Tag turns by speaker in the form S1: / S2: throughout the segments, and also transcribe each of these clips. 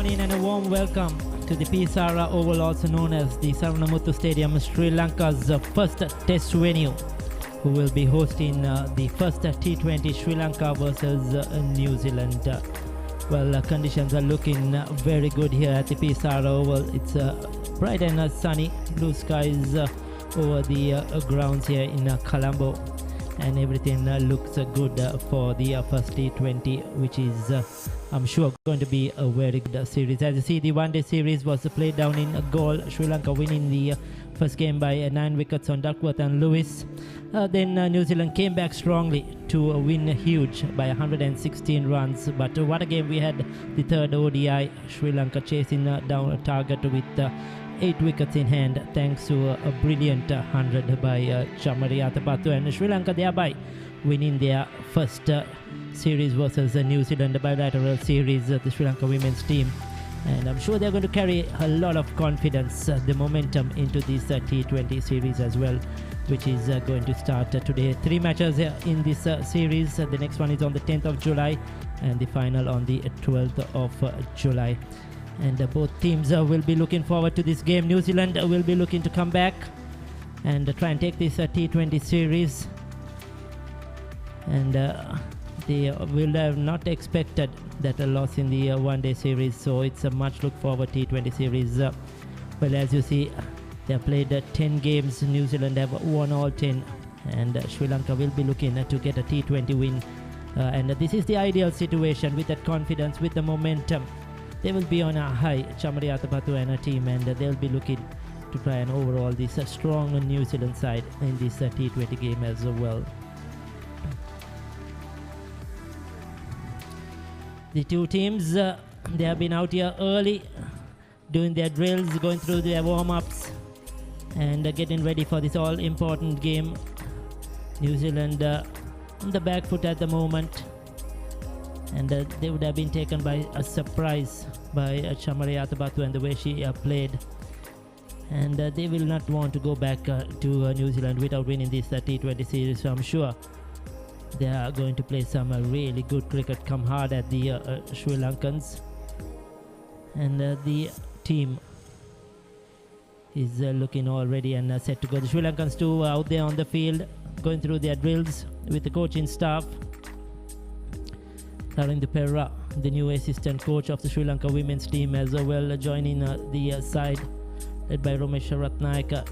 S1: evening and a warm welcome to the Sara Oval, also known as the Saranamuthu Stadium, Sri Lanka's first test venue, who will be hosting the first T20 Sri Lanka versus New Zealand. Conditions are looking very good here at the Sara Oval. It's bright and sunny, blue skies over the grounds here in Colombo, and everything looks good for the first T20, which is I'm sure going to be a very good series. As you see, the one-day series was played down in Galle, Sri Lanka winning the first game by 9 wickets on Duckworth and Lewis. Then New Zealand came back strongly to win huge by 116 runs. But what a game we had, the third ODI. Sri Lanka chasing down a target with 8 wickets in hand, thanks to a brilliant 100 by Chamariyatapattu, and Sri Lanka thereby winning their first series versus New Zealand bilateral series, the Sri Lanka women's team. And I'm sure they're going to carry a lot of confidence, the momentum into this T20 series as well, which is going to start today. 3 matches in this series. The next one is on the 10th of July and the final on the 12th of July. And both teams will be looking forward to this game. New Zealand will be looking to come back and try and take this T20 series. And they will have not expected that a loss in the one-day series, so it's a much look forward T20 series. Well, as you see, they have played 10 games. New Zealand have won all 10, and Sri Lanka will be looking to get a T20 win. And this is the ideal situation with that confidence, with the momentum. They will be on a high, Chamariyatapattu and a team, and they'll be looking to try and overall this strong New Zealand side in this T20 game as well. The two teams, they have been out here early, doing their drills, going through their warm-ups, and getting ready for this all-important game. New Zealand on the back foot at the moment, and they would have been taken by a surprise by Chamariyatapattu and the way she played. And they will not want to go back to New Zealand without winning this T20 series, so I'm sure they are going to play some really good cricket, come hard at the Sri Lankans. And the team is looking all ready and set to go. The Sri Lankans too out there on the field, going through their drills with the coaching staff. Taring Perra, the new assistant coach of the Sri Lanka women's team, as well, joining the side, led by Romesh Ratnayaka.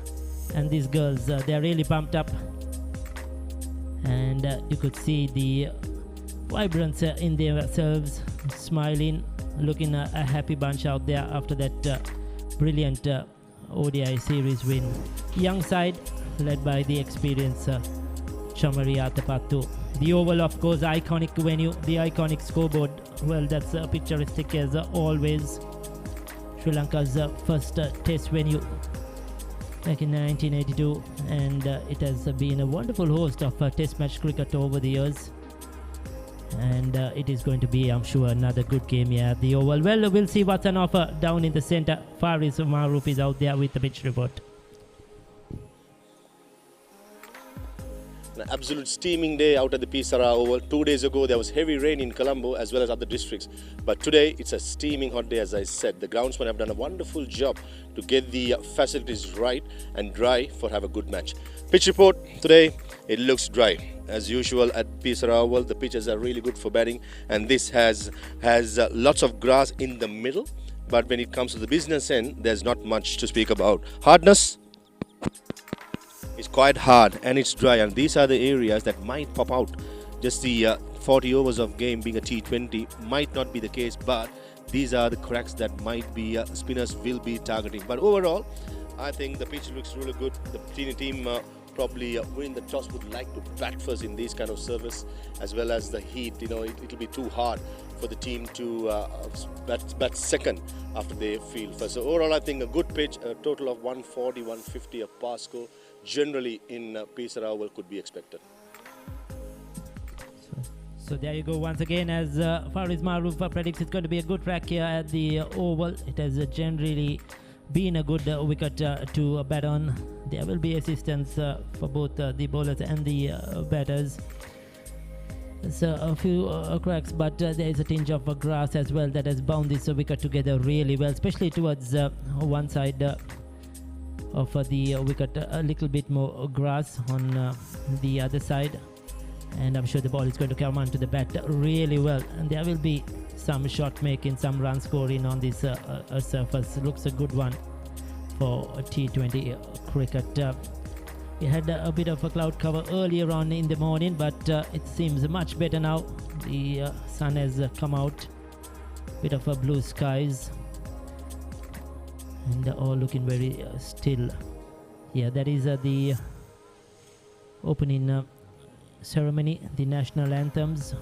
S1: And these girls, they are really pumped up. And you could see the vibrance in themselves, smiling, looking a happy bunch out there after that brilliant ODI series win. Young side, led by the experienced Chamariyatapattu. The Oval, of course, iconic venue, the iconic scoreboard. Well, that's picturesque as always. Sri Lanka's first test venue back in 1982, and it has been a wonderful host of test match cricket over the years. And it is going to be, I'm sure, another good game here at the Oval. Well, we'll see what's on offer down in the center. Faris Maroof is out there with the pitch report.
S2: An absolute steaming day out at the Sara Oval. 2 days ago there was heavy rain in Colombo as well as other districts, but today it's a steaming hot day. As I said, the groundsmen have done a wonderful job to get the facilities right and dry for have a good match. Pitch report today, it looks dry as usual at Sara Oval. The pitches are really good for batting, and this has lots of grass in the middle, but when it comes to the business end, there's not much to speak about. Hardness, it's quite hard and it's dry, and these are the areas that might pop out. Just the 40 overs of game being a T20 might not be the case, but these are the cracks that might be spinners will be targeting. But overall, I think the pitch looks really good. The team probably win the toss would like to bat first in these kind of service, as well as the heat. You know, it'll be too hard for the team to bat second after they field first. So overall, I think a good pitch, a total of 140, 150 a pass score. Generally in Sara Oval could be expected.
S1: So there you go once again, as Faris Maroof predicts it's going to be a good track here at the Oval. It has generally been a good wicket to bat on. There will be assistance for both the bowlers and the batters. So a few cracks, but there is a tinge of grass as well that has bound this wicket together really well, especially towards one side of the wicket. A little bit more grass on the other side, and I'm sure the ball is going to come onto the bat really well, and there will be some shot making, some run scoring on this surface. Looks a good one for T20 cricket. We had a bit of a cloud cover earlier on in the morning, but it seems much better now. The sun has come out, bit of a blue skies, and all looking very still. Yeah, that is the opening ceremony, the national anthems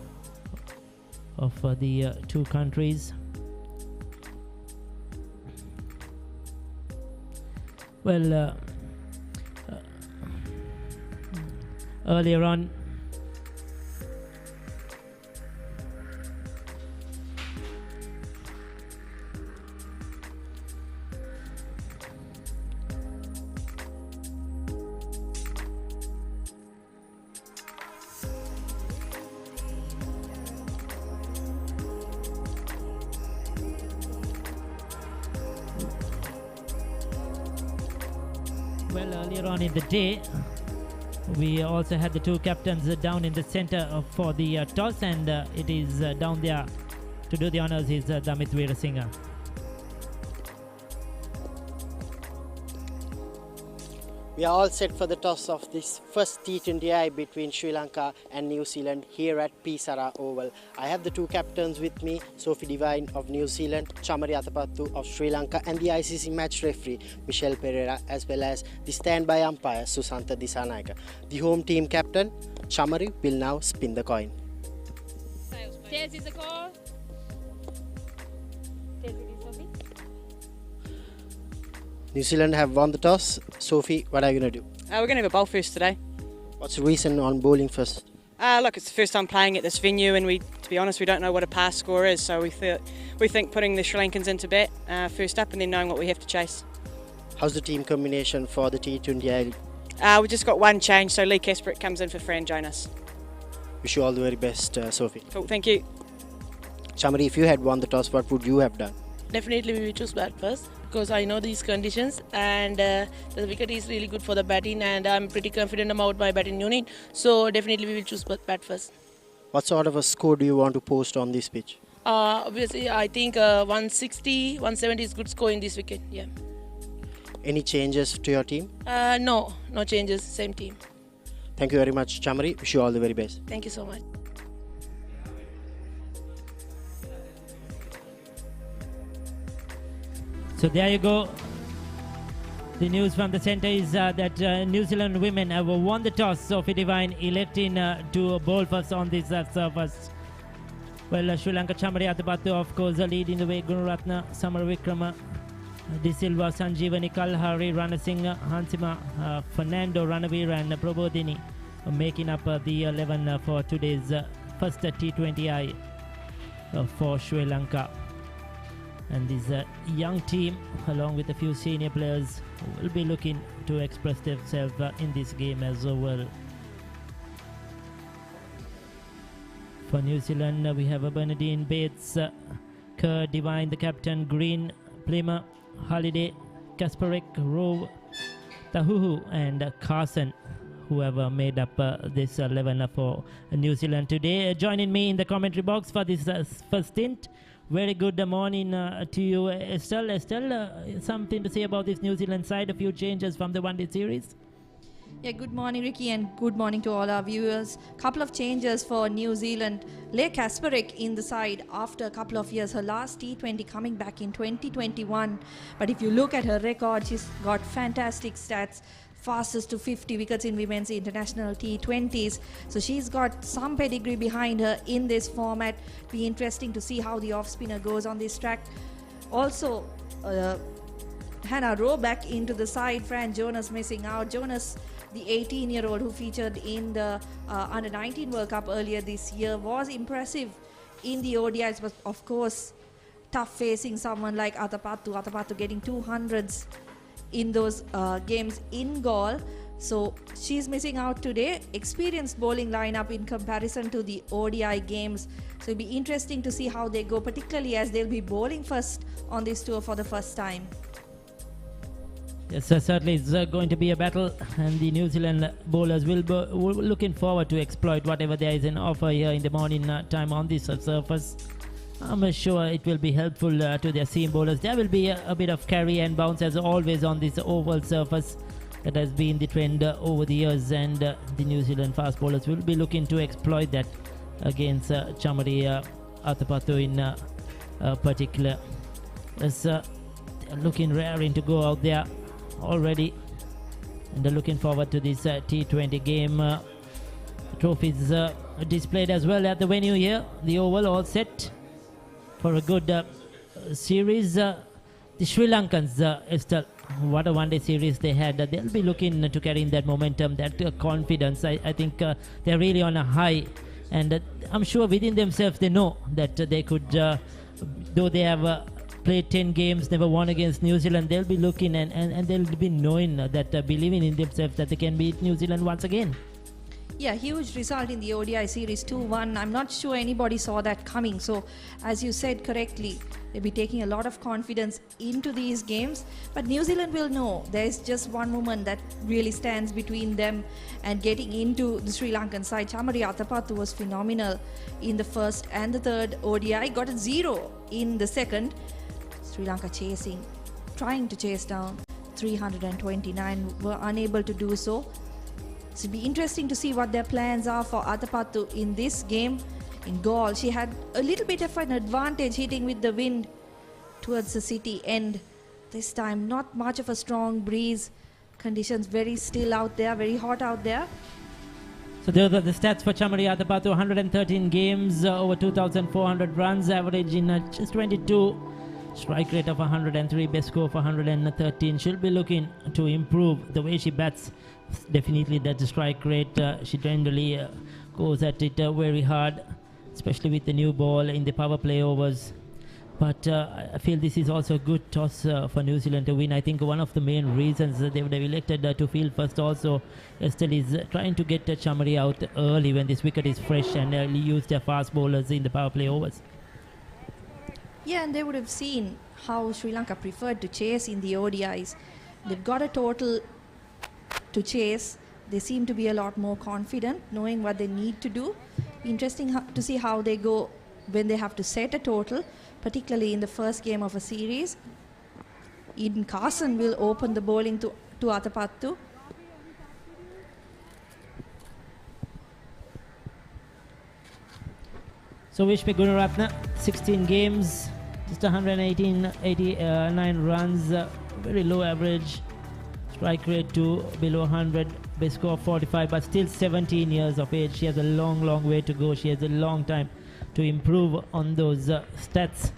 S1: of the two countries. Well, earlier on, earlier on in the day, we also had the two captains down in the center for the toss, and it is down there to do the honors is Damit Veerasinghe.
S3: We are all set for the toss of this first T20I between Sri Lanka and New Zealand here at Sara Oval. I have the two captains with me, Sophie Devine of New Zealand, Chamari Athapattu of Sri Lanka, and the ICC match referee Michelle Pereira, as well as the standby umpire Susantha Disanayaka. The home team captain Chamari will now spin the coin.
S4: Tails is the call. Tails it is, Sophie.
S3: New Zealand have won the toss. Sophie, what are you going to do?
S5: We're going to have a bowl first today.
S3: What's the reason on bowling first?
S5: Look, it's the first time playing at this venue, and to be honest, we don't know what a pass score is, so we think putting the Sri Lankans into bat first up and then knowing what we have to chase.
S3: How's the team combination for the T20I?
S5: We've just got one change, so Lee Kasparek comes in for Fran Jonas.
S3: Wish you all the very best, Sophie.
S5: Cool, thank you.
S3: Chamari, if you had won the toss, what would you have done?
S6: Definitely we will choose bat first because I know these conditions, and the wicket is really good for the batting, and I'm pretty confident about my batting unit. So definitely we will choose bat first.
S3: What sort of a score do you want to post on this pitch?
S6: Obviously I think 160, 170 is good score in this wicket. Yeah.
S3: Any changes to your team?
S6: No changes. Same team.
S3: Thank you very much, Chamari. Wish you all the very best.
S6: Thank you so much.
S1: So there you go. The news from the centre is that New Zealand women have won the toss. Sophie Devine electing to bowl first on this surface. Well, Sri Lanka Chamari Athapattu, of course, leading the way. Gunaratna, Samar Vikrama, De Silva, Sanjeevani, Kalhari, Ranasinghe, Hansima, Fernando, Ranavir, and Prabodhini making up the 11 for today's first T20I for Sri Lanka. And this young team, along with a few senior players, will be looking to express themselves in this game as well. For New Zealand, we have Bernadine, Bates, Kerr, Devine, the captain, Green, Plimer, Holiday, Kasparek, Rowe, Tahuhu, and Carson, who have made up this 11 for New Zealand today. Joining me in the commentary box for this first stint. Very good morning to you, Estelle. Estelle, something to say about this New Zealand side, a few changes from the one-day series?
S7: Yeah, good morning, Ricky, and good morning to all our viewers. Couple of changes for New Zealand. Lee Kasparek in the side after a couple of years. Her last T20 coming back in 2021. But if you look at her record, she's got fantastic stats. Fastest to 50 wickets in women's international T20s. So she's got some pedigree behind her in this format. Be interesting to see how the off-spinner goes on this track. Also, Hannah Rowe back into the side. Fran Jonas missing out. Jonas, the 18-year-old who featured in the Under-19 World Cup earlier this year, was impressive in the ODIs, but of course, tough facing someone like Athapattu getting 200s in those games in Gaul. So she's missing out today. Experienced bowling lineup in comparison to the ODI games. So it'll be interesting to see how they go, particularly as they'll be bowling first on this tour for the first time.
S1: Yes, certainly it's going to be a battle, and the New Zealand bowlers will be looking forward to exploit whatever there is in offer here in the morning time on this surface. I'm sure it will be helpful to their seam bowlers. There will be a bit of carry and bounce as always on this oval surface. That has been the trend over the years, and the New Zealand fast bowlers will be looking to exploit that against Chamari Atapattu in particular. As looking raring to go out there already, and they're looking forward to this T20 game. Trophies displayed as well at the venue here. The Oval all set for a good series. The Sri Lankans, Estelle, what a one-day series they had. They'll be looking to carry in that momentum, that confidence. I think they're really on a high, and I'm sure within themselves they know that they could, though they have played 10 games, never won against New Zealand, they'll be looking and they'll be knowing that, believing in themselves that they can beat New Zealand once again.
S7: Yeah, huge result in the ODI series 2-1. I'm not sure anybody saw that coming. So, as you said correctly, they'll be taking a lot of confidence into these games. But New Zealand will know there's just one woman that really stands between them and getting into the Sri Lankan side. Chamari Atapattu was phenomenal in the first and the third ODI. Got a 0 in the second. Sri Lanka trying to chase down 329, were unable to do so. So it'll be interesting to see what their plans are for Atapattu in this game. In Gaul, she had a little bit of an advantage hitting with the wind towards the city end. This time, not much of a strong breeze. Conditions very still out there, very hot out there.
S1: So there are the stats for Chamari Atapattu: 113 games, over 2,400 runs, average in just 22. Strike rate of 103, best score for 113. She'll be looking to improve the way she bats. Definitely that strike rate, she generally goes at it very hard, especially with the new ball in the power play overs. But I feel this is also a good toss for New Zealand to win. I think one of the main reasons they would have elected to field first also, Estelle, is trying to get Chamari out early when this wicket is fresh and use their fast bowlers in the power play overs.
S7: Yeah, and they would have seen how Sri Lanka preferred to chase in the ODIs. They've got a total to chase. They seem to be a lot more confident, knowing what they need to do. Interesting to see how they go when they have to set a total, particularly in the first game of a series. Eden Carson will open the bowling to Atapattu.
S1: So Vishpe Gunaratne, 16 games, just 189 runs, very low average, strike rate to below 100, best score 45, but still 17 years of age. She has a long way to go. She has a long time to improve on those stats,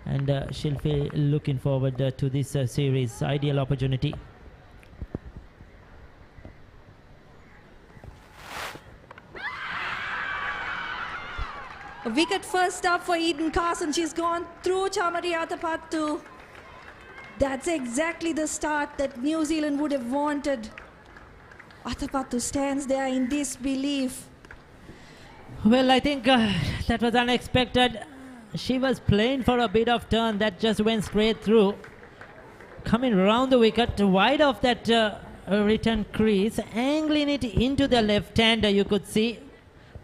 S1: and she'll be looking forward to this series. Ideal opportunity.
S7: A wicket first up for Eden Carson. She's gone through Chamari Atapattu. That's exactly the start that New Zealand would have wanted. Atapattu stands there in disbelief.
S1: Well, I think that was unexpected. She was playing for a bit of turn that just went straight through. Coming around the wicket, wide of that return crease, angling it into the left hander, you could see.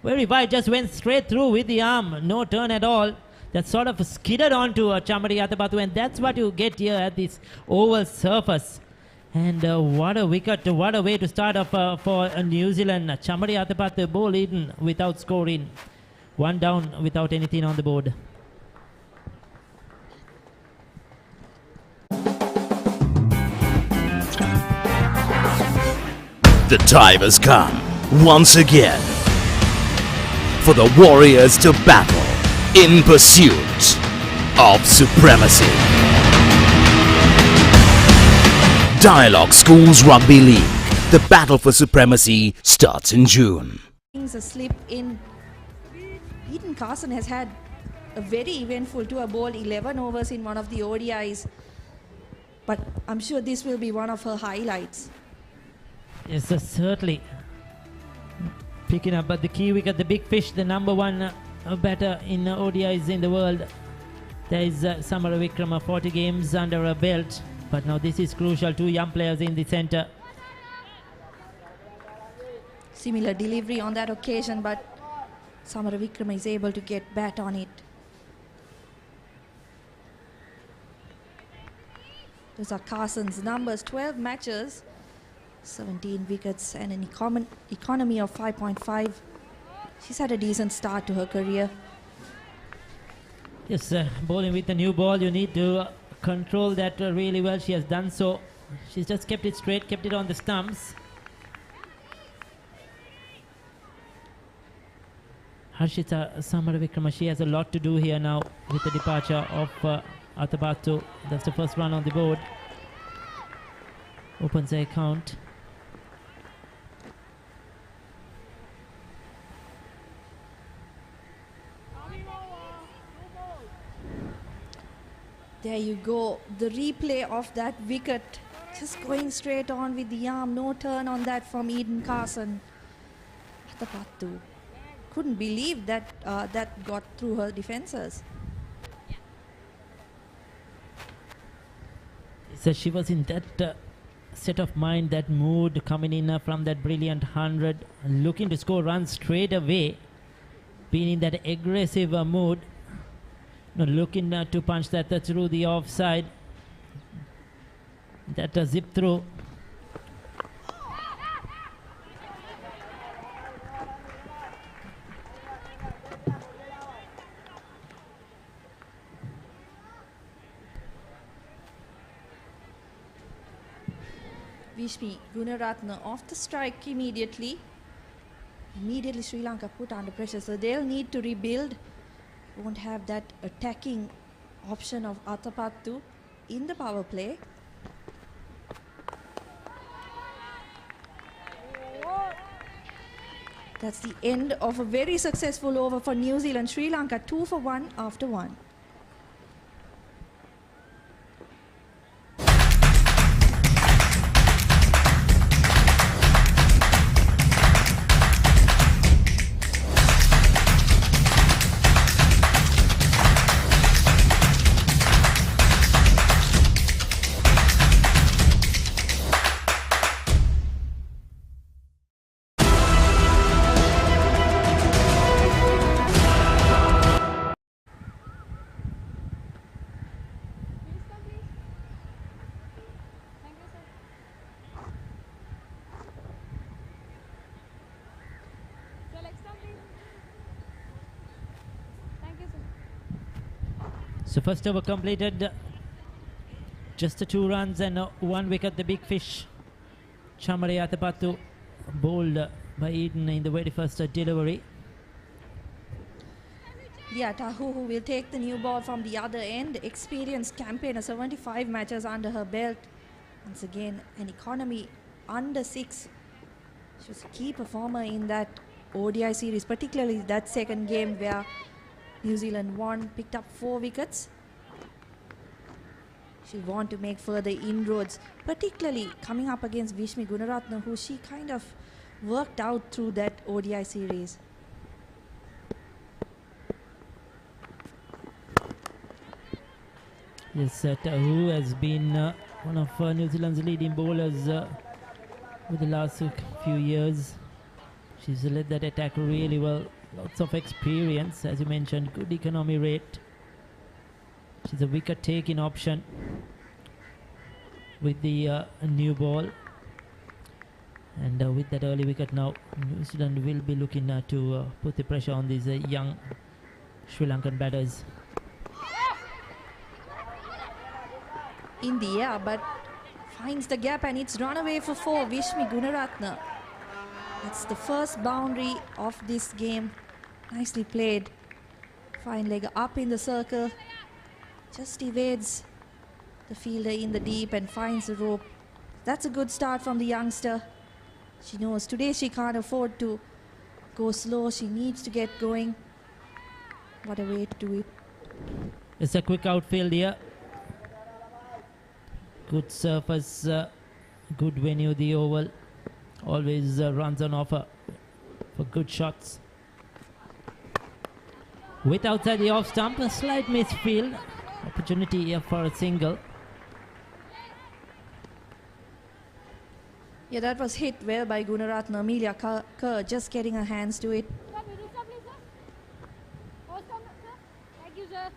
S1: Very wide, just went straight through with the arm, no turn at all. That sort of skidded onto Chamari Atapattu, and that's what you get here at this oval surface. And what a wicket, what a way to start off for New Zealand. Chamari Atapattu bowled Eden without scoring. One down without anything on the board.
S8: The time has come once again for the Warriors to battle in pursuit of supremacy. Dialog Schools Rugby League. The battle for supremacy starts in June.
S7: Things a slip in. Eden Carson has had a very eventful tour, bowled 11 overs in one of the ODIs. But I'm sure this will be one of her highlights.
S1: Yes, certainly picking up, but the key wicket, the big fish, the number one batter in ODIs in the world. There is Samara Vikrama, 40 games under her belt, but now this is crucial. Two young players in the centre.
S7: Similar delivery on that occasion, but Samara Vikrama is able to get bat on it. Those are Carson's numbers: 12 matches, 17 wickets and an economy of 5.5. She's had a decent start to her career.
S1: Yes, bowling with the new ball, you need to control that really well. She has done so. She's just kept it straight, kept it on the stumps. Harshita Samara Vikrama, she has a lot to do here now with the departure of Athapattu. That's the first run on the board. Opens the account.
S7: There you go, the replay of that wicket, just going straight on with the arm, no turn on that from Eden Carson. Athapattu couldn't believe that that got through her defences.
S1: So she was in that set of mind, that mood, coming in from that brilliant 100, looking to score runs straight away, being in that aggressive mood. Looking to punch that through the offside. That zip through.
S7: Vishmi Gunaratne off the strike immediately. Immediately Sri Lanka put under pressure, so they'll need to rebuild. Won't have that attacking option of Athapattu in the power play. That's the end of a very successful over for New Zealand. Sri Lanka 2 for 1 after 1.
S1: So first over completed, just the 2 runs and 1 wicket. The big fish, Chamari Athapattu, bowled by Eden in the very first delivery.
S7: Yeah, Tahu, who will take the new ball from the other end. Experienced campaigner, 75 matches under her belt. Once again, an economy under 6. She was a key performer in that ODI series, particularly that second game where New Zealand won, picked up 4 wickets. She'll want to make further inroads, particularly coming up against Vishmi Gunaratne, who she kind of worked out through that ODI series.
S1: Yes, Tahu has been one of New Zealand's leading bowlers over the last few years. She's led that attack really well. Lots of experience, as you mentioned, good economy rate. She's a wicket-taking option with the new ball. And with that early wicket now, New Zealand will be looking to put the pressure on these young Sri Lankan batters.
S7: In the air, but finds the gap and it's run away for 4. Vishmi Gunaratne. That's the first boundary of this game. Nicely played. Fine leg up in the circle. Just evades the fielder in the deep and finds the rope. That's a good start from the youngster. She knows today she can't afford to go slow. She needs to get going. What a way to do it.
S1: It's a quick outfield here. Good surface, good venue, the oval. always runs on offer for good shots. With outside the off stump, a slight misfield. Opportunity here for a single.
S7: Yeah, that was hit well by Gunaratna. Amelia Kerr just getting her hands to it.
S4: Thank you, sir.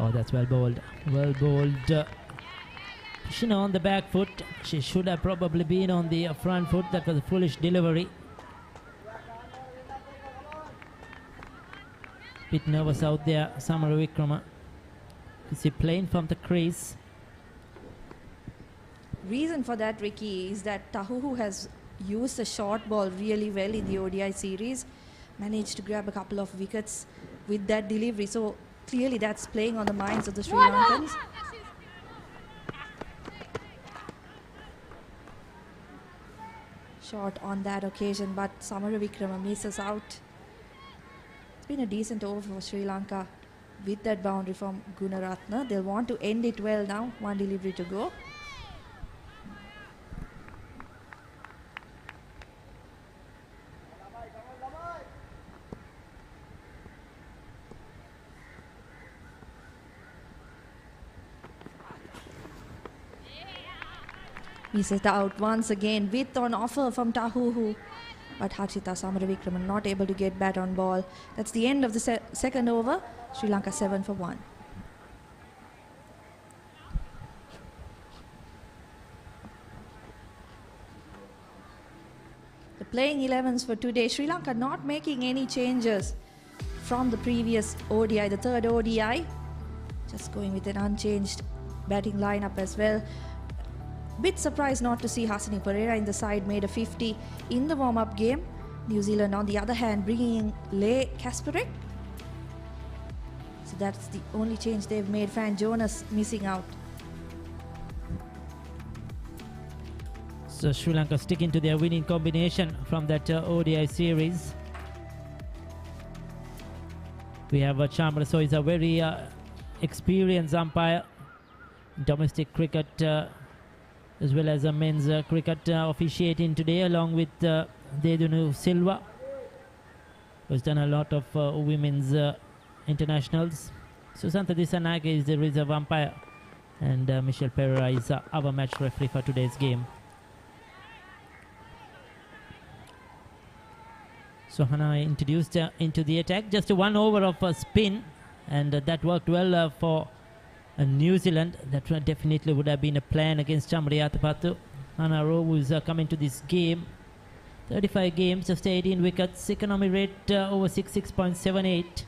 S1: Oh, that's well bowled. Well bowled. Pushing on the back foot. She should have probably been on the front foot. That was a foolish delivery. Bit nervous out there, Samara Vikrama. You see playing from the crease.
S7: Reason for that, Ricky, is that Tahuhu has used the short ball really well in the ODI series. Managed to grab a couple of wickets with that delivery. So clearly that's playing on the minds of the Sri Lankans. Short on that occasion, but Samara Vikrama misses out. It's been a decent over for Sri Lanka with that boundary from Gunaratna. They'll want to end it well now. One delivery to go. Misses out once again with on offer from Tahuhu. But Harshita Samaravikraman not able to get bat on ball. That's the end of the second over. Sri Lanka 7 for 1. The playing 11s for today. Sri Lanka not making any changes from the previous ODI, the third ODI. Just going with an unchanged batting lineup as well. Bit surprised not to see Hasani Pereira in the side, made a 50 in the warm-up game. New Zealand on the other hand bringing in Leigh Kasparek. So that's the only change they've made. Fan Jonas missing out.
S1: So Sri Lanka sticking to their winning combination from that ODI series. We have Chamra, so he's a very experienced umpire. Domestic cricket as well as a men's cricket officiating today, along with Dedunu Silva, who's done a lot of women's internationals. Susantha Dissanayake is the reserve umpire, and Michelle Pereira is our match referee for today's game. So Hana introduced into the attack, just one over of spin, and that worked well for New Zealand. That definitely would have been a plan against Chamriyatapattu. Hana Rowe, who's coming to this game. 35 games, just 18 wickets, economy rate over 6.78.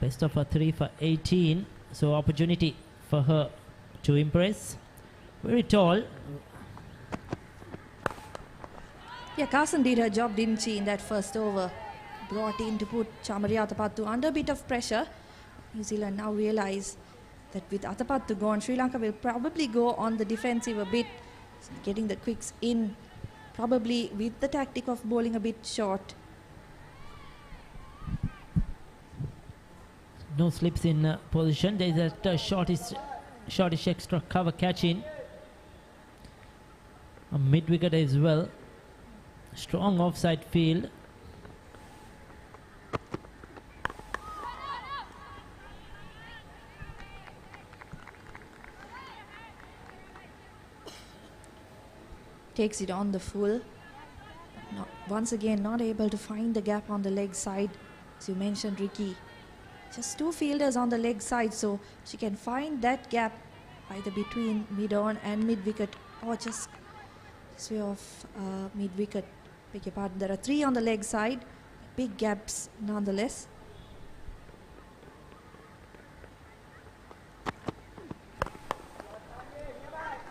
S1: Best of 3 for 18. So opportunity for her to impress. Very tall.
S7: Yeah, Carson did her job, didn't she, in that first over. Brought in to put Chamriyatapattu under a bit of pressure. New Zealand now realise that with Atapattu gone, Sri Lanka will probably go on the defensive a bit, getting the quicks in, probably with the tactic of bowling a bit short.
S1: No slips in position. There is a shortish extra cover catch in. A mid wicket as well. Strong offside field.
S7: Takes it on the full. Once again, not able to find the gap on the leg side. As you mentioned, Ricky, just two fielders on the leg side, so she can find that gap either between mid-on and mid-wicket, or just this way of mid-wicket. Beg your pardon. There are three on the leg side, big gaps nonetheless.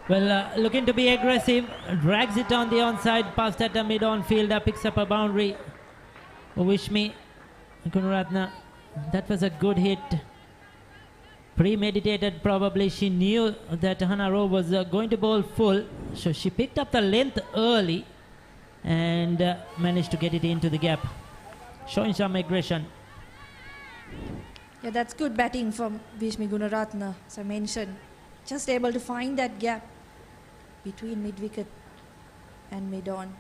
S1: Well, looking to be aggressive, drags it on the onside, past at the mid-on fielder, picks up a boundary. Wishme Gunaratna, that was a good hit. Premeditated, probably. She knew that Hana Rowe was going to bowl full, so she picked up the length early and managed to get it into the gap, showing some aggression.
S7: Yeah, that's good batting from Vishmi Gunaratna, as I mentioned. Just able to find that gap between mid-wicket and mid-on.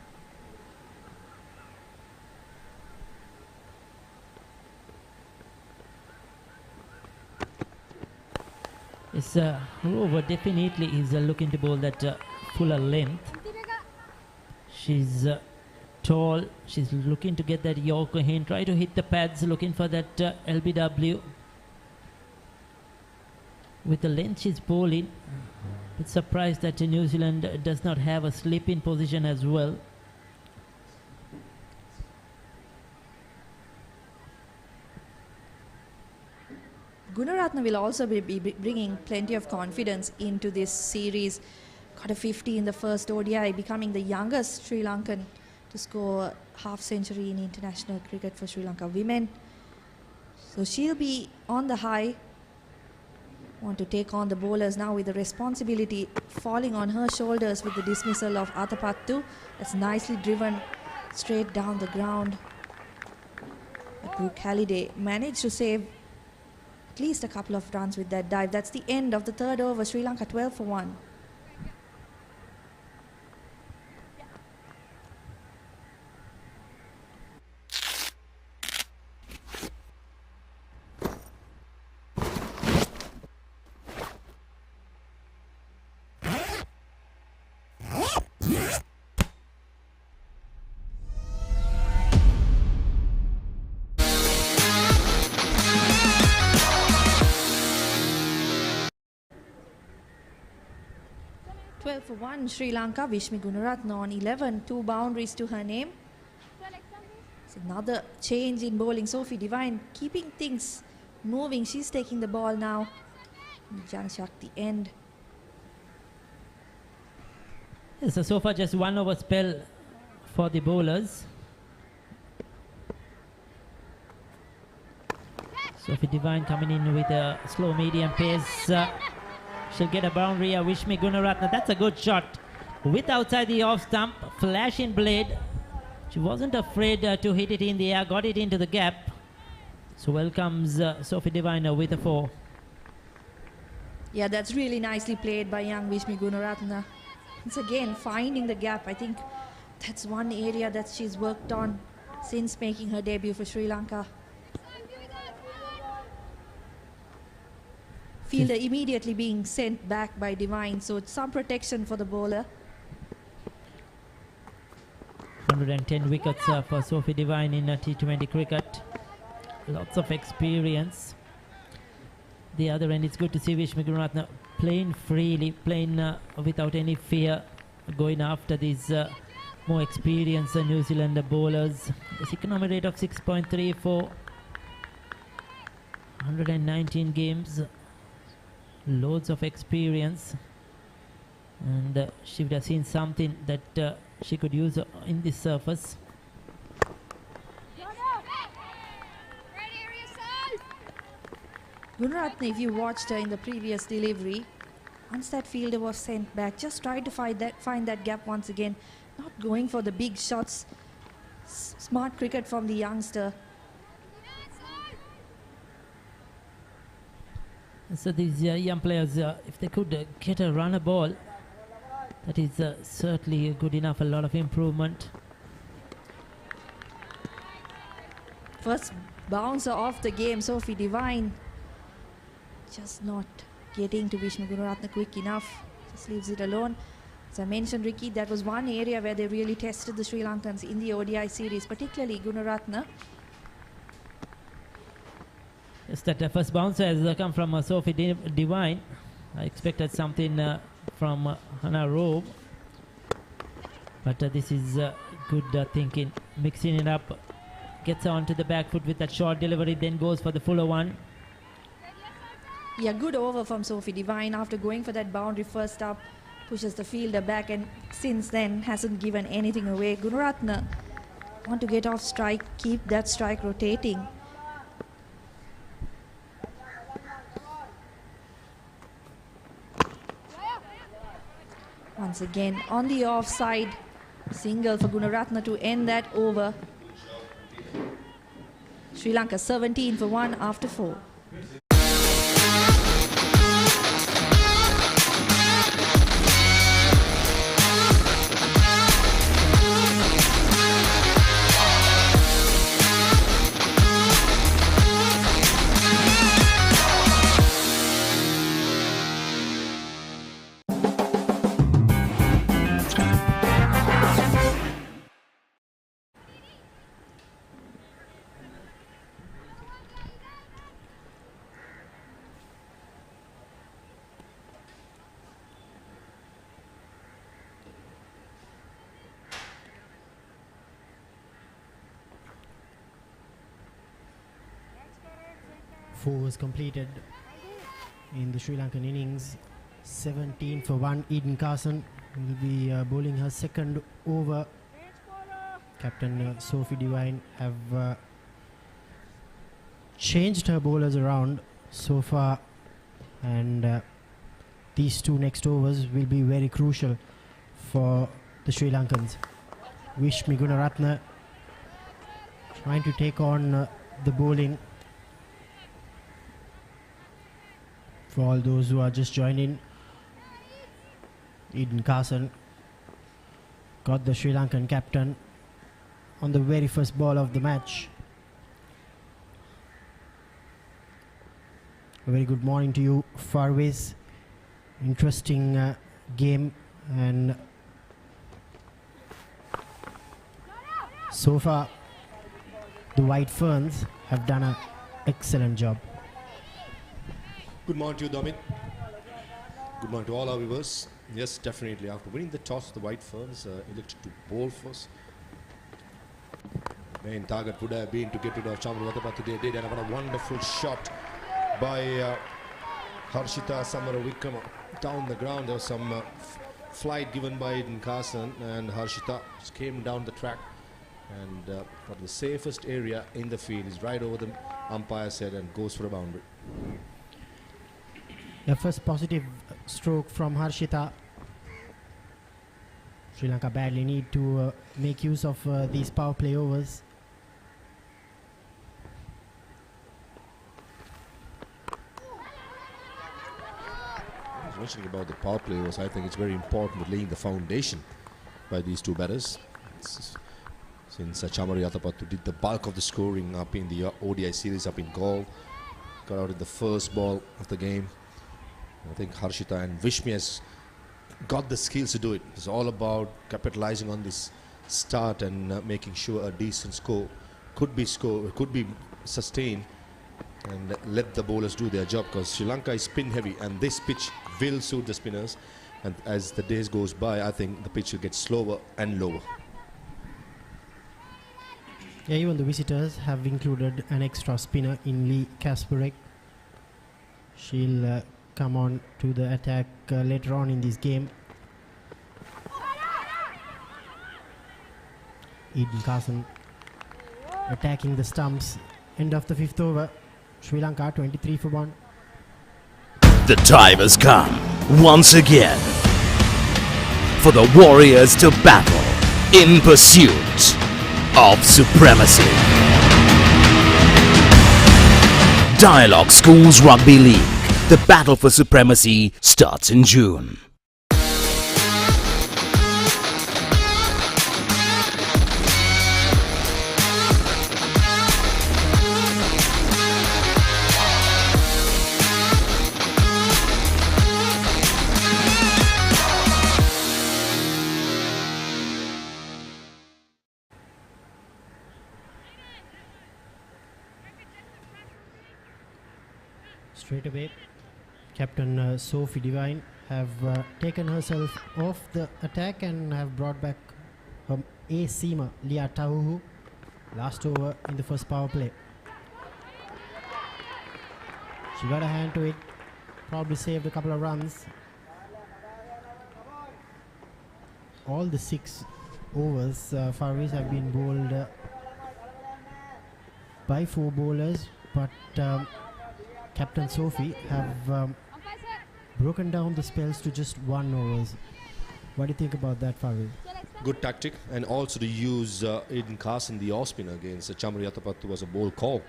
S1: Yes, Rover definitely is looking to bowl that fuller length. She's tall. She's looking to get that Yorker in, try to hit the pads, looking for that LBW. With the length she's bowling, it's surprised that New Zealand does not have a slip in position as well.
S7: Gunaratna will also be bringing plenty of confidence into this series. Got a 50 in the first ODI, becoming the youngest Sri Lankan to score half century in international cricket for Sri Lanka women. So she'll be on the high. Want to take on the bowlers now with the responsibility falling on her shoulders with the dismissal of Athapattu. That's nicely driven straight down the ground. But Brooke Halliday managed to save at least a couple of runs with that dive. That's the end of the third over. Sri Lanka 12 for 1. For 1, Sri Lanka, Vishmi Gunaratna on 11, 2 boundaries to her name. It's another change in bowling. Sophie Devine keeping things moving. She's taking the ball now. Janshak the end.
S1: Yes, so far just 1 over spell for the bowlers. Sophie Devine coming in with a slow medium pace. She'll get a boundary. Vishmi Gunaratna, that's a good shot. With outside the off stump, flashing blade. She wasn't afraid to hit it in the air, got it into the gap. So welcomes Sophie Devine with a 4.
S7: Yeah, that's really nicely played by young Vishmi Gunaratna. It's again finding the gap. I think that's one area that she's worked on since making her debut for Sri Lanka. Fielder immediately being sent back by Devine, so it's some protection for the bowler.
S1: 110 wickets for Sophie Devine in T20 cricket. Lots of experience. The other end, it's good to see Vishmi Gunaratna playing freely, playing without any fear, going after these more experienced New Zealand bowlers. The economic rate of 6.34, 119 games. Loads of experience, and she would have seen something that she could use in this surface.
S7: Gunaratna, if you watched her in the previous delivery, once that fielder was sent back, just tried to find that gap once again, not going for the big shots. Smart cricket from the youngster.
S1: So these young players, if they could get a runner ball, that is certainly good enough. A lot of improvement.
S7: First bouncer off the game, Sophie Devine. Just not getting to Vishnu Gunaratna quick enough. Just leaves it alone. As I mentioned, Ricky, that was one area where they really tested the Sri Lankans in the ODI series, particularly Gunaratna.
S1: Yes, that first bouncer has come from Sophie Devine. I expected something from Hana Rowe, but this is good thinking. Mixing it up, gets her onto the back foot with that short delivery, then goes for the fuller one.
S7: Yeah, good over from Sophie Devine after going for that boundary first up, pushes the fielder back, and since then hasn't given anything away. Gunaratna want to get off strike, keep that strike rotating. Once again on the offside. Single for Gunaratna to end that over. Sri Lanka 17 for 1 after 4.
S3: Four was completed in the Sri Lankan innings. 17 for 1. Eden Carson will be bowling her second over. Captain Sophie Devine have changed her bowlers around so far, and these two next overs will be very crucial for the Sri Lankans. Vishmi Gunaratne trying to take on the bowling. For all those who are just joining, Eden Carson got the Sri Lankan captain on the very first ball of the match. A very good morning to you, Farways. Interesting game, and so far the White Ferns have done an excellent job.
S2: Good morning to you, Domit. Good morning to all our viewers. Yes, definitely. After winning the toss, the White Ferns elected to bowl first. Main target would have been to get rid of Chamru, but they did, and what a wonderful shot by Harshita Samaravikrama down the ground. There was some flight given by Eden Carson, and Harshita just came down the track, and got the safest area in the field is right over the umpire's head and goes for a boundary.
S3: The first positive stroke from Harshita. Sri Lanka badly need to make use of these power play overs.
S2: I was mentioning about the power play overs. I think it's very important laying the foundation by these two batters. Since Chamari Yatapattu did the bulk of the scoring up in the ODI series up in Gaul, got out in the first ball of the game. I think Harshita and Vishmi has got the skills to do it. It's all about capitalizing on this start and making sure a decent score could be sustained, and let the bowlers do their job, because Sri Lanka is spin heavy and this pitch will suit the spinners, and as the days goes by I think the pitch will get slower and lower.
S3: Yeah, even the visitors have included an extra spinner in Lee Kasparek. She'll come on to the attack later on in this game. Eden Carson attacking the stumps. End of the fifth over. Sri Lanka 23 for 1.
S8: The time has come once again for the Warriors to battle in pursuit of supremacy. Dialog Schools Rugby League. The battle for supremacy starts in June.
S3: Straight away, Captain Sophie Devine have taken herself off the attack and have brought back her A-seamer Lia Tauhu last over in the first power play. She got a hand to it, probably saved a couple of runs. All the 6 overs Faris have been bowled by 4 bowlers, but Captain Sophie have broken down the spells to just 1 overs. What do you think about that, Farid?
S2: Good tactic, and also to use Aiden Carson, the off spinner, against Chamari Atapattu was a bold call.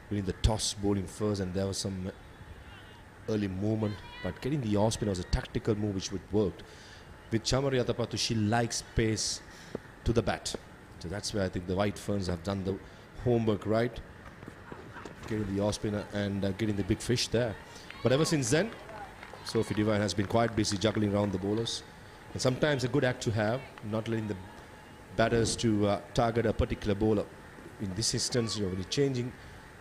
S2: Winning the toss, bowling first, and there was some early movement. But getting the off spinner was a tactical move which would worked. With Chamari Atapattu, she likes pace to the bat. So that's where I think the White Ferns have done the homework right. Getting the off spinner and getting the big fish there. But ever since then, Sophie Devine has been quite busy juggling around the bowlers. And sometimes a good act to have, not letting the batters to target a particular bowler. In this instance, when you're changing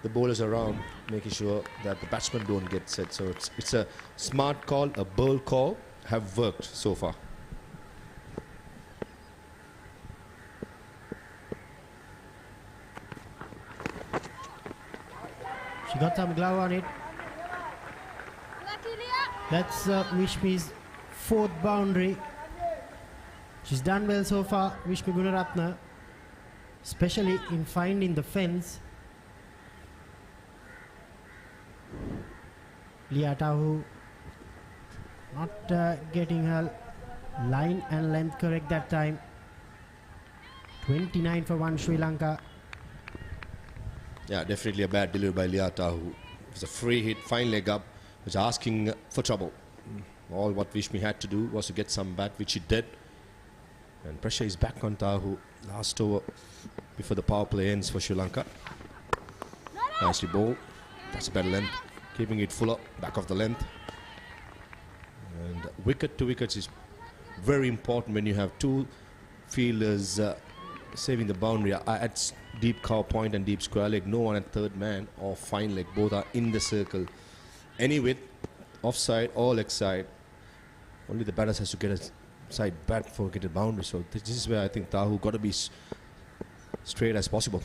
S2: the bowlers around, making sure that the batsmen don't get set. So it's a smart call, a bold call, have worked so far.
S3: She got some glove on it. That's Vishmi's 4th boundary. She's done well so far, Vishmi Gunaratna, especially in finding the fence. Leah Tahu not getting her line and length correct that time. 29 for 1 Sri Lanka.
S2: Yeah, definitely a bad delivery by Leah Tahu. It was a free hit, fine leg up, was asking for trouble. All what Vishmi had to do was to get some bat, which she did. And pressure is back on Tahu. Last over before the power play ends for Sri Lanka. Nicely bowled. That's a better length. Keeping it fuller, back of the length. And wicket to wickets is very important when you have two fielders saving the boundary. At deep cow point and deep square leg, no one at third man or fine leg. Both are in the circle. Any width, offside or leg side. Only the batters has to get a side bat before get a boundary. So this is where I think Tahu got to be straight as possible.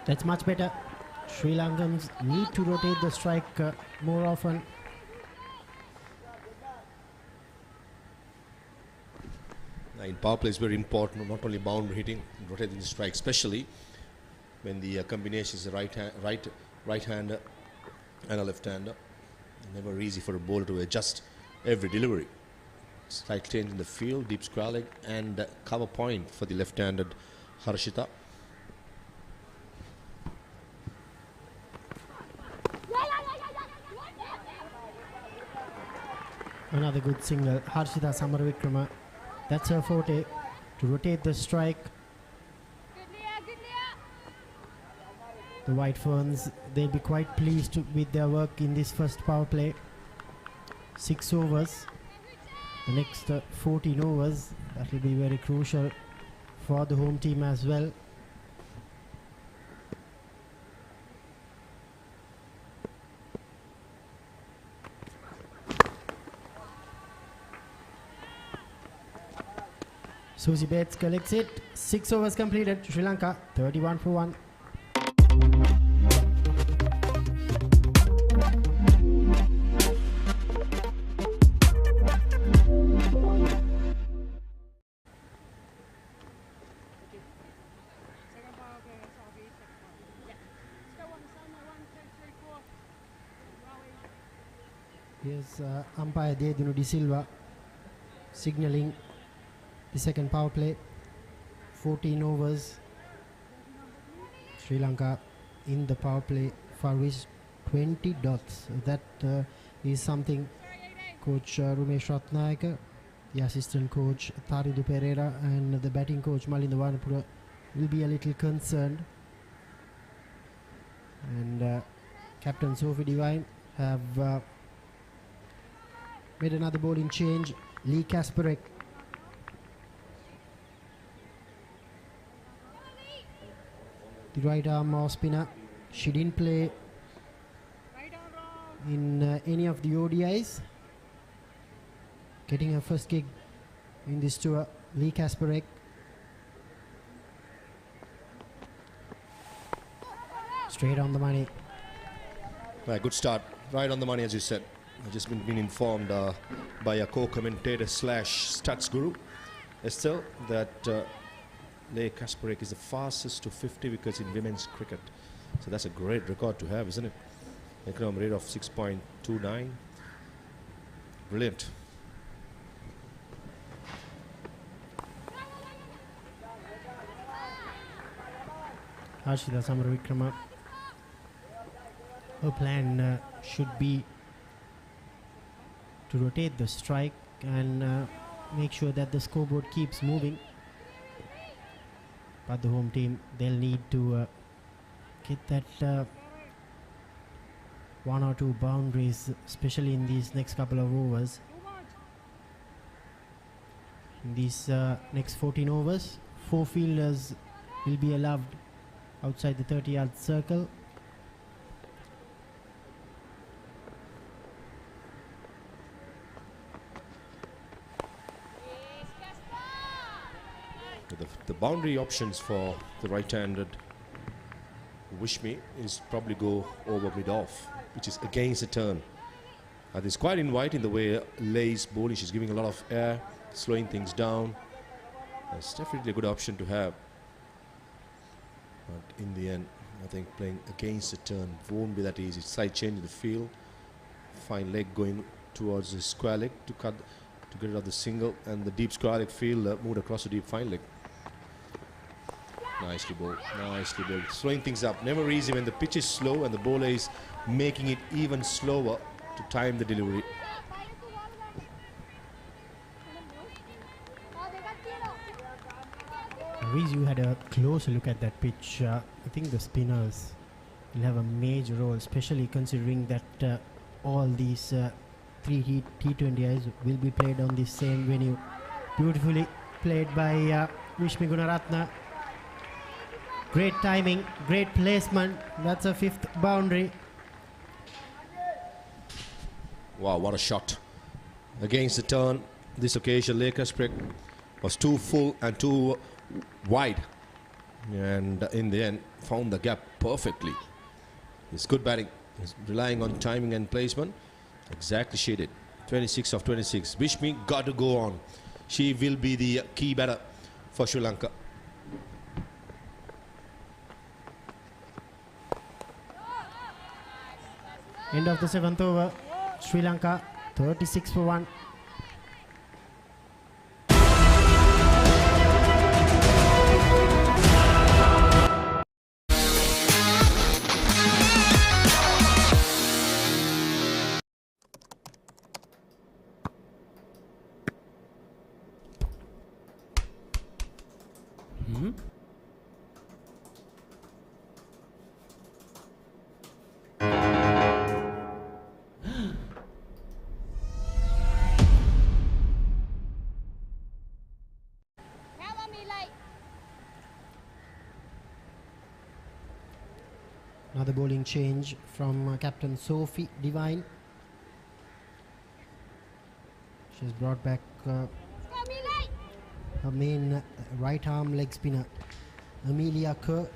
S3: That's much better. Sri Lankans need to rotate the strike more often.
S2: In power play is very important, not only boundary hitting, rotating the strike, especially when the combination is a right-hander and a left-hander. Never easy for a bowler to adjust every delivery. Slight change in the field, deep square leg, and cover point for the left-handed Harshita.
S3: Another good single, Harshita Samaravikrama. That's her forte, to rotate the strike. The White Ferns, they'll be quite pleased with their work in this first power play. 6 overs. The next 14 overs, that will be very crucial for the home team as well. Susie Bates collects it. 6 overs completed. Sri Lanka 31 for 1. Here's umpire Dedunu De Silva signalling the second power play. 14 overs. Sri Lanka in the power play for which 20 dots. That is something coach Rumesh Ratnayaka, the assistant coach Tharidu Pereira, and the batting coach Malinda Wanapura will be a little concerned. And Captain Sophie Devine have made another bowling change. Lee Kasparek the right arm off spinner. She didn't play in any of the ODIs. Getting her first gig in this tour, Lee Kasparek. Straight on the money.
S2: Right, good start. Right on the money, as you said. I've just been informed by a co-commentator / stats guru, Estelle, that Lee Kasparek is the fastest to 50 wickets in women's cricket. So that's a great record to have, isn't it? Economic rate of 6.29. Brilliant.
S3: Harshita Samaravikrama. Her plan should be to rotate the strike and make sure that the scoreboard keeps moving. But the home team, they'll need to get that one or two boundaries, especially in these next couple of overs. In these next 14 overs, 4 fielders will be allowed outside the 30-yard circle.
S2: The boundary options for the right-handed Wishmi is probably go over mid-off, which is against the turn. It's quite inviting the way Lay's bowling. She's giving a lot of air, slowing things down. It's definitely a good option to have. But in the end, I think playing against the turn won't be that easy. Side change in the field, fine leg going towards the square leg to get it off the single, and the deep square leg field moved across the deep fine leg. Nicely bowled, nicely bowled. Slowing things up. Never easy when the pitch is slow and the bowler is making it even slower to time the delivery.
S3: Reese, you had a closer look at that pitch. I think the spinners will have a major role, especially considering that all these 3 T20Is will be played on the same venue. Beautifully played by Vishmi Gunaratne. Great timing, great placement. That's a 5th boundary.
S2: Wow, what a shot. Against the turn, this occasion, Lanka was too full and too wide. And in the end, found the gap perfectly. It's good batting. He's relying on timing and placement. Exactly she did. 26 of 26. Vishmi got to go on. She will be the key batter for Sri Lanka.
S3: End of the 7th over. Sri Lanka 36 for 1. Another bowling change from Captain Sophie Divine. She's brought back her main right arm leg spinner, Amelia Kerr,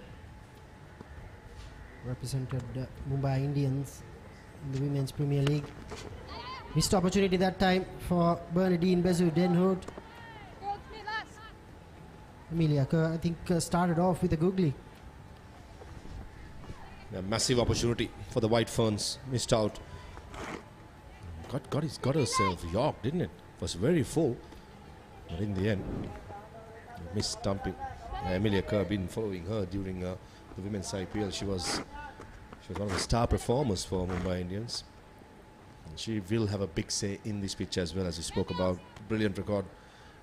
S3: represented Mumbai Indians in the Women's Premier League. Missed opportunity that time for Bernadine Bezu Denhout. Amelia Kerr, I think, started off with a googly.
S2: A massive opportunity for the White Ferns. Missed out. Got herself York, didn't it? Was very full. But in the end, missed stumping. Amelia Kerr, been following her during the women's IPL. She was one of the star performers for Mumbai Indians. And she will have a big say in this pitch as well, as you spoke about. Brilliant record.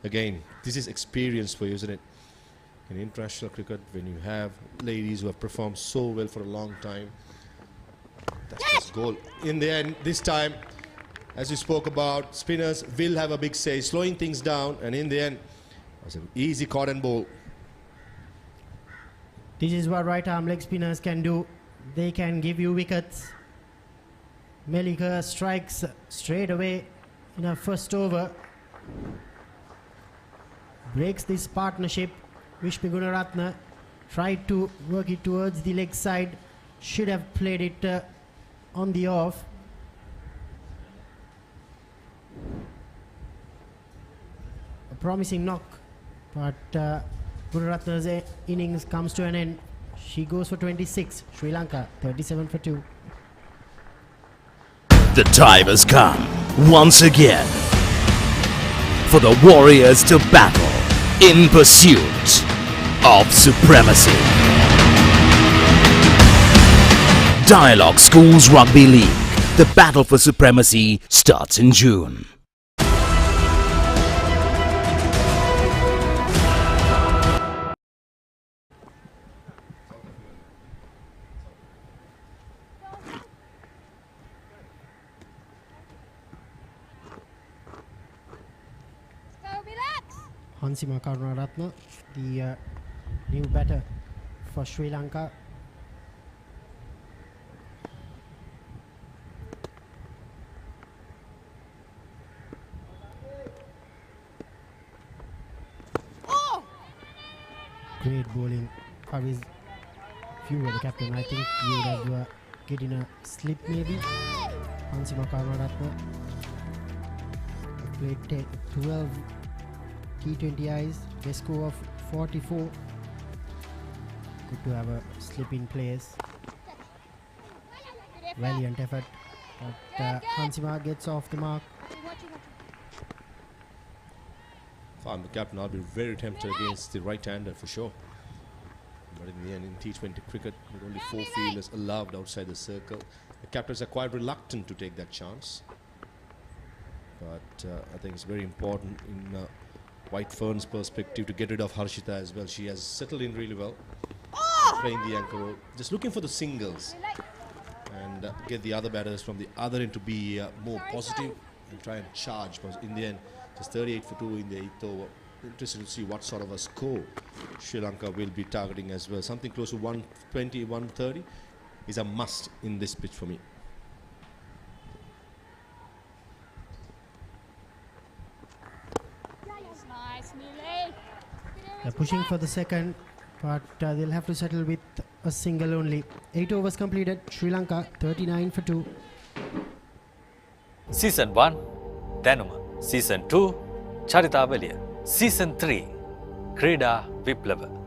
S2: Again, this is experience for you, isn't it? In international cricket, when you have ladies who have performed so well for a long time, that's just goal. In the end, this time, as you spoke about, spinners will have a big say, slowing things down, and in the end, it was an easy cotton ball.
S3: This is what right arm leg spinners can do. They can give you wickets. Melika strikes straight away in her first over. Breaks this partnership. Vishmi Gunaratne tried to work it towards the leg side. Should have played it on the off. A promising knock, but Gunaratne's innings comes to an end. She goes for 26. Sri Lanka 37 for 2.
S8: The time has come. once again for the Warriors to battle in pursuit of supremacy. Dialog Schools Rugby League. The battle for supremacy starts in June.
S3: Hansima Karunaratne, the new batter for Sri Lanka. Great bowling. If you were the captain, I think you would have getting a slip maybe. Hansima Karunaratne played 12 T20Is, best score of 44. Good to have a slip in place. Valiant effort, but Hansima gets off the mark.
S2: If I'm the captain, I'll be very tempted against the right-hander for sure. But in the end, in T20 cricket, with only 4 fielders allowed outside the circle, the captains are quite reluctant to take that chance. But I think it's very important in White Fern's perspective to get rid of Harshita as well. She has settled in really well, playing the anchor role, just looking for the singles and get the other batters from the other end to be more positive and try and charge. But in the end, just 38 for 2 in the 8th over. Interested to see what sort of a score Sri Lanka will be targeting as well. Something close to 120, 130 is a must in this pitch for me.
S3: They're pushing for the second, but they'll have to settle with a single only. 8 overs completed. Sri Lanka 39 for 2.
S9: Season 1 Danuma, Season 2 Charitavaliya, Season 3 Krida Viplava.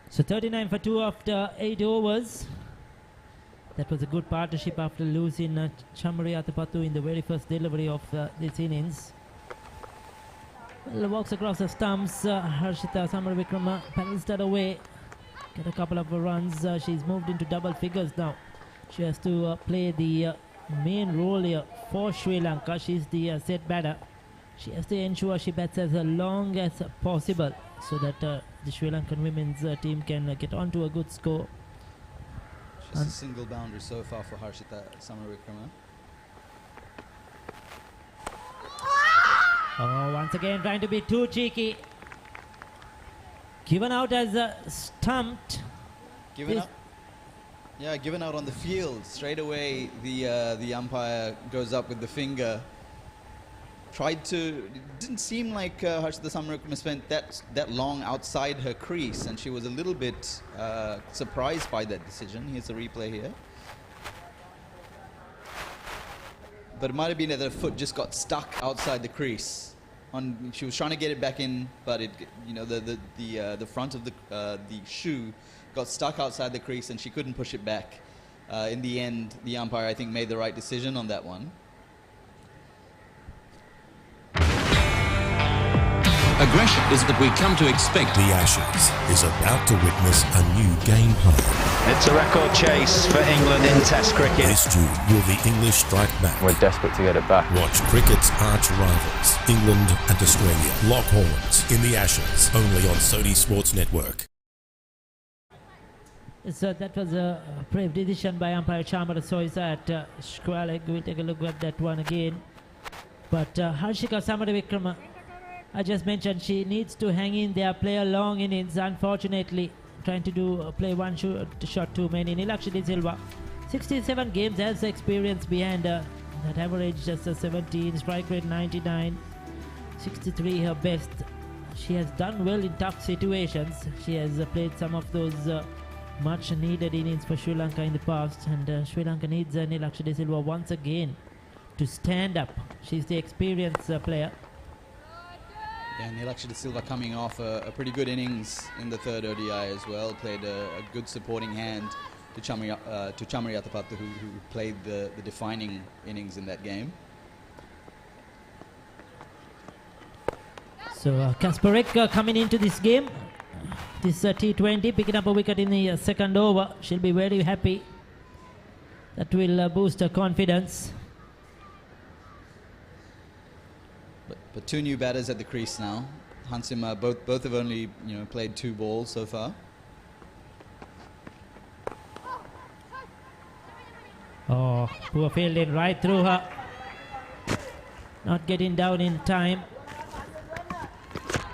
S1: So 39 for 2 after 8 overs. That was a good partnership after losing Chamari Atapattu in the very first delivery of this innings. Well, walks across the stumps. Harshita Samaravikrama paddles that away. Get a couple of runs. She's moved into double figures now. She has to play the main role here for Sri Lanka. She's the set batter. She has to ensure she bats as long as possible so that the Sri Lankan women's team can get on to a good score.
S10: Just a single boundary so far for Harshita Samaravikrama.
S1: Oh, once again trying to be too cheeky. Given out as stumped.
S10: Given out on the field. Straight away the umpire goes up with the finger. Didn't seem like Harshita Samaravikrama spent that long outside her crease, and she was a little bit surprised by that decision. Here's the replay here. But it might have been that her foot just got stuck outside the crease. She was trying to get it back in, but the front of the shoe got stuck outside the crease, and she couldn't push it back. In the end, the umpire, I think, made the right decision on that one.
S11: Aggression is that we come to expect.
S12: The Ashes is about to witness a new game plan.
S13: It's a record chase for England in Test cricket.
S12: This June, will the English strike back?
S14: We're desperate to get it back.
S12: Watch cricket's arch rivals, England and Australia, lock horns in the Ashes, only on Sony Sports Network.
S1: So that was a brave decision by umpire Chamara Soisa at Squaleg. We'll take a look at that one again. But Harshika Samaravikrama, I just mentioned she needs to hang in there, play a long innings. Unfortunately, trying to play one shot too many. Nilakshini Silva, 67 games as experience behind That average just a 17, strike rate 99, 63 her best. She has done well in tough situations. She has played some of those much needed innings for Sri Lanka in the past, and Sri Lanka needs Nilakshya De Silva once again to stand up. She's the experienced player.
S10: Yeah, Nilakshya De Silva coming off a pretty good innings in the third ODI as well. Played a good supporting hand to Chamari Athapaththu, who played the defining innings in that game.
S1: So Kasparek coming into this game, this T20, picking up a wicket in the second over. She'll be very happy. That will boost her confidence.
S10: But two new batters at the crease now. Hansima, both have only played 2 balls so far.
S1: Oh, poor fielding right through her. Not getting down in time.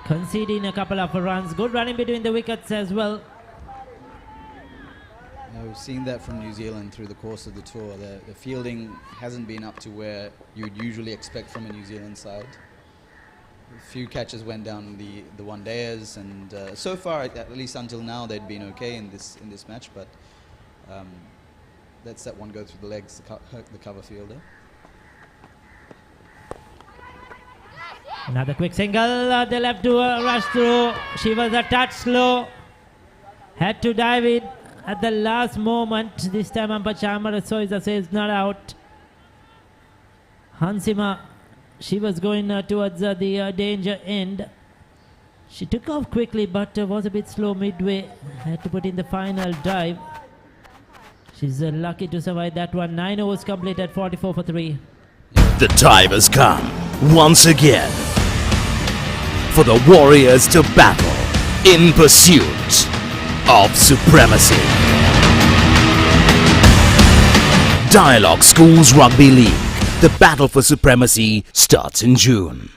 S1: Conceding a couple of runs. Good running between the wickets as well.
S10: We've seen that from New Zealand through the course of the tour. The fielding hasn't been up to where you'd usually expect from a New Zealand side. A few catches went down the one-dayers, and so far, at least until now, they'd been okay in this match. But lets that one go through the legs to hurt the cover fielder.
S1: Another quick single. They left to rush through. She was a touch slow. Had to dive in at the last moment. This time Ampachama Soiza says not out. Hansima, she was going towards the danger end. She took off quickly but was a bit slow midway. Had to put in the final dive. She's lucky to survive that one. 9 overs completed, 44 for 3.
S8: The time has come once again for the Warriors to battle in pursuit of supremacy. Dialog Schools Rugby League. The battle for supremacy starts in June.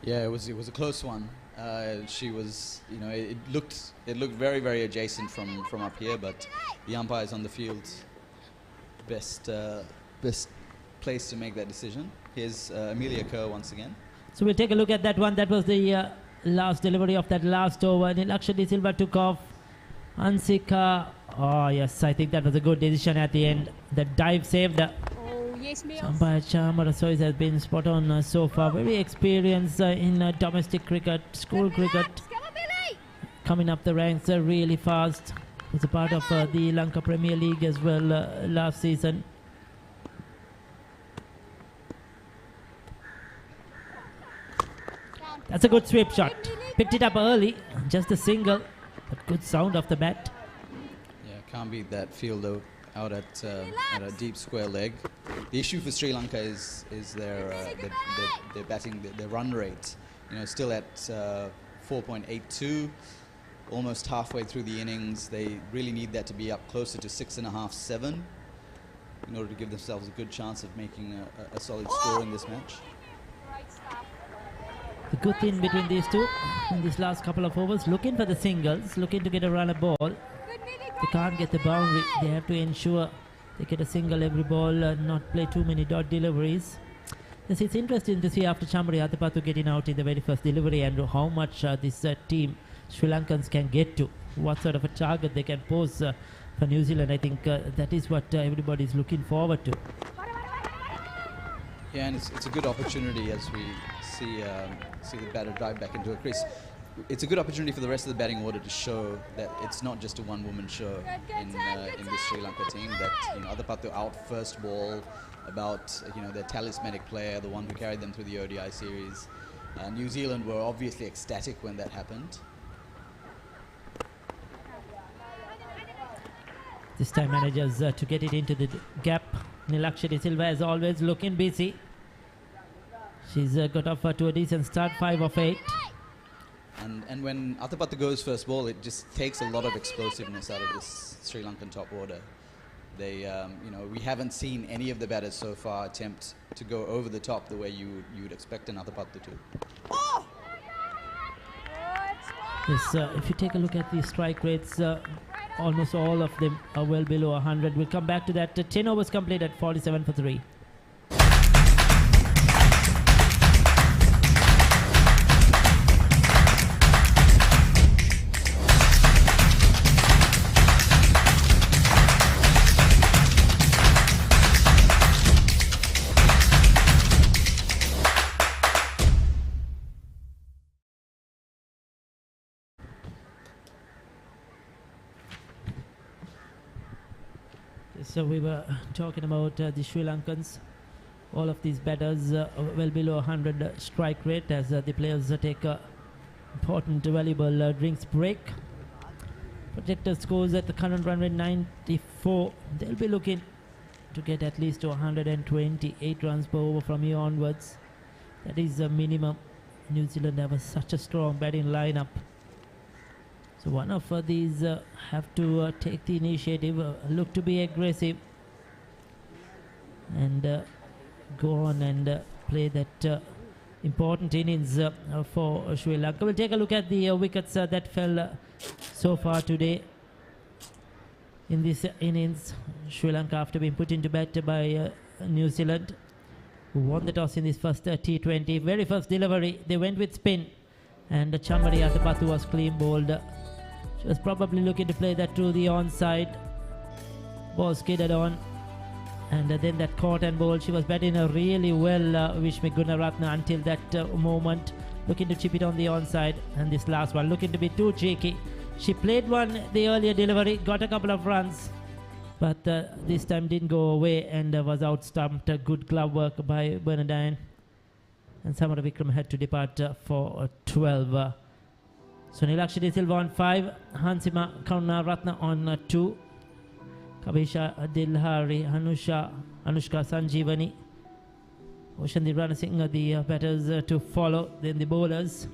S10: Yeah, it was a close one. She was, it looked very, very adjacent from up here, but the umpires on the field best place to make that decision. Here's Amelia Kerr once again.
S1: So we'll take a look at that one. That was the last delivery of that last over. Nilakshya De Silva took off. Ansika, oh yes, I think that was a good decision at the end. The dive saved her.
S4: Oh, yes, ma'am.
S1: Umpire Chamara Sois has been spot on so far. Very experienced in domestic cricket, school cricket. Coming up the ranks really fast. Was a part of the Lanka Premier League as well last season. That's a good sweep shot. Picked it up early, just a single, but good sound off the bat.
S10: Yeah, can't beat that field out at a deep square leg. The issue for Sri Lanka is their batting, their run rate. Still at 4.82, almost halfway through the innings. They really need that to be up closer to 6.5, 7, in order to give themselves a good chance of making a solid score in this match.
S1: The good thing between these two in these last couple of overs, looking for the singles, looking to get a runner ball. They can't get the boundary. They have to ensure they get a single every ball, not play too many dot deliveries. Yes, it's interesting to see after Chamari Athapaththu getting out in the very first delivery and how much this team, Sri Lankans, can get to. What sort of a target they can pose for New Zealand. I think that is what everybody is looking forward to.
S10: Yeah, and it's a good opportunity as we see the batter drive back into a crease. It's a good opportunity for the rest of the batting order to show that it's not just a one-woman show in this Sri Lanka team. That Athapaththu out first ball, about their talismanic player, the one who carried them through the ODI series. New Zealand were obviously ecstatic when that happened.
S1: This time manages to get it into the gap. Nilakshya De Silva as always looking busy. She's got off to a decent start, 5 of 8.
S10: And when Athapaththu goes first ball, it just takes a lot of explosiveness out of this Sri Lankan top order. They, we haven't seen any of the batters so far attempt to go over the top the way you would expect an Athapaththu to.
S1: Yes, if you take a look at the strike rates almost all of them are well below 100. We'll come back to that. 10 overs completed, 47 for 3. So we were talking about the Sri Lankans. All of these batters well below 100 strike rate as the players take important valuable drinks break. Projector scores at the current run rate 94. They'll be looking to get at least 128 runs per over from here onwards. That is a minimum. New Zealand have such a strong batting lineup. So one of these have to take the initiative, look to be aggressive, and go on and play that important innings for Sri Lanka. We'll take a look at the wickets that fell so far today in this innings. Sri Lanka, after being put into bat by New Zealand, who won the toss in this first T20. Very first delivery, they went with spin, and Chamari Atapathu was clean bowled. She was probably looking to play that to the onside. Ball skidded on, and then that caught and bowled. She was batting really well, Vishmi Gunaratne, until that moment. Looking to chip it on the onside, and this last one looking to be too cheeky. She played one the earlier delivery, got a couple of runs, but this time didn't go away and was out-stumped. Good glove work by Bernardine, and Samara Vikram had to depart for 12. So Nilakshi Silva on 5, Hansima Karunaratne on 2, Kavisha Dilhari, Anushka Sanjeevani, Oshandi Ranasinghe, the batters to follow, then the bowlers.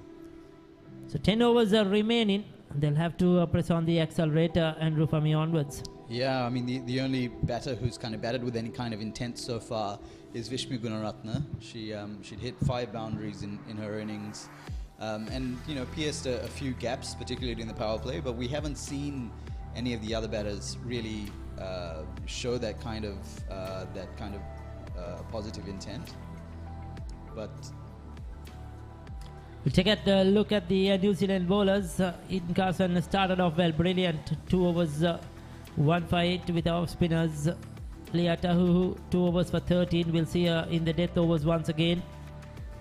S1: So 10 overs are remaining. They'll have to press on the accelerator and Rufami onwards.
S10: Yeah, I mean, the only batter who's kind of batted with any kind of intent so far is Vishmi Gunaratne. She'd hit 5 boundaries in her innings. And pierced a few gaps, particularly in the power play, but we haven't seen any of the other batters really show that kind of positive intent. But
S1: we'll take a look at the New Zealand bowlers. Eden Carson started off well, brilliant. 2 overs, 1 for 8 with our spinners. Leah Tahuhu, 2 overs for 13. We'll see her in the death overs once again.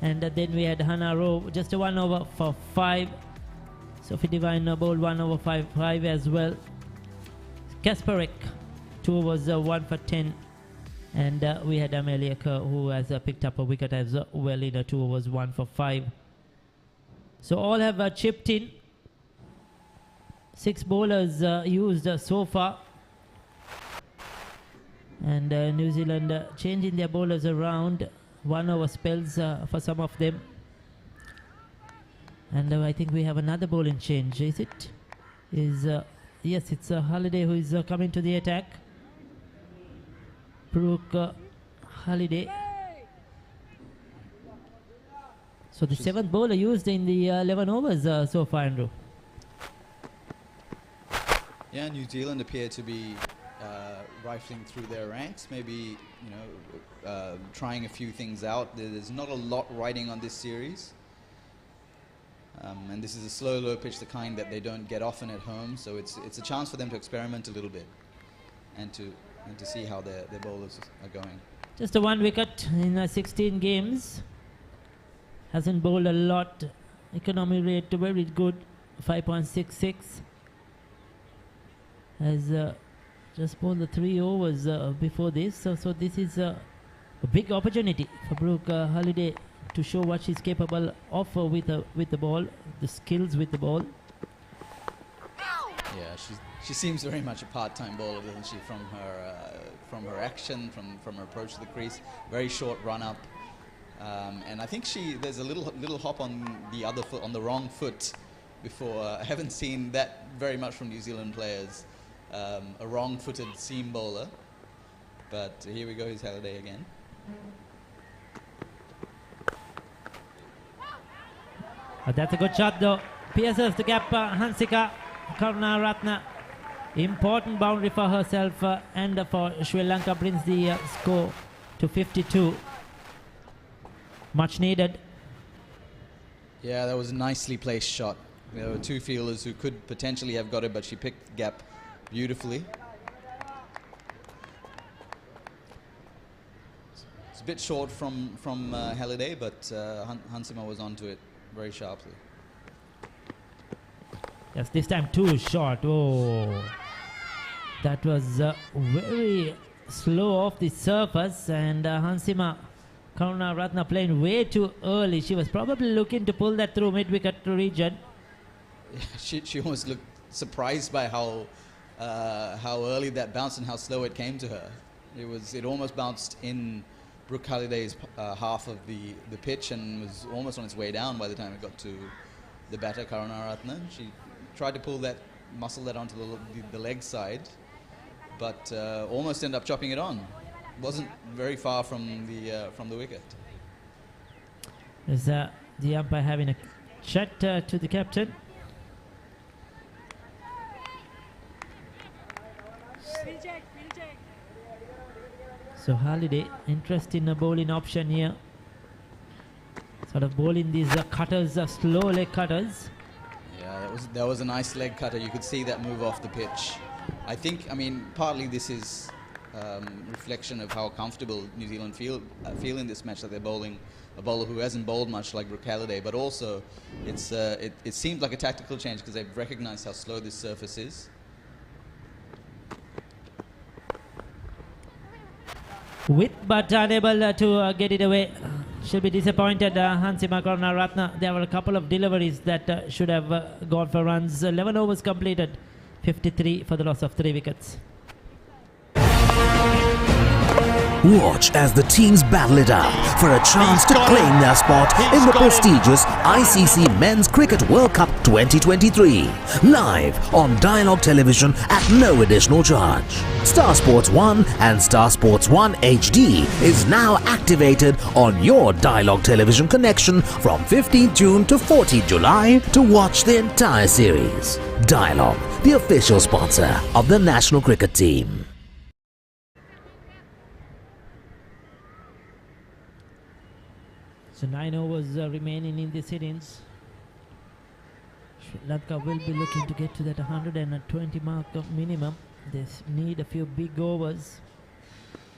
S1: And then we had Hannah Rowe, just a 1 over for 5. Sophie Devine bowled 1 over 5 as well. Kasparek, 2 overs, 1 for 10. And we had Amelia Kerr, who has picked up a wicket as well in 2 overs, 1 for 5. So all have chipped in. 6 bowlers used so far. And New Zealand changing their bowlers around. 1 over spells for some of them. And I think we have another bowling change, is it? Yes, it's Halliday who is coming to the attack. Brooke Halliday. So the 7th bowler used in the 11 overs so far, Andrew.
S10: yeah, New Zealand appear to be rifling through their ranks, maybe trying a few things out. There's not a lot riding on this series. And this is a slow, low pitch, the kind that they don't get often at home. So it's a chance for them to experiment a little bit and to see how their bowlers are going.
S1: Just a 1 wicket in 16 games. Hasn't bowled a lot. Economy rate very good, 5.66. Has just bowled the 3 overs before this. So this is a big opportunity for Brooke Halliday to show what she's capable of with the ball, the skills with the ball.
S10: Yeah, she seems very much a part-time bowler, doesn't she? From her action, from her approach to the crease, very short run-up, and I think there's a little hop on the other foot, on the wrong foot. Before I haven't seen that very much from New Zealand players. A wrong-footed seam bowler, but here we go, here's Halliday again.
S1: That's a good shot though. Pierces the gap, Hansika Karunaratne. Important boundary for herself and for Sri Lanka, brings the score to 52. Much needed.
S10: Yeah, that was a nicely placed shot. There were two fielders who could potentially have got it, but she picked the gap beautifully. It's a bit short from Halliday, but Hansima was onto it very sharply.
S1: Yes, this time too short. Oh, that was very slow off the surface, and Hansima Karunaratne playing way too early. She was probably looking to pull that through mid-wicket region.
S10: She almost looked surprised by how early that bounced and how slow it came to her. It almost bounced in Brooke Halliday's half of the pitch and was almost on its way down by the time it got to the batter Karunaratne. She tried to muscle that onto the leg side, but almost ended up chopping it on. Wasn't very far from the wicket.
S1: Is the umpire having a chat to the captain? So Halliday, interest in a bowling option here. Sort of bowling these cutters, slow leg cutters.
S10: Yeah, that was a nice leg cutter. You could see that move off the pitch. I mean, partly this is reflection of how comfortable New Zealand feel in this match, that they're bowling a bowler who hasn't bowled much like Brooke Halliday, but also it seems like a tactical change because they've recognized how slow this surface is.
S1: But unable to get it away. She'll be disappointed, Hansima Karunaratne. There were a couple of deliveries that should have gone for runs. 11 overs completed, 53 for the loss of 3 wickets.
S8: Watch as the teams battle it out for a chance to claim their spot in the prestigious ICC Men's Cricket World Cup 2023. Live on Dialog Television at no additional charge. Star Sports 1 and Star Sports 1 HD is now activated on your Dialog Television connection from 15 June to 14 July to watch the entire series. Dialog, the official sponsor of the national cricket team.
S1: So 9 overs remaining in this innings. Sri Lanka will be looking to get to that 120 mark minimum. They need a few big overs.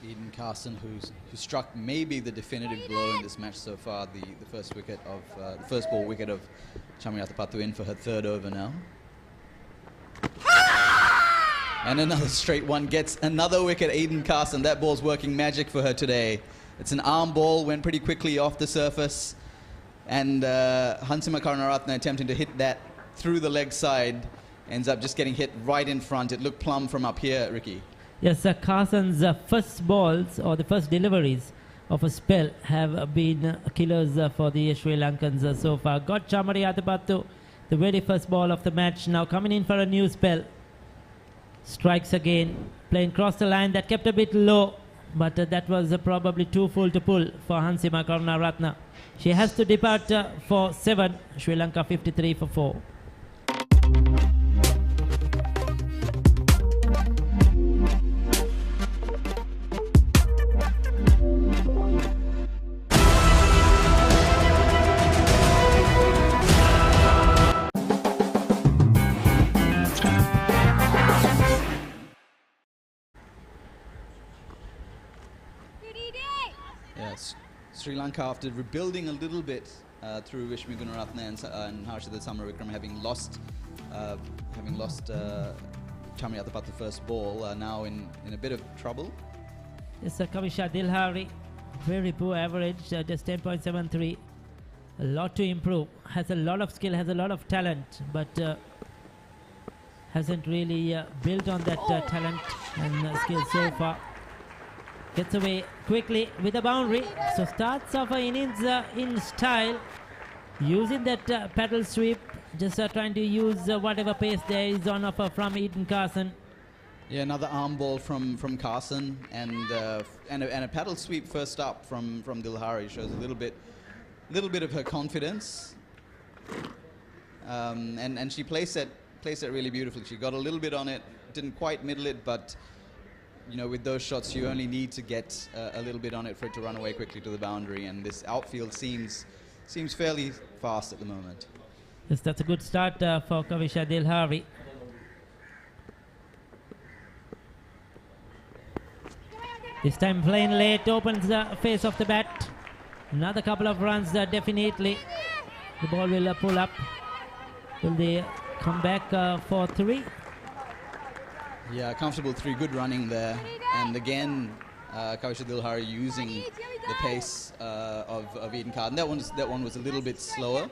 S10: Eden Carson, who struck maybe the definitive blow in this match so far, the first ball wicket of Chamiyatapattu in for her 3rd over now. And another straight one, gets another wicket, Eden Carson. That ball's working magic for her today. It's an arm ball, went pretty quickly off the surface, and Hansima Karunaratne attempting to hit that through the leg side, ends up just getting hit right in front. It looked plumb from up here, Ricky.
S1: Yes, Carson's first balls or the first deliveries of a spell have been killers for the Sri Lankans so far. Got Chamiyatapattu, the very first ball of the match, now coming in for a new spell. Strikes again, playing cross the line, that kept a bit low. But that was probably too full to pull for Hansima Karunaratne. She has to depart for 7. Sri Lanka 53 for 4.
S10: Sri Lanka, after rebuilding a little bit through Vishmi Gunaratne and Harshada Samarawickrama, having lost Chamiyatapattu first ball, are now in a bit of trouble.
S1: Yes, Kavisha Dilhari, very poor average, just 10.73. A lot to improve. Has a lot of skill, has a lot of talent, but hasn't really built on that talent and skill so far. Gets away quickly with a boundary. So starts off her innings in style, using that paddle sweep, just trying to use whatever pace there is on offer from Eden Carson.
S10: Yeah, another arm ball from Carson, and a paddle sweep first up from Dilhari shows a little bit of her confidence, and she placed it really beautifully. She got a little bit on it, didn't quite middle it, but you know, with those shots, you only need to get a little bit on it for it to run away quickly to the boundary, and this outfield seems fairly fast at the moment.
S1: Yes, that's a good start for Kavisha Dilhari. This time playing late, opens the face of the bat. Another couple of runs, definitely. The ball will pull up. Will they come back for 3?
S10: Yeah, comfortable 3, good running there. And again, Kavisha Dilhari using the pace of Eden Carden. That one was a little bit slower,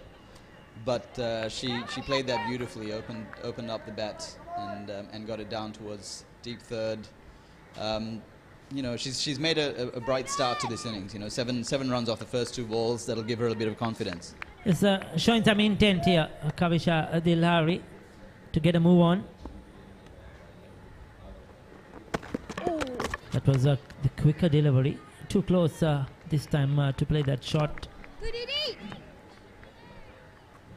S10: but she played that beautifully, opened up the bat and got it down towards deep third. You know, she's made a bright start to this innings. You know, seven runs off the first 2 balls. That'll give her a bit of confidence.
S1: It's showing some intent here, Kavisha Dilhari, to get a move on. That was the quicker delivery. Too close this time to play that shot.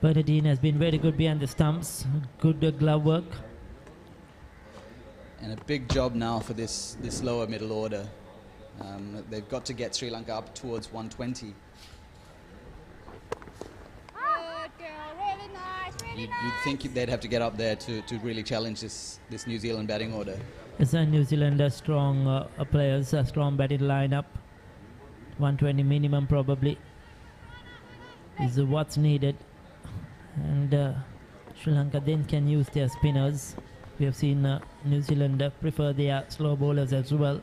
S1: Bernadine has been very good behind the stumps. Good glove work.
S10: And a big job now for this lower middle order. They've got to get Sri Lanka up towards 120. You'd think they'd have to get up there to really challenge this New Zealand batting order.
S1: It's a New Zealand strong players, a strong batting lineup. 120 minimum probably is what's needed. And Sri Lanka then can use their spinners. We have seen New Zealand prefer their slow bowlers as well.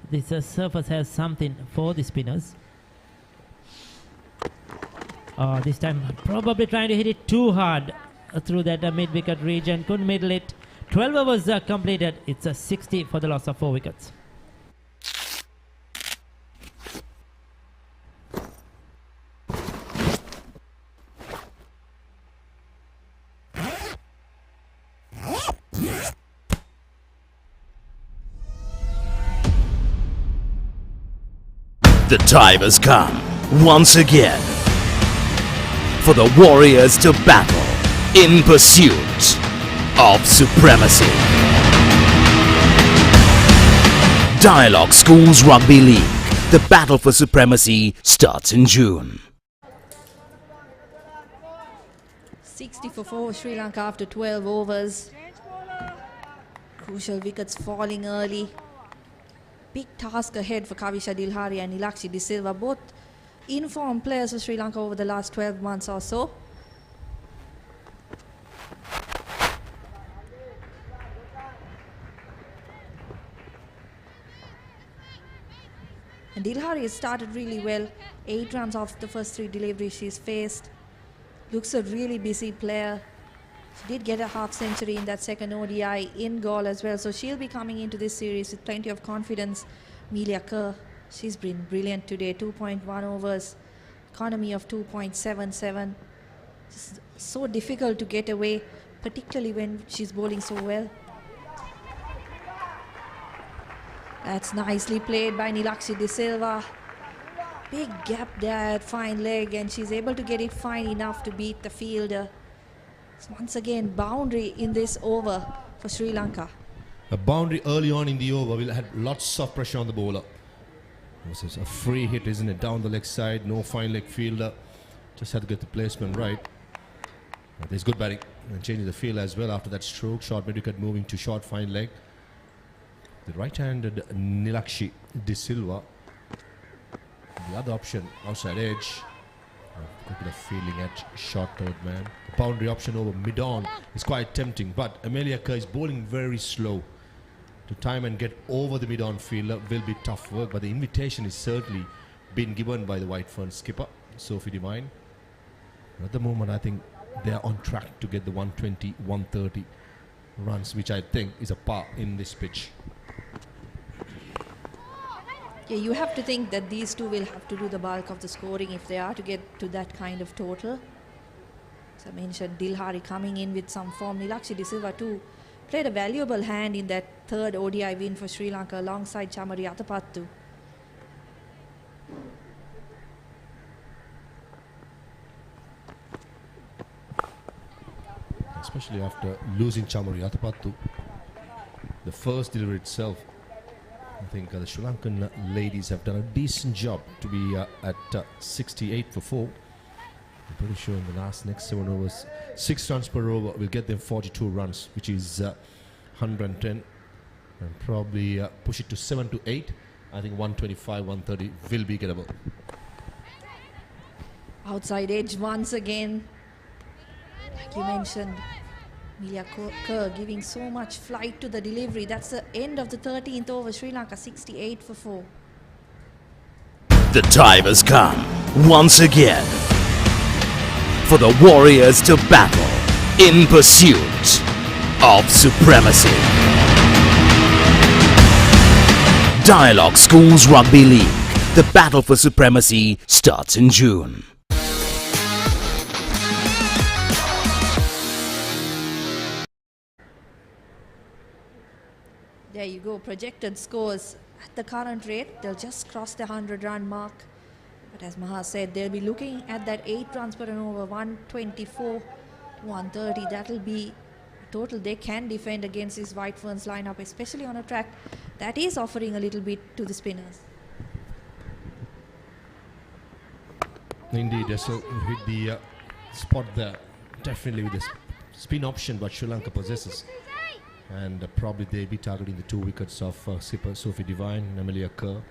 S1: This surface has something for the spinners. This time probably trying to hit it too hard through that mid-wicket region. Couldn't middle it. 12 overs completed. It's a 60 for the loss of 4 wickets.
S8: The time has come, once again, for the Warriors to battle in pursuit of supremacy. Dialog Schools Rugby League. The battle for supremacy starts in June.
S7: 60 for 4 Sri Lanka after 12 overs. Crucial wickets falling early. Big task ahead for Kavisha Dilhari and Nilakshi De Silva, both informed players for Sri Lanka over the last 12 months or so. And Dilhari has started really well. 8 runs off the first 3 deliveries she's faced. Looks a really busy player. She did get a half century in that second ODI in goal as well, so she'll be coming into this series with plenty of confidence. Melia Kerr, she's been brilliant today. 2.1 overs, economy of 2.77. Just so difficult to get away, particularly when she's bowling so well. That's nicely played by Nilakshi De Silva. Big gap there at fine leg, and she's able to get it fine enough to beat the fielder. So once again, boundary in this over for Sri Lanka.
S14: A boundary early on in the over will have lots of pressure on the bowler. This is a free hit, isn't it? Down the leg side, no fine leg fielder. Just had to get the placement right. There's good batting and changing the field as well after that stroke. Short mid-wicket moving to short fine leg. The right-handed Nilakshi De Silva. The other option, outside edge. A bit of feeling at short third man. The boundary option over mid-on is quite tempting, but Amelia Kerr is bowling very slow. To time and get over the mid-on fielder will be tough work, but the invitation is certainly been given by the White Fern skipper, Sophie Devine. At the moment, I think they are on track to get the 120, 130 runs, which I think is a par in this pitch.
S7: Yeah, you have to think that these two will have to do the bulk of the scoring if they are to get to that kind of total. As I mentioned, Dilhari coming in with some form. Nilakshi De Silva too played a valuable hand in that third ODI win for Sri Lanka alongside Chamari Atapattu.
S14: Especially after losing Chamari Atapattu. the first delivery itself, I think the Sri Lankan ladies have done a decent job to be at 68 for 4. I'm pretty sure in the next 7 overs, 6 runs per over will get them 42 runs, which is 110, and probably push it to 7 to 8. I think 125, 130 will be gettable.
S7: Outside edge once again. Like you mentioned, Amelia Kerr giving so much flight to the delivery. That's the end of the 13th over. Sri Lanka 68 for 4.
S8: The time has come once again for the Warriors to battle in pursuit of supremacy. Dialog Schools Rugby League. The battle for supremacy starts in June.
S7: There you go, projected scores at the current rate. They'll just cross the 100-run mark. But as Maha said, they'll be looking at that 8 runs per an over, 124 to 130. That'll be a total they can defend against this White Ferns lineup, especially on a track that is offering a little bit to the spinners.
S14: Indeed, so hit the spot there, definitely with the spin option what Sri Lanka possesses. And probably they'll be targeting the 2 wickets of skipper Sophie Devine, Amelia Kerr,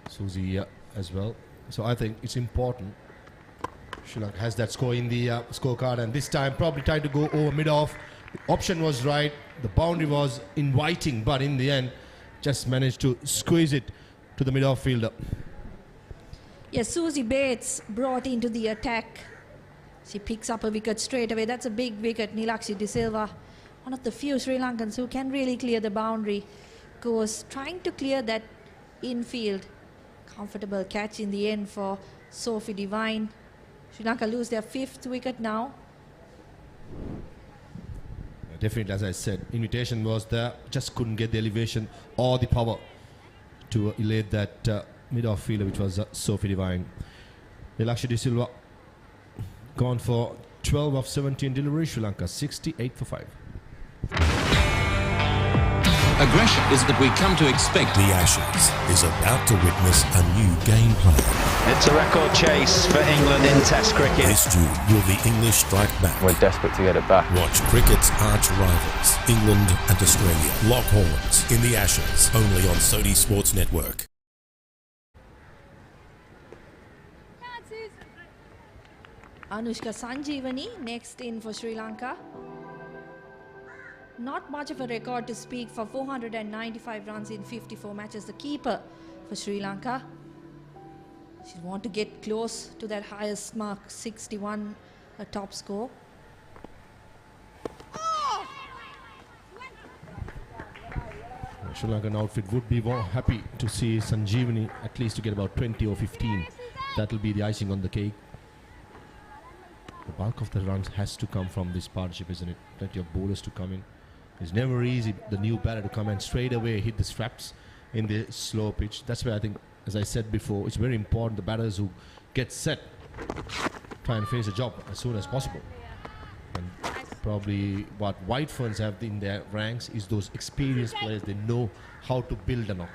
S14: Susie as well. So I think it's important. Sri Lanka has that score in the scorecard, and this time probably trying to go over mid-off. The option was right, the boundary was inviting, but in the end just managed to squeeze it to the mid-off fielder.
S7: Yes, Susie Bates brought into the attack. She picks up a wicket straight away. That's a big wicket. Nilakshi De Silva, one of the few Sri Lankans who can really clear the boundary, goes trying to clear that infield. Comfortable catch in the end for Sophie Devine. Sri Lanka lose their 5th wicket now.
S14: Definitely, as I said, invitation was there, just couldn't get the elevation or the power to elate that mid-off fielder, which was Sophie Devine. Nilakshi De Silva gone for 12 of 17 deliveries. Sri Lanka 68 for 5.
S11: Aggression is that we come to expect.
S12: The Ashes is about to witness a new game plan.
S13: It's a record chase for England in Test cricket.
S12: This June, will the English strike back?
S15: We're desperate to get it back.
S12: Watch cricket's arch rivals, England and Australia, lock horns in the Ashes, only on Sony Sports Network.
S7: Anushka Sanjeevani next in for Sri Lanka. Not much of a record to speak for 495 runs in 54 matches. The keeper for Sri Lanka. She'll want to get close to that highest mark, 61, a top score.
S14: Sri Lankan outfit would be more happy to see Sanjeevani at least to get about 20 or 15. That'll be the icing on the cake. The bulk of the runs has to come from this partnership, isn't it? Plenty of bowlers to come in. It's never easy, the new batter to come and straight away hit the straps in the slow pitch. That's why I think, as I said before, it's very important the batters who get set try and finish the job as soon as possible. And probably what White Ferns have in their ranks is those experienced players. They know how to build a knock.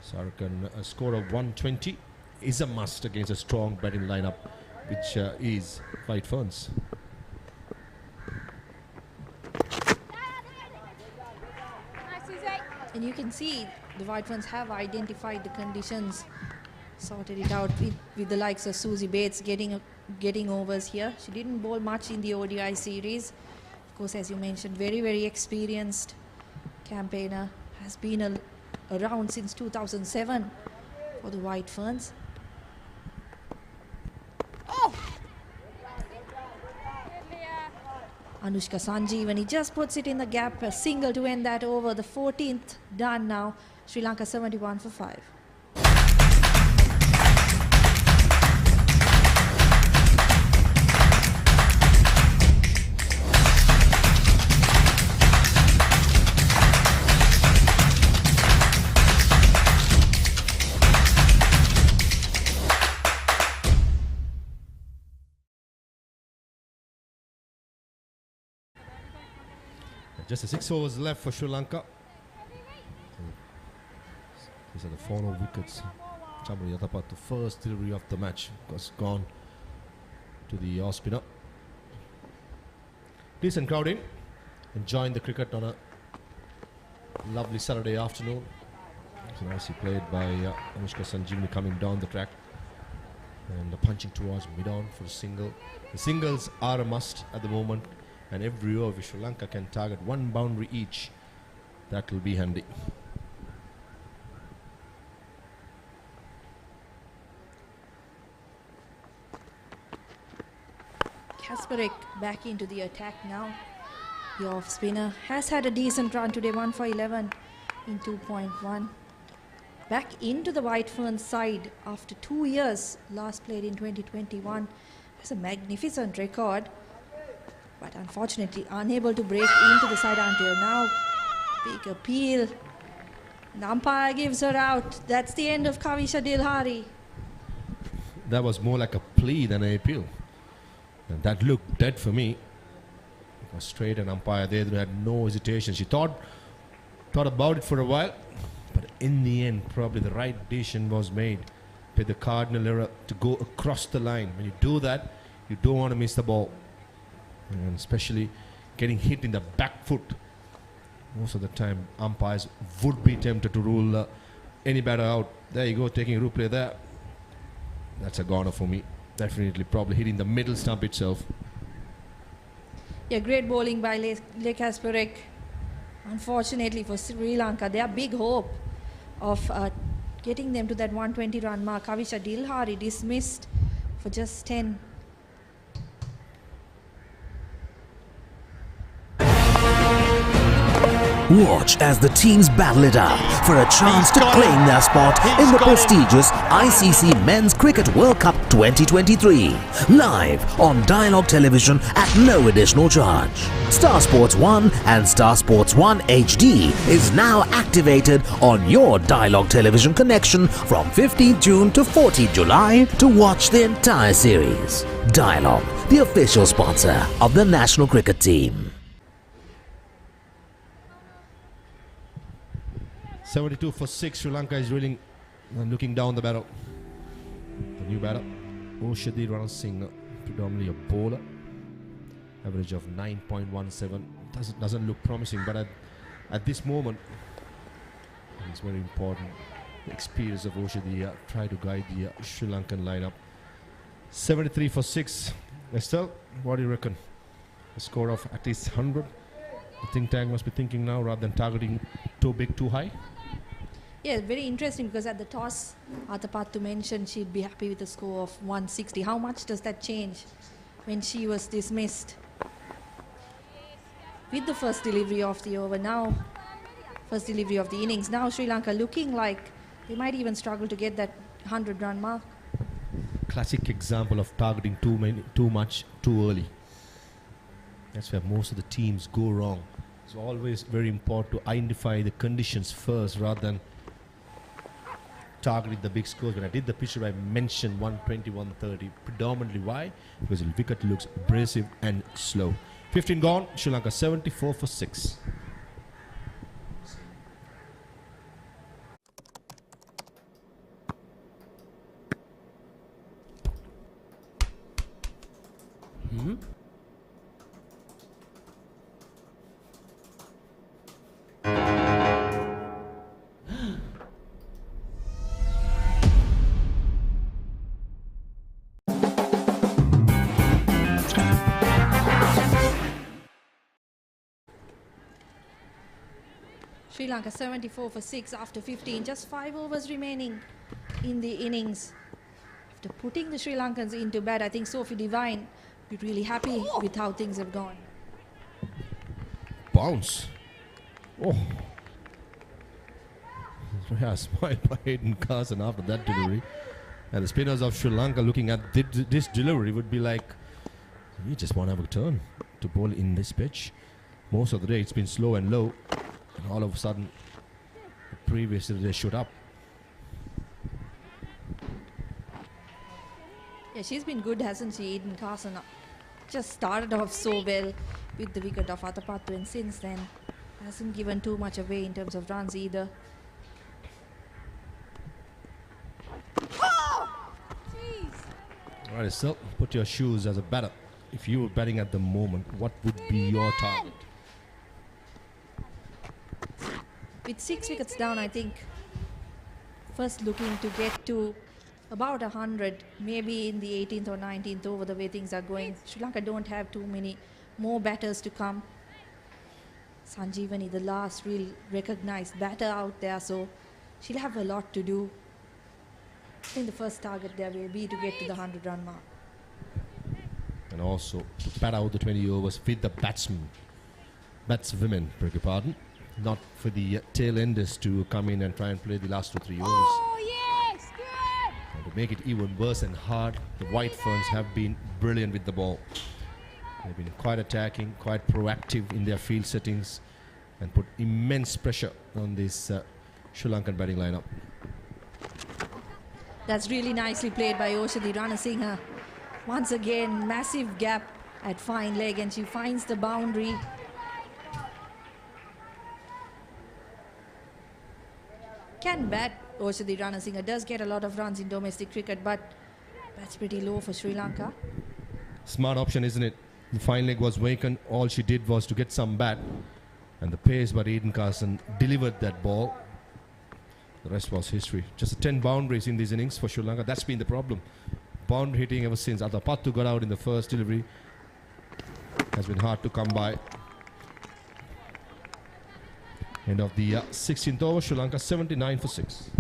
S14: Sara, a score of 120 is a must against a strong batting lineup, which is White Ferns.
S7: And you can see the White Ferns have identified the conditions, sorted it out with the likes of Susie Bates getting overs here. She didn't bowl much in the ODI series. Of course, as you mentioned, very, very experienced campaigner. Has been around since 2007 for the White Ferns. Anushka Sanjeevani just puts it in the gap, a single to end that over. The 14th done now. Sri Lanka 71 for 5.
S14: Just 6 overs left for Sri Lanka. These are the 4 wickets. Chamari Yathapat, the first delivery of the match, was gone to the off spinner. Decent crowd in, enjoying the cricket on a lovely Saturday afternoon. It's nicely played by Anushka Sanjeevani coming down the track and punching towards mid-on for a single. The singles are a must at the moment, and every over Sri Lanka can target 1 boundary each. That will be handy.
S7: Kasparek back into the attack now. The off spinner has had a decent run today, 1 for 11 in 2.1. Back into the White Ferns side after 2 years, last played in 2021. It's a magnificent record, but unfortunately unable to break into the side until now. Big appeal. The umpire gives her out. That's the end of Kavisha Dilhari.
S14: That was more like a plea than an appeal. And that looked dead for me. It was straight, and umpire there had no hesitation. She thought about it for a while, but in the end, probably the right decision was made. Pay the cardinal error to go across the line. When you do that, you don't want to miss the ball, and especially getting hit in the back foot. Most of the time, umpires would be tempted to rule any batter out. There you go, taking a replay there. That's a goner for me. Definitely, probably hitting the middle stump itself.
S7: Yeah, great bowling by Le Kasparek. Unfortunately for Sri Lanka, their big hope of getting them to that 120 run mark. Kavisha Dilhari dismissed for just 10.
S8: Watch as the teams battle it out for a chance to claim their spot in the prestigious ICC Men's Cricket World Cup 2023. Live on Dialog Television at no additional charge. Star Sports 1 and Star Sports 1 HD is now activated on your Dialog Television connection from 15th June to 14th July to watch the entire series. Dialog, the official sponsor of the national cricket team.
S14: 72 for 6. Sri Lanka is really looking down the barrel. The new batter, Oshadi Rana Singh, predominantly a bowler. Average of 9.17. Doesn't look promising, but at this moment, it's very important. The experience of Oshadi try to guide the Sri Lankan lineup. 73 for 6. Estelle, what do you reckon? A score of at least 100. The think tank must be thinking now rather than targeting too big, too high.
S7: Yeah, very interesting because at the toss, Athapattu mentioned she'd be happy with a score of 160. How much does that change when she was dismissed? With the first delivery of the over now, first delivery of the innings, now Sri Lanka looking like they might even struggle to get that 100 run mark.
S14: Classic example of targeting too much, too early. That's where most of the teams go wrong. It's always very important to identify the conditions first rather than targeting the big scores. When I did the picture, I mentioned 120, 130. Predominantly why? Because the wicket looks abrasive and slow. 15 gone. Sri Lanka 74 for 6.
S7: Sri Lanka 74 for 6 after 15. Just 5 overs remaining in the innings. After putting the Sri Lankans into bed, I think Sophie Devine will be really happy with how things have gone.
S14: Bounce. Oh. Yeah, smile by Hayden Carson after that delivery. And the spinners of Sri Lanka looking at this delivery would be like, you just want to have a turn to bowl in this pitch. Most of the day it's been slow and low. And all of a sudden, previously they shoot up.
S7: Yeah, she's been good, hasn't she, Eden Carson? Just started off so well with the wicket of Athapattu, and since then Hasn't given too much away in terms of runs either.
S14: All right, Sil, put your shoes as a batter. If you were batting at the moment, what would be your target?
S7: With 6 wickets down, I think first looking to get to about 100, maybe in the 18th or 19th over the way things are going. Sri Lanka don't have too many more batters to come. Sanjeevani, the last real recognized batter out there, so she'll have a lot to do. I think the first target there will be to get to the 100-run mark.
S14: And also to bat out the 20 overs with the batswomen, beg your pardon, not for the tail enders to come in and try and play the last 2-3 overs.
S4: Oh, yes, good.
S14: And to make it even worse and hard, the White Ferns have been brilliant with the ball. They've been quite attacking, quite proactive in their field settings, and put immense pressure on this Sri Lankan batting lineup.
S7: That's really nicely played by Oshadi Ranasinghe. Once again, massive gap at fine leg, and she finds the boundary. Can bat, Oshadi Ranasinghe does get a lot of runs in domestic cricket, but that's pretty low for Sri Lanka.
S14: Smart option, isn't it? The fine leg was vacant. All she did was to get some bat, and the pace by Eden Carson delivered that ball. The rest was history. Just 10 boundaries in these innings for Sri Lanka. That's been the problem. Boundary hitting ever since Adapattu got out in the first delivery has been hard to come by. End of the 16th over, Sri Lanka 79 for 6.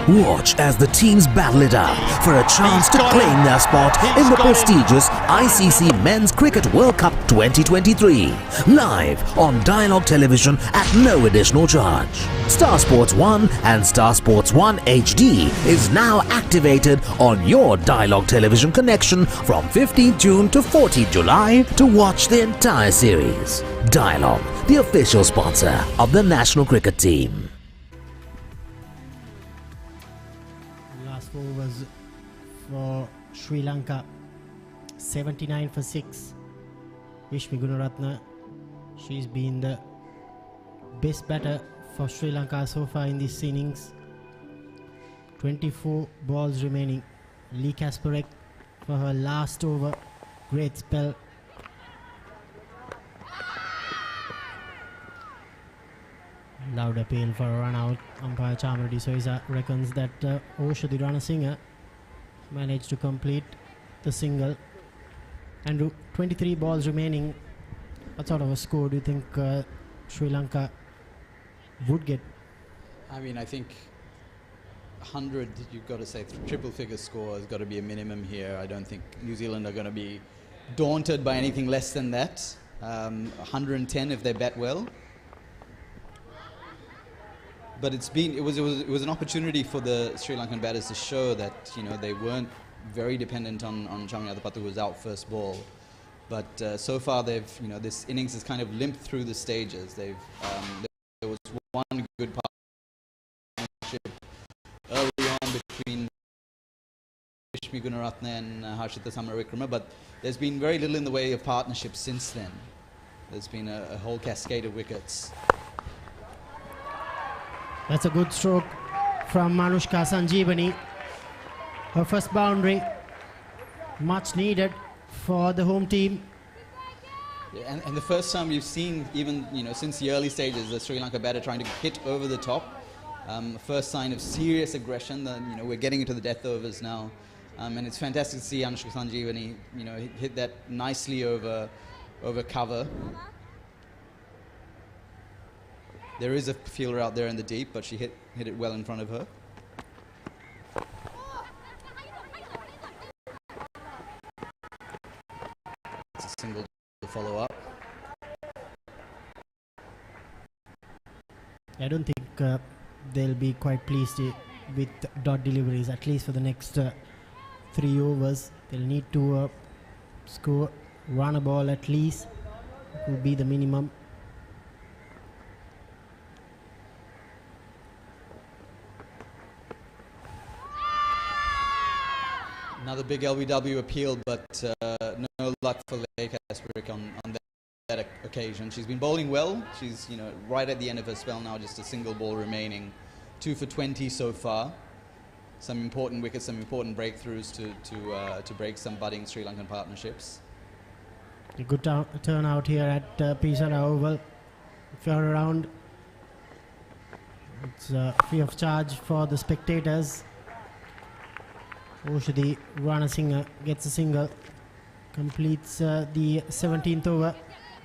S8: Watch as the teams battle it out for a chance to claim their spot in the prestigious ICC Men's Cricket World Cup 2023. Live on Dialog Television at no additional charge. Star Sports 1 and Star Sports 1 HD is now activated on your Dialog Television connection from 15th June to 14th July to watch the entire series. Dialog, the official sponsor of the national cricket team.
S3: Last overs for Sri Lanka, 79 for 6. Vishmi Gunaratne, she's been the best batter for Sri Lanka so far in this innings. 24 balls remaining. Lee Kasparek for her last over. Great spell. Loud appeal for a run out. Umpire Chamradi Soisa reckons that Oshadi Ranasinghe managed to complete the single. And 23 balls remaining. What sort of a score do you think Sri Lanka would get?
S10: I mean, I think 100, you've got to say triple figure score has got to be a minimum here. I don't think New Zealand are going to be daunted by anything less than that. 110 if they bat well. But it was an opportunity for the Sri Lankan batters to show that, you know, they weren't very dependent on Chamini Adapattu, who was out first ball. But so far they've, you know, this innings has kind of limped through the stages. There was one good partnership early on between Vishmi Gunaratne and Harshita Samaravikrama, but there's been very little in the way of partnership since then. There's been a whole cascade of wickets.
S3: That's a good stroke from Manushka Sanjeevani. Her first boundary, much needed for the home team.
S10: Yeah, and the first time you've seen, even, you know, since the early stages, the Sri Lanka batter trying to hit over the top. First sign of serious aggression. You know, we're getting into the death overs now, and it's fantastic to see Anushka Sanjeevani, you know, hit that nicely over cover. There is a fielder out there in the deep, but she hit it well in front of her. It's a single to follow up.
S3: I don't think they'll be quite pleased with dot deliveries, at least for the next 3 overs. They'll need to score, run a ball at least, would be the minimum.
S10: Another big LBW appeal, but no luck for Lanka on that occasion. She's been bowling well. She's right at the end of her spell now, just a single ball remaining. 2 for 20 so far. Some important wickets, some important breakthroughs to break some budding Sri Lankan partnerships.
S3: A good turnout here at P Sara Oval. If you're around, it's free of charge for the spectators. Oshadi Ranasinghe gets a single, completes the 17th over.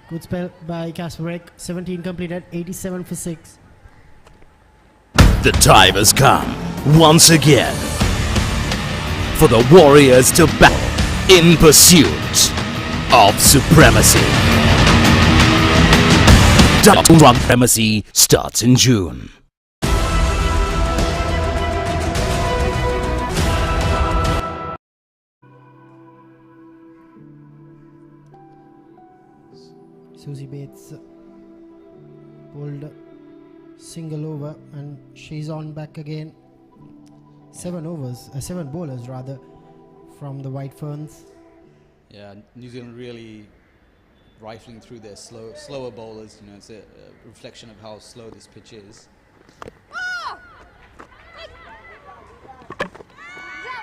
S3: Good spell by Kasparek. 17 completed, 87 for 6.
S8: The time has come once again for the Warriors to battle in pursuit of supremacy. Dialog Supremacy starts in June.
S3: Susie Bates pulled single over and she's on back again. 7 bowlers rather, from the White Ferns.
S10: Yeah, New Zealand really rifling through their slower bowlers. It's a reflection of how slow this pitch is.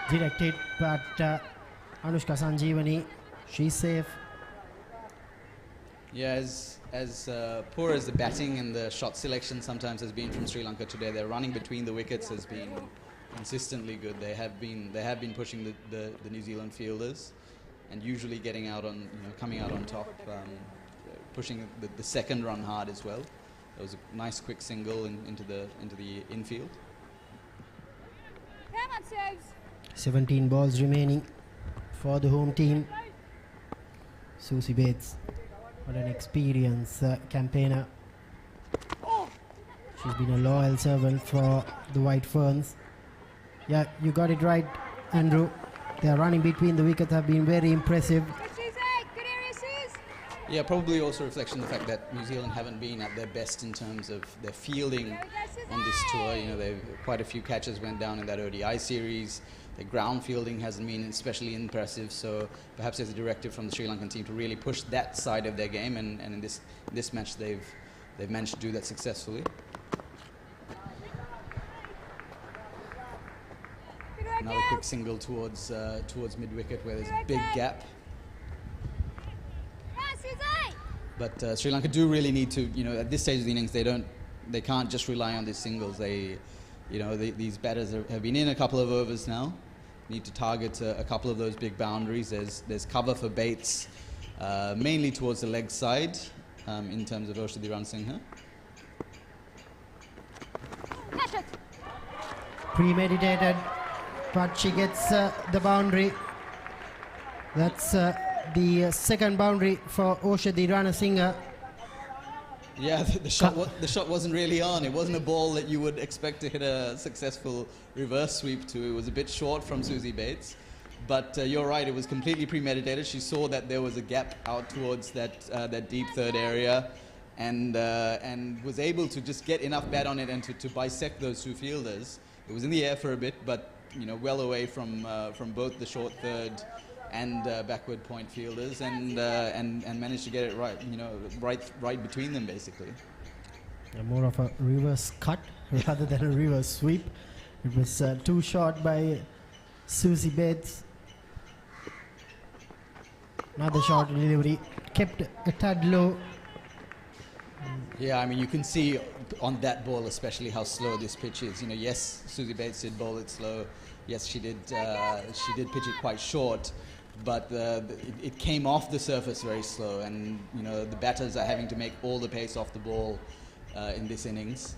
S3: Directed, but Anushka Sanjeevani, she's safe.
S10: Yeah, as poor as the batting and the shot selection sometimes has been from Sri Lanka today, their running between the wickets has been consistently good. They have been pushing the New Zealand fielders, and usually getting out on, coming out on top, pushing the second run hard as well. It was a nice quick single into the infield.
S3: 17 balls remaining for the home team. Susie Bates, what an experienced campaigner. She's been a loyal servant for the White Ferns. Yeah, you got it right, Andrew. Their running between the wickets have been very impressive.
S10: Yeah, probably also a reflection of the fact that New Zealand haven't been at their best in terms of their fielding on this tour. Quite a few catches went down in that ODI series. The ground fielding hasn't been especially impressive, so perhaps there's a directive from the Sri Lankan team to really push that side of their game, and in this match they've managed to do that successfully. Another quick single towards mid-wicket where there's a big gap. But Sri Lanka do really need to, at this stage of the innings, they can't just rely on these singles. These batters have been in a couple of overs now. Need to target a couple of those big boundaries. There's cover for Bates, mainly towards the leg side, in terms of Oshadi Ranasinghe.
S3: Premeditated, but she gets the boundary. That's the second boundary for Oshadi Ranasinghe.
S10: Yeah, the shot wasn't really on. It wasn't a ball that you would expect to hit a successful reverse sweep to. It was a bit short from Susie Bates. But you're right, it was completely premeditated. She saw that there was a gap out towards that deep third area, and was able to just get enough bat on it and to bisect those two fielders. It was in the air for a bit, but well away from both the short third and backward point fielders, and managed to get it right, right between them basically.
S3: More of a reverse cut rather than a reverse sweep. It was too short by Susie Bates. Another short delivery, kept a tad low.
S10: Yeah, I mean, you can see on that ball especially how slow this pitch is. Yes, Susie Bates did bowl it slow. Yes, she did pitch it quite short, but it came off the surface very slow, and the batters are having to make all the pace off the ball in this innings,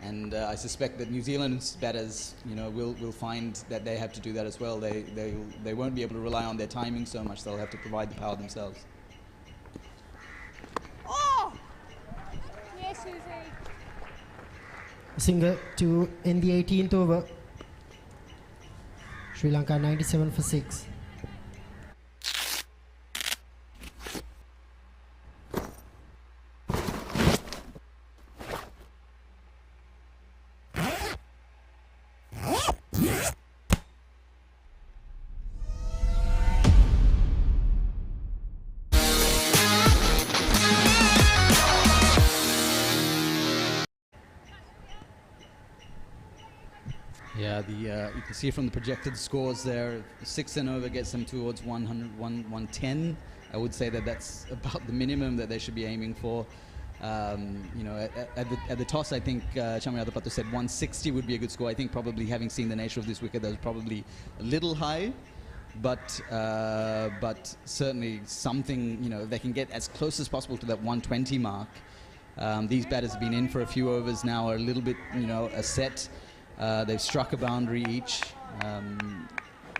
S10: and I suspect that New Zealand's batters will find that they have to do that as well. They won't be able to rely on their timing so much. They'll have to provide the power themselves.
S4: Yes, Susie.
S3: Single to end the 18th over. Sri Lanka 97 for 6.
S10: Yeah, you can see from the projected scores there, 6 and over gets them towards 110. I would say that that's about the minimum that they should be aiming for. At the toss, I think Chamayatapattu said 160 would be a good score. I think probably having seen the nature of this wicket, that was probably a little high, but certainly something, if they can get as close as possible to that 120 mark. These batters have been in for a few overs now, are a little bit, a set. They've struck a boundary each. I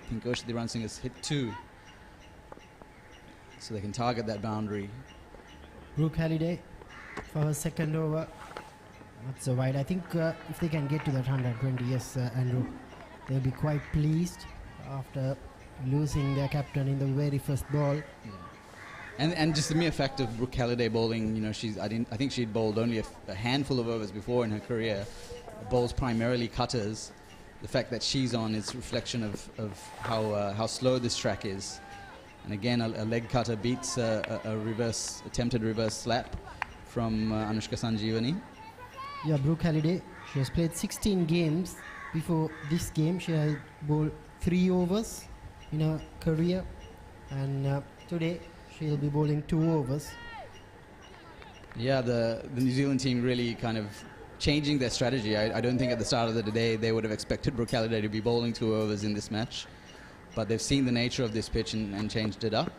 S10: think Oshadi Ransingh has hit 2. So they can target that boundary.
S3: Brooke Halliday for her second over. That's a wide. I think if they can get to that 120, yes, Andrew, they'll be quite pleased after losing their captain in the very first ball.
S10: Yeah. And just the mere fact of Brooke Halliday bowling, I think she'd bowled only a handful of overs before in her career. Bowls primarily cutters. The fact that she's on is a reflection of how slow this track is. And again, a leg cutter beats a attempted reverse slap from Anushka Sanjeevani.
S3: Yeah, Brooke Halliday, she has played 16 games. Before this game, she had bowled 3 overs in her career. And today, she'll be bowling 2 overs.
S10: Yeah, the New Zealand team really kind of changing their strategy. I don't think at the start of the day they would have expected Brooke Halliday to be bowling 2 overs in this match. But they've seen the nature of this pitch and changed it up.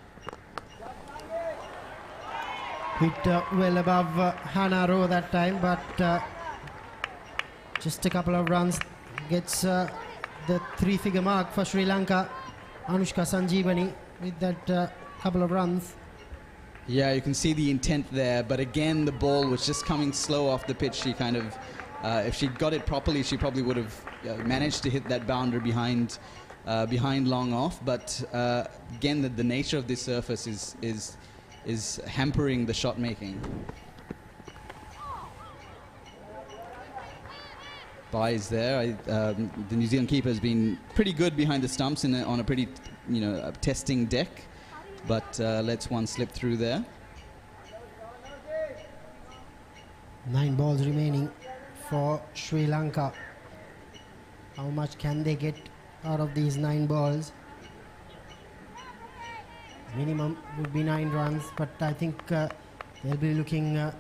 S3: Hit well above Hannah Rowe that time, but just a couple of runs gets the 3-figure mark for Sri Lanka. Anushka Sanjeevani with that couple of runs.
S10: Yeah, you can see the intent there, but again the ball was just coming slow off the pitch. She kind of, if she'd got it properly, she probably would have managed to hit that boundary behind long off. But again, the nature of this surface is hampering the shot making. Buys there. The New Zealand keeper has been pretty good behind the stumps on a pretty, testing deck. But lets one slip through there.
S3: 9 balls remaining for Sri Lanka. How much can they get out of these 9 balls? Minimum would be 9 runs, but I think they'll be looking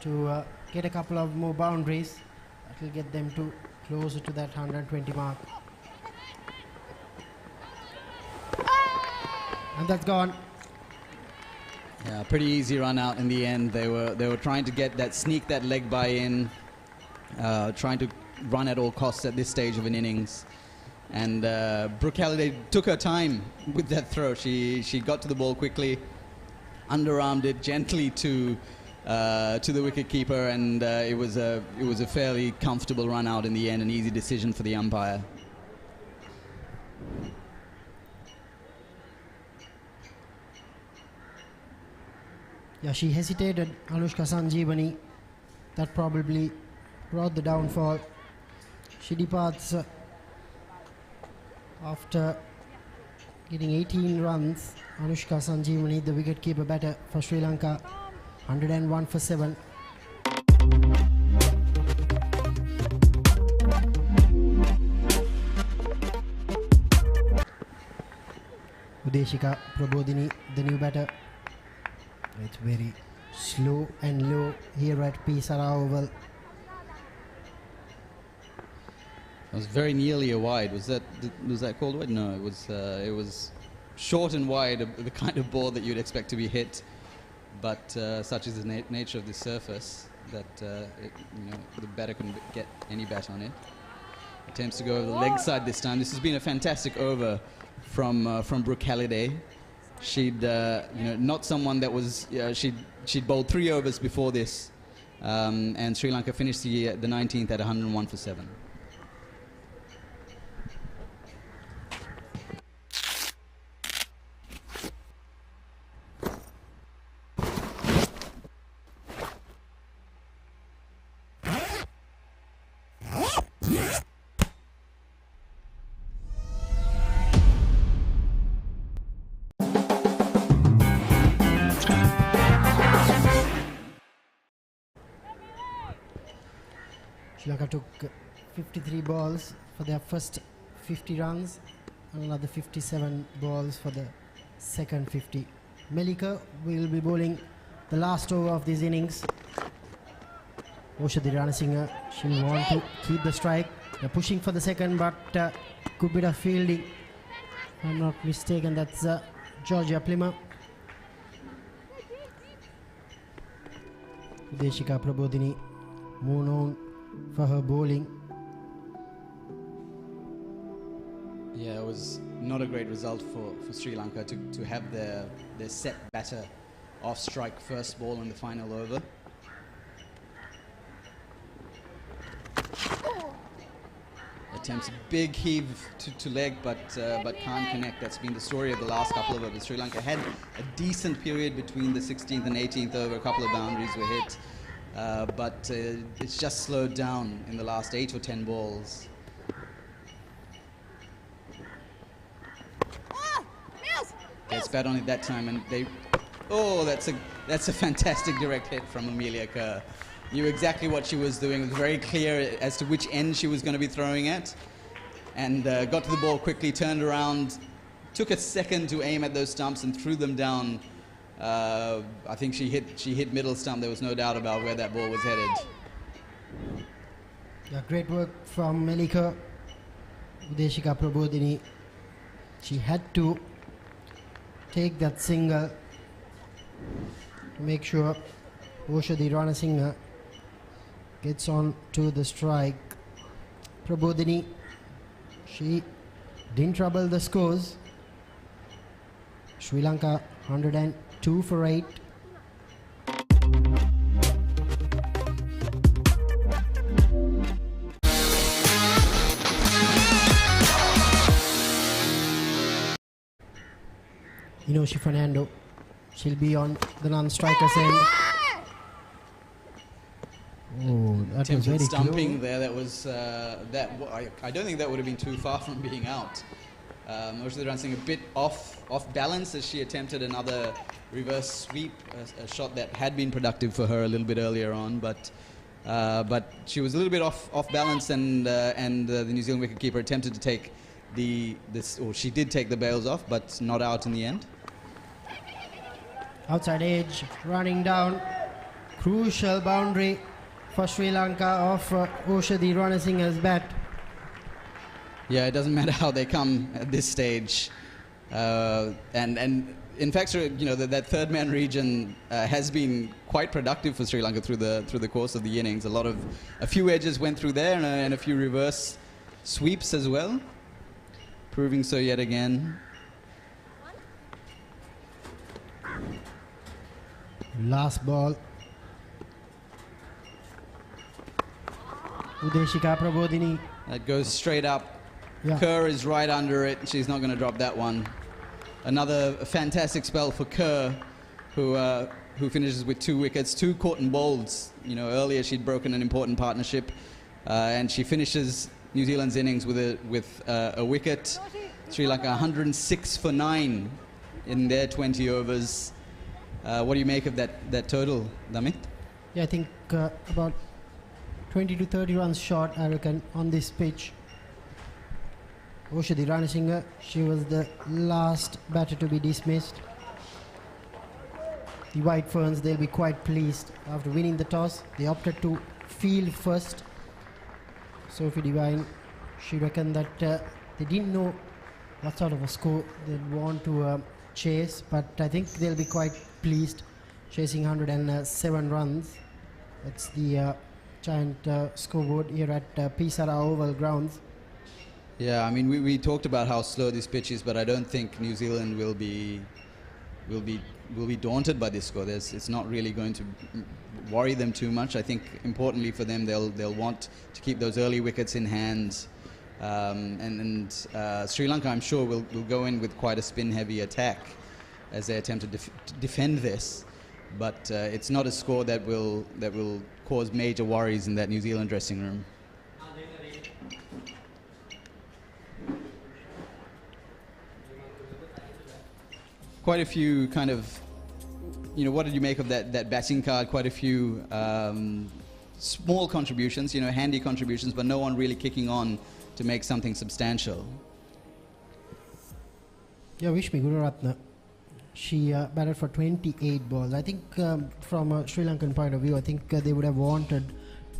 S3: to get a couple of more boundaries. That will get them to closer to that 120 mark. And that's gone.
S10: Yeah, pretty easy run out in the end. They were trying to sneak that leg by in, trying to run at all costs at this stage of an innings. And Brooke Halliday took her time with that throw. She got to the ball quickly, underarmed it gently to the wicket keeper, and it was a fairly comfortable run out in the end, an easy decision for the umpire.
S3: Yeah, she hesitated, Anushka Sanjeevani. That probably brought the downfall. She departs after getting 18 runs. Anushka Sanjeevani, the wicketkeeper batter for Sri Lanka, 101 for 7. Udeshika Prabodhini, the new batter. It's very slow and low here at P. Sara Oval.
S10: It was very nearly a wide. Was that called wide? No, it was short and wide, the kind of ball that you'd expect to be hit. But such is the nature of this surface that the batter couldn't get any bat on it. Attempts to go over the leg side this time. This has been a fantastic over from Brooke Halliday. She'd not someone that was she'd bowled 3 overs before this, and Sri Lanka finished the 19th at 101 for 7.
S3: Sri Lanka took 53 balls for their first 50 runs and another 57 balls for the second 50. Melika will be bowling the last over of this innings. Oshadi Ranasinghe, she'll want to keep the strike. They're pushing for the second, but good bit of fielding. If I'm not mistaken, that's Georgia Plymouth. Udeshika Prabodhini more known for her bowling.
S10: Yeah, it was not a great result for Sri Lanka to have their set batter off strike first ball in the final over. Attempts a big heave to leg, but can't connect. That's been the story of the last couple of overs. Sri Lanka had a decent period between the 16th and 18th over. A couple of boundaries were hit, but it's just slowed down in the last 8 or 10 balls. Gets bat on it that time, and they. Oh, that's a fantastic direct hit from Amelia Kerr. Knew exactly what she was doing. It was very clear as to which end she was going to be throwing at, and got to the ball quickly, turned around, took a second to aim at those stumps and threw them down. I think she hit middle stump. There was no doubt about where that ball was headed.
S3: Yeah, great work from Melika. Udeshika Prabodhini, she had to take that single to make sure Oshadi Ranasinghe gets on to the strike. Prabodhini, she didn't trouble the scores. Sri Lanka 102 for 8. Inoshi Fernando, she'll be on the non-striker's end. Oh, that was very
S10: stumping there. That was I don't think that would have been too far from being out. Oshadi Ranasinghe a bit off balance as she attempted another reverse sweep, a shot that had been productive for her a little bit earlier on, but she was a little bit off balance, and the New Zealand wicketkeeper attempted to take she did take the bails off, but not out in the end.
S3: Outside edge, running down, crucial boundary for Sri Lanka off Oshadi Ranasinghe's bat.
S10: Yeah, it doesn't matter how they come at this stage, and in fact, that third man region has been quite productive for Sri Lanka through the course of the innings. A few edges went through there, and a few reverse sweeps as well, proving so yet again.
S3: Last ball. Udeshika Prabodhini.
S10: That goes straight up.
S3: Yeah.
S10: Kerr is right under it. She's not going to drop that one. Another fantastic spell for Kerr, who finishes with 2 wickets, 2 caught and bowls. Earlier she'd broken an important partnership, and she finishes New Zealand's innings with a wicket. Sri Lanka 106 for 9 in their 20 overs. What do you make of that total, Damit?
S3: Yeah, I think about 20 to 30 runs short, I reckon, on this pitch. Oshadi Ranasinghe, she was the last batter to be dismissed. The White Ferns, they'll be quite pleased. After winning the toss, they opted to field first. Sophie Devine, she reckoned that they didn't know what sort of a score they'd want to chase, but I think they'll be quite pleased chasing 107 runs. That's the giant scoreboard here at Sara Oval grounds.
S10: Yeah, I mean, we talked about how slow this pitch is, but I don't think New Zealand will be daunted by this score. It's not really going to worry them too much. I think importantly for them, they'll want to keep those early wickets in hand, and Sri Lanka, I'm sure, will go in with quite a spin-heavy attack as they attempt to defend this. But it's not a score that will cause major worries in that New Zealand dressing room. Quite a few kind of, what did you make of that batting card? Quite a few small contributions, handy contributions, but no one really kicking on to make something substantial.
S3: Yeah, Vishmi Gunaratne, she batted for 28 balls. I think from a Sri Lankan point of view, I think they would have wanted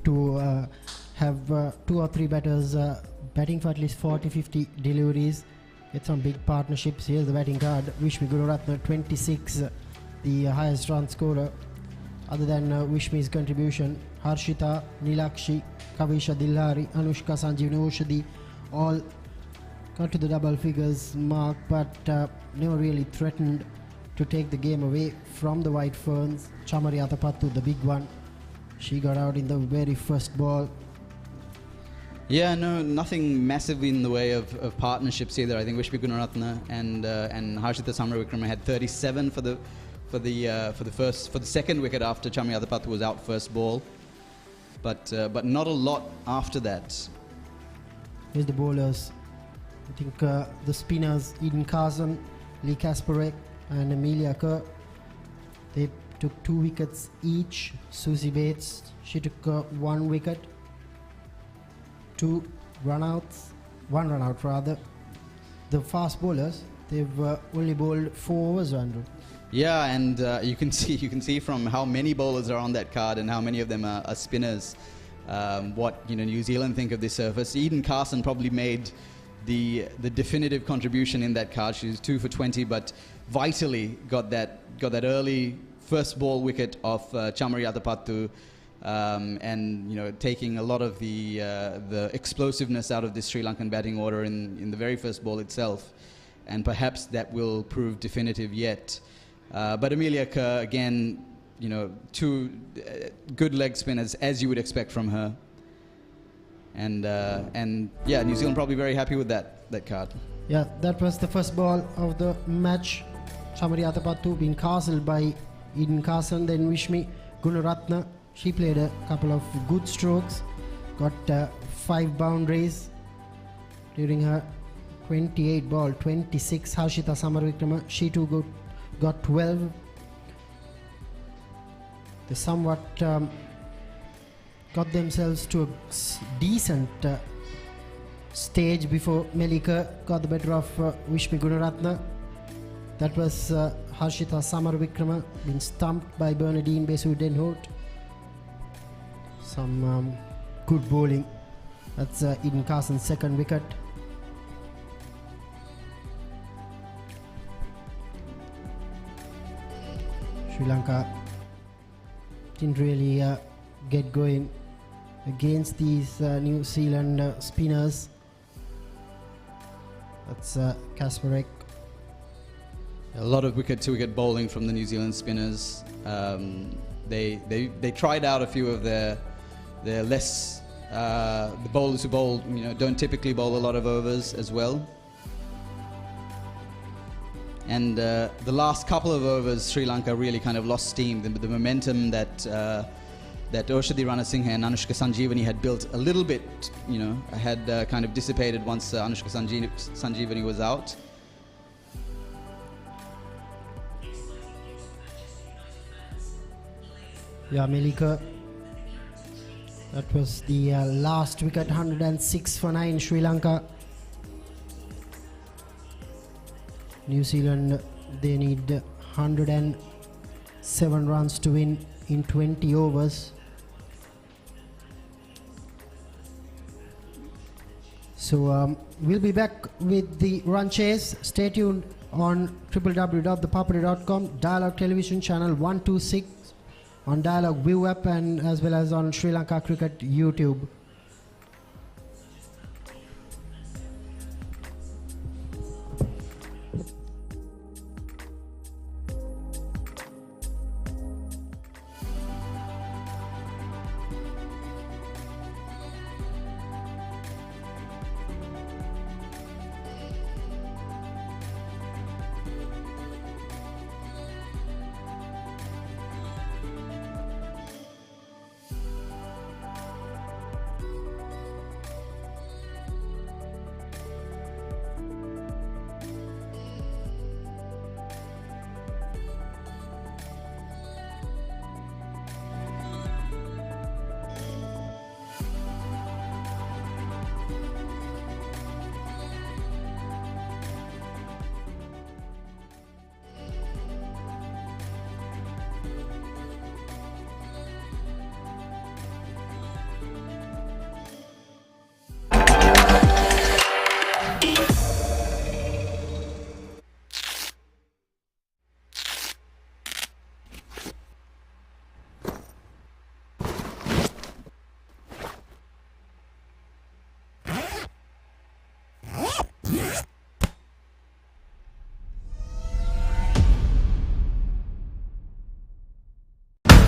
S3: to have 2 or 3 batters batting for at least 40-50 deliveries. Get some big partnerships. Here's the batting card. Vishmi Gunaratne, 26, the highest run scorer. Other than Vishmi's contribution, Harshita, Nilakshi, Kavisha Dilhari, Anushka Sanjeevani Oshadi all got to the double figures mark, but never really threatened to take the game away from the White Ferns. Chamari Atapattu, the big one, she got out in the very first ball.
S10: Yeah, no, nothing massive in the way of partnerships either. I think Vishmi Gunaratne and Harshita Samaravikrama had 37 for the second wicket after Chamari Atapattu was out first ball, but not a lot after that.
S3: Here's the bowlers. I think the spinners, Eden Carson, Lee Kasparek and Amelia Kerr, they took 2 wickets each. Susie Bates, she took 1 wicket. 2 run-outs, 1 run-out rather. The fast bowlers, they've only bowled 4 overs, Andrew.
S10: Yeah, and you can see from how many bowlers are on that card and how many of them are spinners, what New Zealand think of this surface. Eden Carson probably made the definitive contribution in that card. She was 2 for 20, but vitally got that early first ball wicket off Chamari Atapattu, and taking a lot of the explosiveness out of this Sri Lankan batting order in the very first ball itself, and perhaps that will prove definitive yet. But Amelia Kerr, again, 2 good leg spinners as you would expect from her. And yeah, New Zealand probably very happy with that card.
S3: Yeah, that was the first ball of the match. Chamari Atapattu being castled by Eden Carson. Then Vishmi Gunaratne, she played a couple of good strokes, got 5 boundaries during her 28 ball, 26. Harshita Samaravikrama, she too got 12. They somewhat got themselves to a decent stage before Melika got the better of Vishmi Gunaratne. That was Harshita Samaravikrama being stumped by Bernadine Besu-Denhout. Some good bowling. That's Eden Carson's second wicket. Sri Lanka didn't really get going against these New Zealand spinners. That's Kasparek.
S10: A lot of wicket-to-wicket bowling from the New Zealand spinners. They tried out a few of their less the bowlers who bowl don't typically bowl a lot of overs as well. And the last couple of overs, Sri Lanka really kind of lost steam. The momentum that Oshadi Ranasinghe and Anushka Sanjeevani had built a little bit, had kind of dissipated once Anushka Sanjeevani was out.
S3: Yeah, Melika. That was the last wicket, 106 for 9, Sri Lanka. New Zealand, they need 107 runs to win in 20 overs. So we'll be back with the run chase. Stay tuned on www.thepapare.com, Dialog Television Channel 126, on Dialog View app, and as well as on Sri Lanka Cricket YouTube.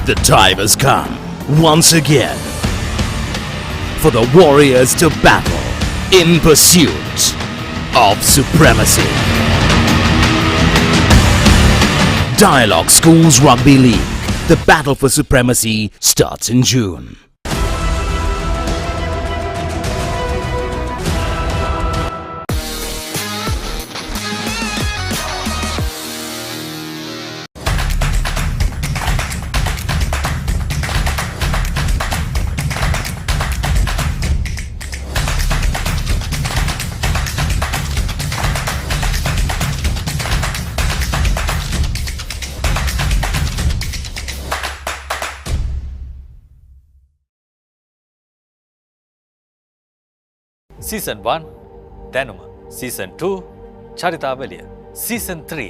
S8: The time has come once again for the Warriors to battle in pursuit of supremacy. Dialog Schools Rugby League. The battle for supremacy starts in June.
S9: Season 1 දැනුම Season 2 චරිතාවලිය Season 3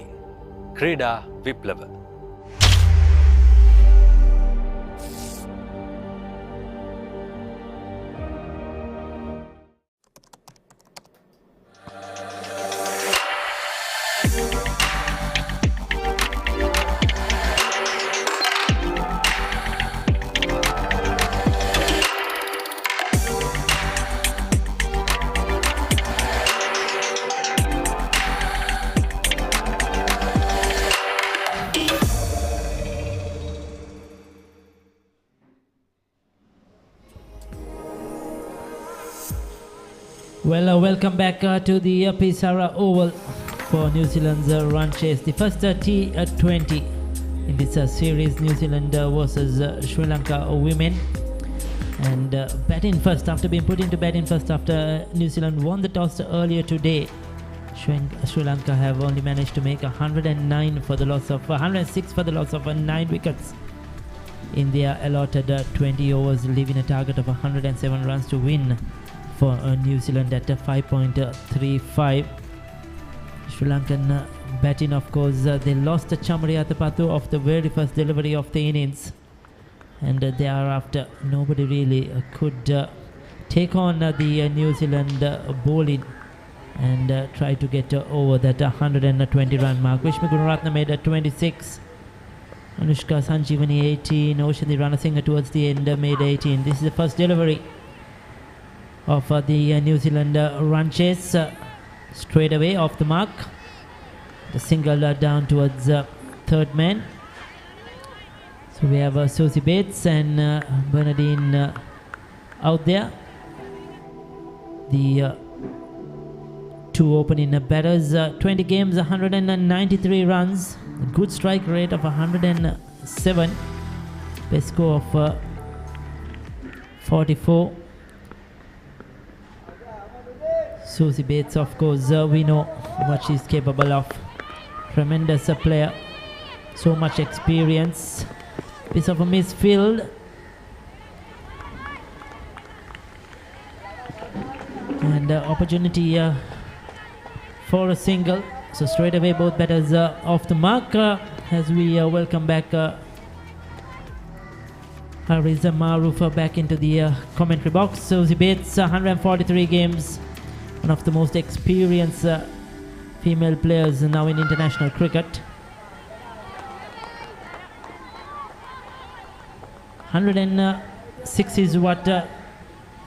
S9: ක්‍රීඩා විප්ලව
S1: Well, welcome back to the Sara Oval for New Zealand's run chase. The first T20 in this series, New Zealand versus Sri Lanka women. And batting first, after being put into batting first after New Zealand won the toss earlier today. Sri Lanka have only managed to make 109 for the loss of 106 for the loss of 9 wickets in their allotted 20 overs, leaving a target of 107 runs to win for New Zealand at 5.35. Sri Lankan batting, of course, they lost Chamariyatapathu of the very first delivery of the innings, and thereafter nobody really could take on the New Zealand bowling and try to get over that 120 run mark. Vishnu Gunaratne made 26, Anushka Sanjeevani 18, Oshandi Ranasinghe towards the end made 18. This is the first delivery of the New Zealand run chase, straight away off the mark. The single down towards third man. So we have Susie Bates and Bernadine out there. The two opening batters, 20 games, 193 runs, a good strike rate of 107, best score of 44. Susie Bates, of course, we know what she's capable of. Tremendous player, so much experience. Piece of a misfield. And opportunity for a single. So straight away both batters off the mark as we welcome back Hariza Maroof back into the commentary box. Susie Bates, 143 games. One of the most experienced female players now in international cricket. 106 is what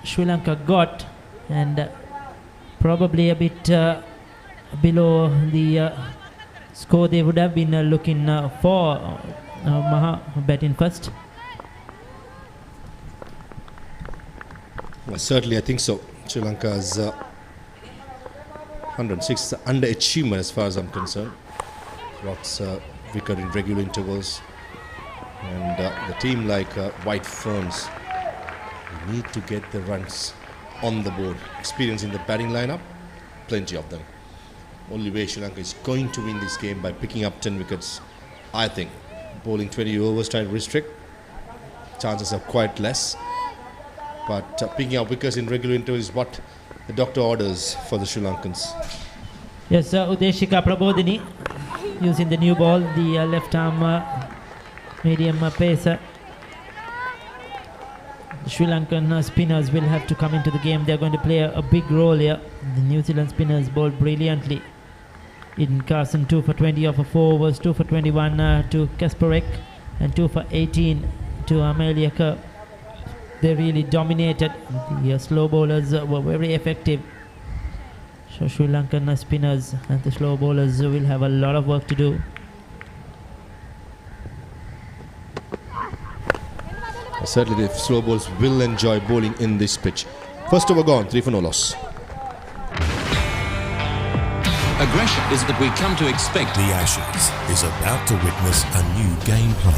S1: Sri Lanka got, and probably a bit below the score they would have been looking for. Maha batting first.
S2: Well, certainly I think so. Sri Lanka's 106 is underachievement as far as I'm concerned. Lots wicket in regular intervals, and the team like White Ferns need to get the runs on the board. Experience in the batting lineup, plenty of them. Only way Sri Lanka is going to win this game by picking up 10 wickets. I think bowling 20 overs, trying to restrict, chances are quite less, but picking up wickets in regular intervals is what the doctor orders for the Sri Lankans.
S1: Yes, Udeshika Prabodhini using the new ball, the left arm medium pacer. The Sri Lankan spinners will have to come into the game. They're going to play a big role here. The New Zealand spinners bowled brilliantly. Eden Carson 2 for 20 off of 4 overs, 2 for 21 to Kasparek. and 2 for 18 to Amelia Kerr. They really dominated. The slow bowlers were very effective. So Sri Lankan spinners and the slow bowlers will have a lot of work to do.
S14: Certainly the slow bowlers will enjoy bowling in this pitch. First over gone, 3 for no loss.
S11: Aggression is that we come to expect.
S12: The Ashes is about to witness a new game plan.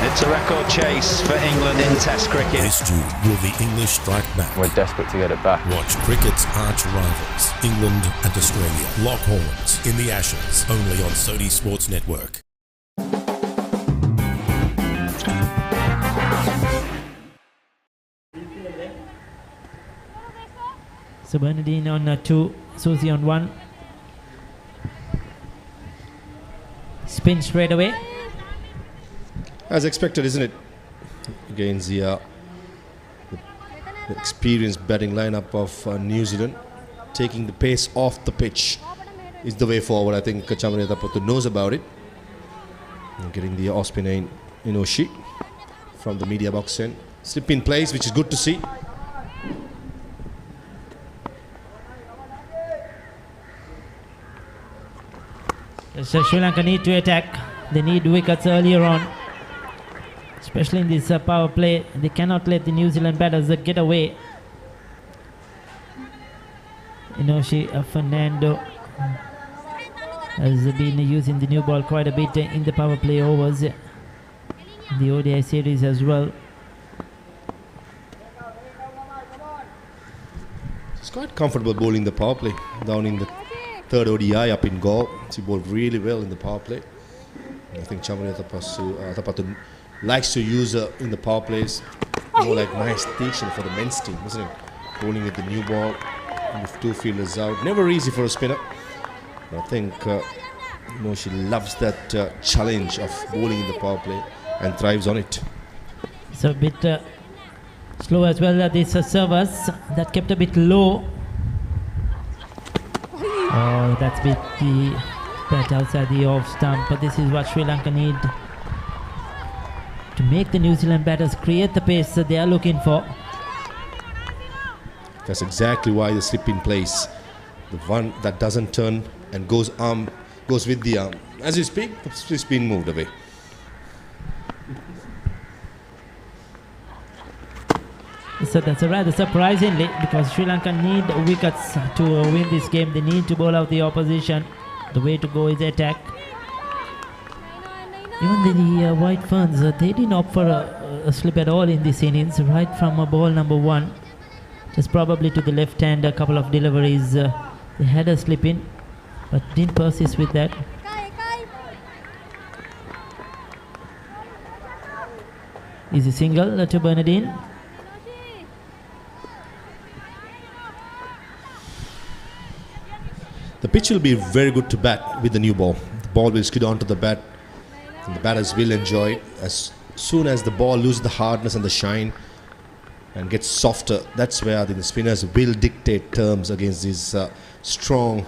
S13: It's a record chase for England in Test cricket.
S12: This June, will the English strike back?
S15: We're desperate to get it back.
S12: Watch cricket's arch rivals, England and Australia, lock horns in the Ashes, only on Sony Sports Network.
S1: So Bernardine on 2, Susie on 1. Spin straight away.
S14: As expected, isn't it? Against the experienced batting lineup of New Zealand, taking the pace off the pitch is the way forward. I think Chamarita Puttu knows about it. And getting the off spinner in Inoshi from the media box end. Slip in place, which is good to see.
S1: So Sri Lanka need to attack. They need wickets earlier on, especially in this power play. They cannot let the New Zealand batters get away. Inoshi Fernando has been using the new ball quite a bit in the power play overs, the ODI series as well.
S14: It's quite comfortable bowling the power play down in the third ODI up in Galle. She bowled really well in the power play. I think Chamarita Thapatu likes to use her in the power plays more like nice station for the men's team, isn't it? Bowling with the new ball with 2 fielders out. Never easy for a spinner. I think she loves that challenge of bowling in the power play and thrives on it.
S1: So a bit slow as well. This service that kept a bit low. Oh, that's bit the bat outside the off stump. But this is what Sri Lanka need to make the New Zealand batters create the pace that they are looking for.
S14: That's exactly why the slip in place. The one that doesn't turn and goes with the arm. As you speak, it's been moved away.
S1: So that's rather surprisingly, because Sri Lanka need wickets to win this game. They need to bowl out the opposition. The way to go is attack. Even the White Ferns, they didn't opt for a slip at all in this innings, right from ball number 1. Just probably to the left hand, a couple of deliveries. They had a slip in, but didn't persist with that. Easy single to Bernardine.
S14: The pitch will be very good to bat with the new ball. The ball will skid onto the bat and the batters will enjoy it. As soon as the ball loses the hardness and the shine and gets softer, that's where I think the spinners will dictate terms against this strong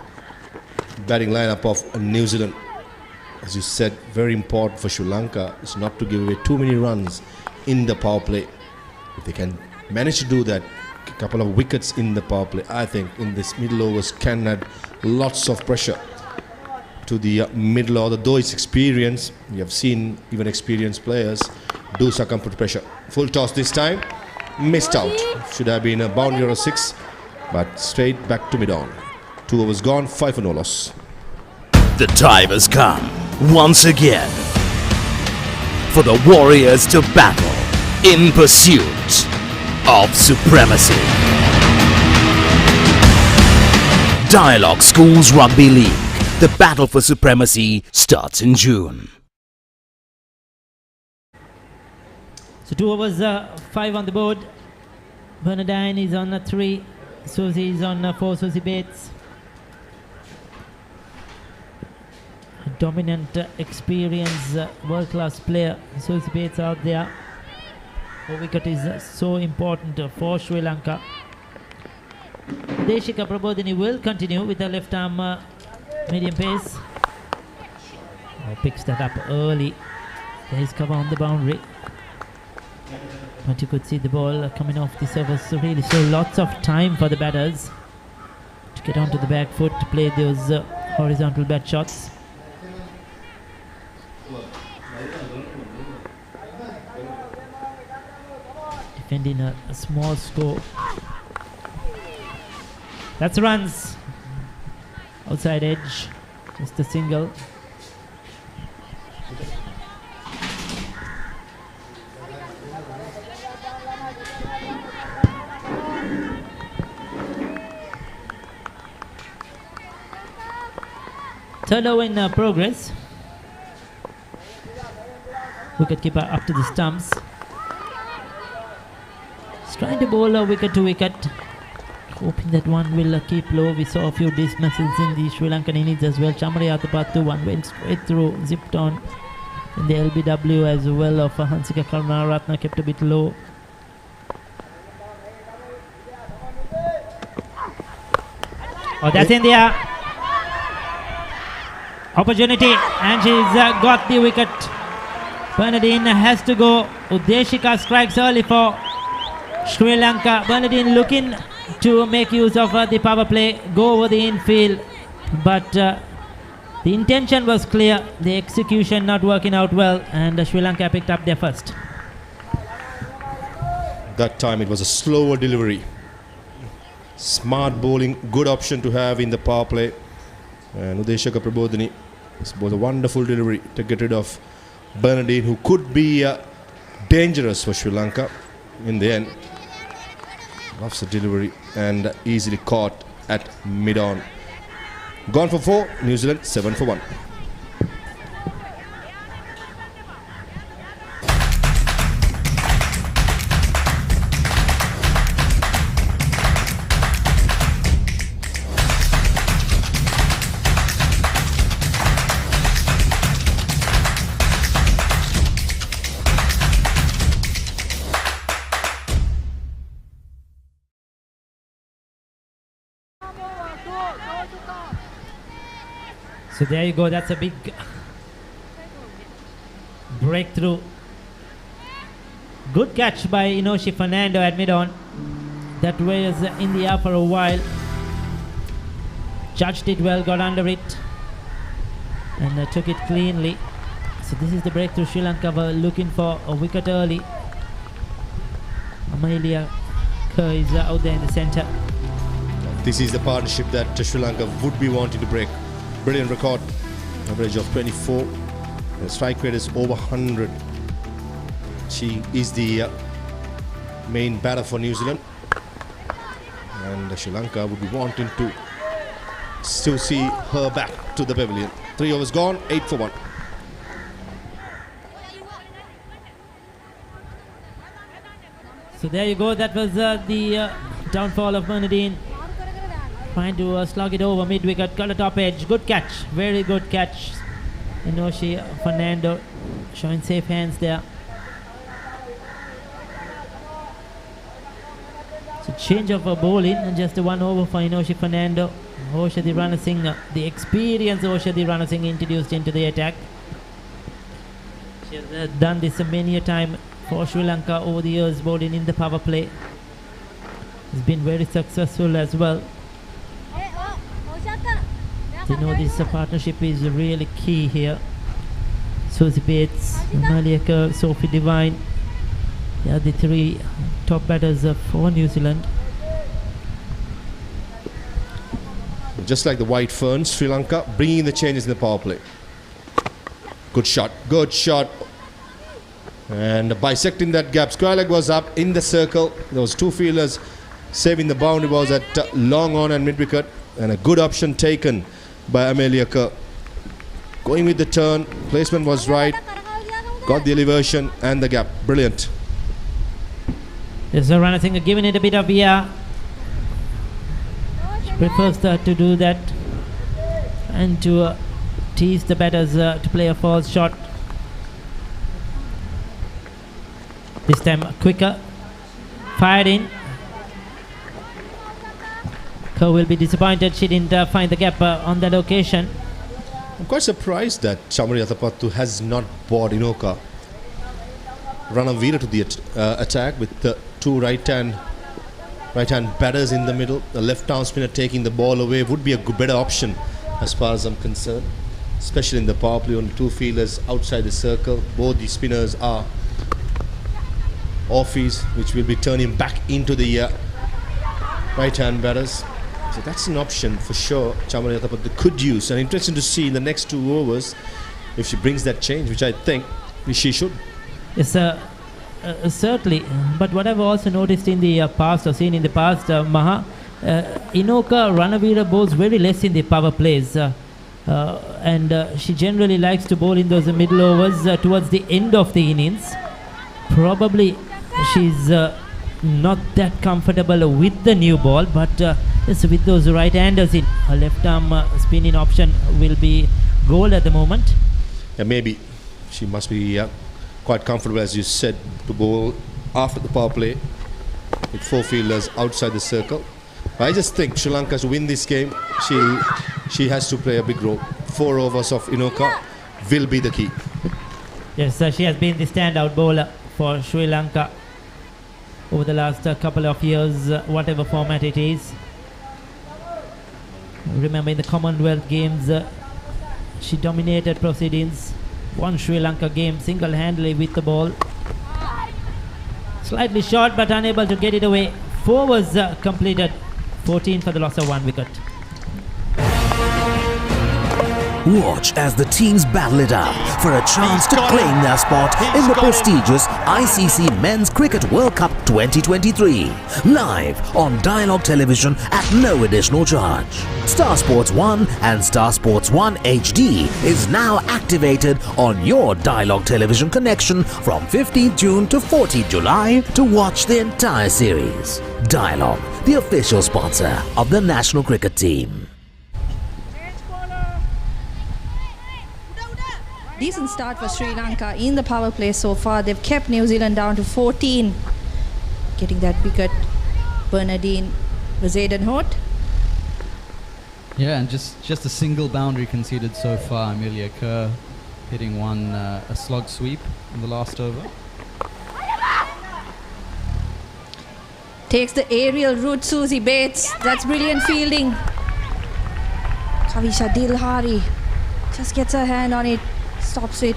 S14: batting lineup of New Zealand. As you said, very important for Sri Lanka is not to give away too many runs in the power play. If they can manage to do that, a couple of wickets in the power play, I think in this middle overs can add lots of pressure to the middle order. Though it's experience, we have seen even experienced players do succumb to pressure. Full toss this time, missed out. Should have been a boundary or a 6, but straight back to mid-on. 2 overs gone, 5 for no loss.
S8: The time has come once again for the Warriors to battle in pursuit of supremacy. Dialog Schools Rugby League. The battle for supremacy starts in June.
S1: So 2 overs, 5 on the board. Bernardine is on 3. Susie is on 4. Susie Bates. A dominant, experienced, world-class player. Susie Bates out there. A wicket is so important for Sri Lanka. Deshika Prabodhini will continue with the left arm medium pace. Picks that up early. There is cover on the boundary. But you could see the ball coming off the surface really, so lots of time for the batters to get onto the back foot to play those horizontal bat shots. Defending a small score. That's runs. Outside edge. Just a single. Third over in progress. Wicketkeeper up to the stumps. He's trying to bowl a wicket to wicket, hoping that one will keep low. We saw a few dismissals in the Sri Lankan innings as well. Chamari Atapattu, one went straight through, zipped on. And the LBW as well of Hansika Karunaratne kept a bit low. Oh, that's in there. Opportunity, and she's got the wicket. Bernadine has to go. Udeshika strikes early for Sri Lanka. Bernadine looking to make use of the power play, go over the infield, but the intention was clear, the execution not working out well, and Sri Lanka picked up their first.
S14: That time it was a slower delivery. Smart bowling, good option to have in the power play. And Udeshika Prabodhini, this was a wonderful delivery to get rid of Bernadine, who could be dangerous for Sri Lanka in the end. Loves the delivery and easily caught at mid-on. Gone for 4, New Zealand 7 for 1.
S1: So there you go, that's a big breakthrough. Good catch by Inoshi Fernando at mid-on. That was in the air for a while. Judged it well, got under it, and took it cleanly. So this is the breakthrough Sri Lanka were looking for, a wicket early. Amelia Kerr is out there in the centre.
S14: This is the partnership that Sri Lanka would be wanting to break. Brilliant record, average of 24. The strike rate is over 100. She is the main batter for New Zealand, and Sri Lanka would be wanting to still see her back to the pavilion. 3 overs gone, 8 for 1.
S1: So there you go, that was the downfall of Bernadine. Trying to slug it over mid-wicket, got a top edge, good catch, very good catch. Inoshi Fernando showing safe hands there. So change of a bowling, and just a 1 over for Inoshi Fernando. Oshadi Ranasinghe, the experienced Oshadi Ranasinghe introduced into the attack. She has done this many a time for Sri Lanka over the years, bowling in the power play. Has been very successful as well. You know, this partnership is really key here. Susie Bates, Amalia Kerr, Sophie Devine. They are the 3 top batters for New Zealand.
S14: Just like the White Ferns, Sri Lanka bringing the changes in the power play. Good shot, good shot. And bisecting that gap, square leg was up in the circle. There was 2 fielders saving the boundary balls at long on and mid-wicket. And a good option taken by Amelia Kerr. Going with the turn, placement was right, got the elevation and the gap. Brilliant.
S1: There's a Ranasinghe giving it a bit of air. She prefers to do that and to tease the batters to play a false shot. This time quicker, fired in. Kerr will be disappointed she didn't find the gap on that occasion.
S14: I'm quite surprised that Chamari Atapattu has not bought Inoka Ranavira to the attack with the two right-hand batters in the middle. The left-arm spinner taking the ball away would be a better option as far as I'm concerned, especially in the power play. Only two fielders outside the circle. Both the spinners are offies, which will be turning back into the right-hand batters. So that's an option for sure. Chamarya Thapathy could use, and interesting to see in the next 2 overs if she brings that change, which I think she should.
S1: Yes, certainly. But what I've also noticed in the past, or seen in the past, Maha, Inoka Ranavira bowls very less in the power plays. And she generally likes to bowl in those middle overs towards the end of the innings. Probably she's not that comfortable with the new ball, but yes, with those right-handers in, her left-arm spinning option will be gold at the moment.
S14: Yeah, maybe she must be quite comfortable, as you said, to bowl after the power play with 4 fielders outside the circle. I just think Sri Lanka to win this game, she has to play a big role. 4 overs of Inoka will be the key.
S1: Yes, she has been the standout bowler for Sri Lanka over the last couple of years, whatever format it is. Remember in the Commonwealth Games, she dominated proceedings, won Sri Lanka game single-handedly with the ball. Slightly short but unable to get it away. 4 overs completed, 14 for the loss of 1 wicket.
S8: Watch as the teams battle it out for a chance to claim their spot in the prestigious ICC Men's Cricket World Cup 2023. Live on Dialog Television at no additional charge. Star Sports 1 and Star Sports 1 HD is now activated on your Dialog Television connection from 15th June to 14th July to watch the entire series. Dialog, the official sponsor of the national cricket team.
S7: Decent start for Sri Lanka in the power play so far. They've kept New Zealand down to 14. Getting that wicket, Bernardine Vazedenhout.
S10: Yeah, and just a single boundary conceded so far. Amelia Kerr hitting one a slog sweep in the last over.
S7: Takes the aerial route, Susie Bates. That's brilliant fielding. Kavisha Dilhari just gets her hand on it. Stops it.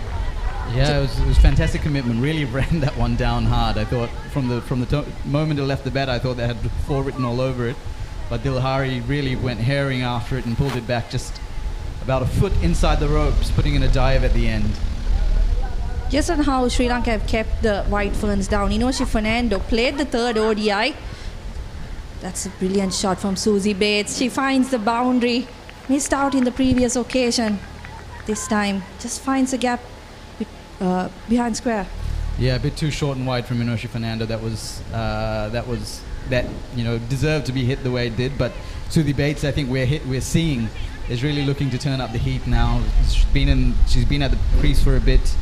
S10: Yeah, it was fantastic commitment. Really ran that one down hard. I thought from the moment it left the bat, I thought they had 4 written all over it. But Dilhari really went herring after it and pulled it back just about a foot inside the ropes, putting in a dive at the end.
S7: Just on how Sri Lanka have kept the White Ferns down. Inoshi Fernando played the 3rd ODI. That's a brilliant shot from Susie Bates. She finds the boundary. Missed out in the previous occasion. This time just finds a gap behind square.
S10: Yeah, a bit too short and wide from Inoshi Fernando. That deserved to be hit the way it did. But Susie Bates, I think we're seeing is really looking to turn up the heat now. She's been at the crease for a bit,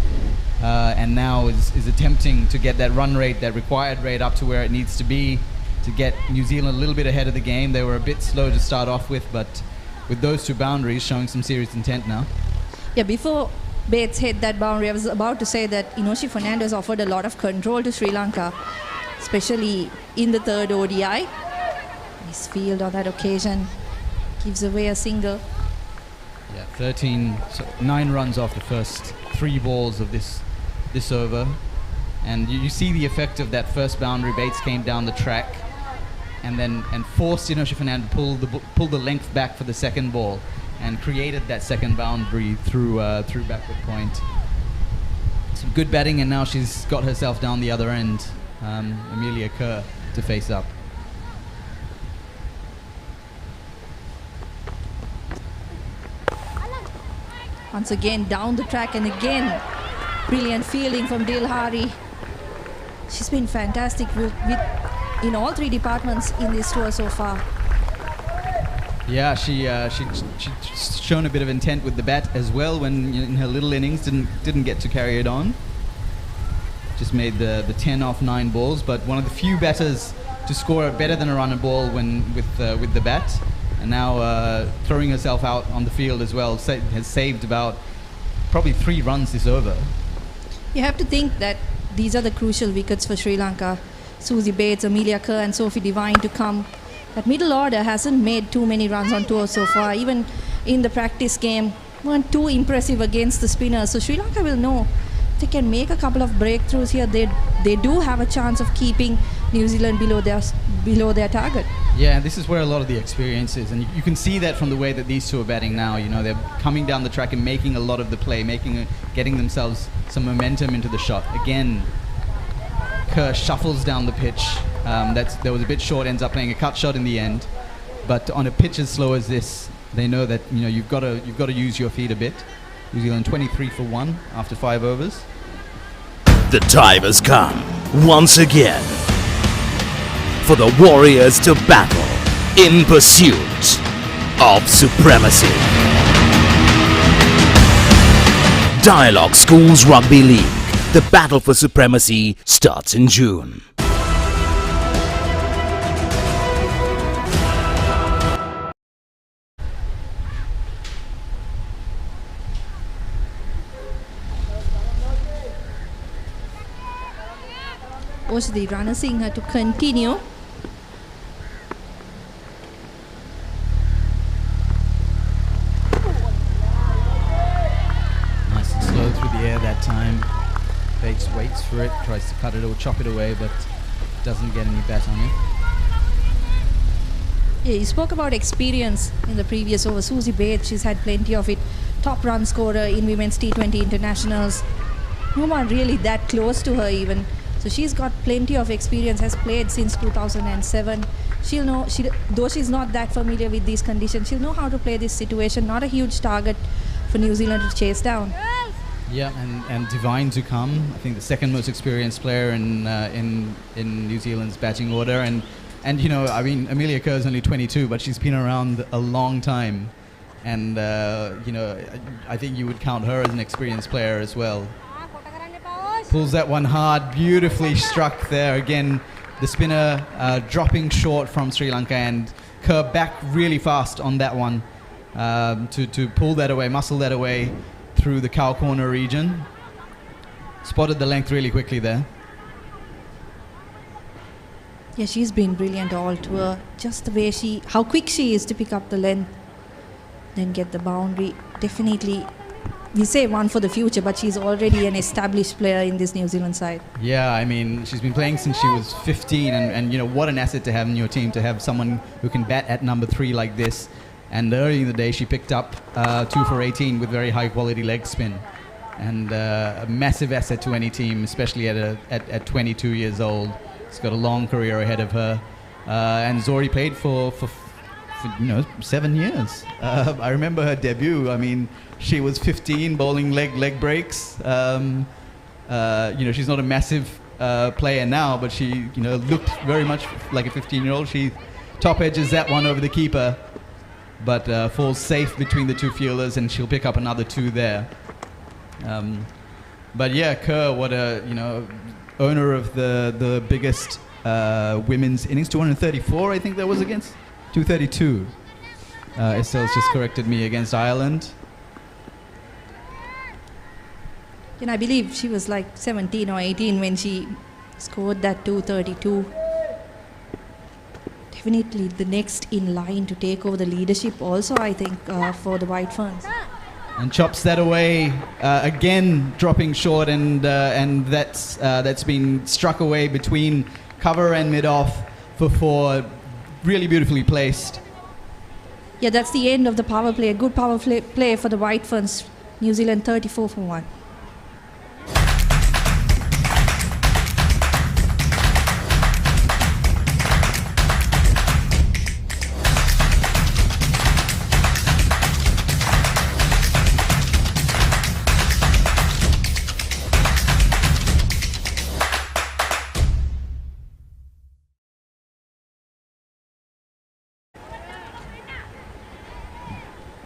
S10: and now is attempting to get that run rate, that required rate, up to where it needs to be to get New Zealand a little bit ahead of the game. They were a bit slow to start off with, but with those 2 boundaries showing some serious intent now.
S7: Yeah, before Bates hit that boundary, I was about to say that Inoshi Fernandez offered a lot of control to Sri Lanka, especially in the 3rd ODI. His field on that occasion gives away a single.
S10: Yeah, 9 runs off the first 3 balls of this over, and you see the effect of that first boundary. Bates came down the track and forced Inoshi Fernando to pull the length back for the 2nd ball, and created that 2nd boundary through backward point. Some good batting, and now she's got herself down the other end, Amelia Kerr, to face up.
S7: Once again down the track, and again brilliant fielding from Dilhari. She's been fantastic in all 3 departments in this tour so far.
S10: Yeah, she's shown a bit of intent with the bat as well when in her little innings didn't get to carry it on. Just made the 10 off 9 balls, but one of the few batters to score better than a run a ball with the bat, and now throwing herself out on the field as well. Has saved about probably 3 runs this over.
S7: You have to think that these are the crucial wickets for Sri Lanka. Susie Bates, Amelia Kerr and Sophie Devine to come. That middle order hasn't made too many runs on tour so far. Even in the practice game, weren't too impressive against the spinners. So Sri Lanka will know if they can make a couple of breakthroughs here. They do have a chance of keeping New Zealand below their target.
S10: Yeah, this is where a lot of the experience is, and you can see that from the way that these two are batting now. You know, they're coming down the track and making a lot of the play, getting themselves some momentum into the shot. Again, Kerr shuffles down the pitch. That was a bit short, ends up playing a cut shot in the end. But on a pitch as slow as this, they know that you've got to use your feet a bit. New Zealand 23 for 1 after 5 overs.
S8: The time has come once again for the Warriors to battle in pursuit of supremacy. Dialog Schools Rugby League. The battle for supremacy starts in June.
S7: Oshdi Ranasinghe to continue.
S10: Nice and slow through the air that time. Bates waits for it, tries to cut it or chop it away, but doesn't get any bat on it.
S7: Yeah, you spoke about experience in the previous over. Susie Bates, she's had plenty of it. Top run scorer in women's T20 internationals. No one really that close to her even. So she's got plenty of experience, has played since 2007. She'll know, though she's not that familiar with these conditions, she'll know how to play this situation. Not a huge target for New Zealand to chase down.
S10: Yeah, and Devine to come. I think the second most experienced player in New Zealand's batting order. And Amelia Kerr is only 22, but she's been around a long time. And I think you would count her as an experienced player as well. Pulls that one hard, beautifully struck there. Again, the spinner dropping short from Sri Lanka, and Kerr back really fast on that one to pull that away, muscle that away through the cow corner region. Spotted the length really quickly there.
S7: Yeah, she's been brilliant all tour. Just the way how quick she is to pick up the length, then get the boundary. Definitely, we say one for the future, but she's already an established player in this New Zealand side.
S10: Yeah, I mean, she's been playing since she was 15, and what an asset to have in your team, to have someone who can bat at number 3 like this. And early in the day, she picked up 2 for 18 with very high quality leg spin, and a massive asset to any team, especially at 22 years old. She's got a long career ahead of her, and has already played for 7 years. I remember her debut. I mean, she was 15, bowling leg breaks. She's not a massive player now, but she looked very much like a 15-year-old. She top edges that one over the keeper, but falls safe between the 2 fielders, and she'll pick up another 2 there. But yeah, Kerr, what a owner of the biggest women's innings, 234, I think that was against 232. Estelle's just corrected me, against Ireland.
S7: And I believe she was like 17 or 18 when she scored that 232. Definitely the next in line to take over the leadership also, I think, for the White Ferns.
S10: And chops that away, again dropping short, and that's been struck away between cover and mid-off for 4. Really beautifully placed.
S7: Yeah, that's the end of the power play. A good power play for the White Ferns. New Zealand 34 for 1.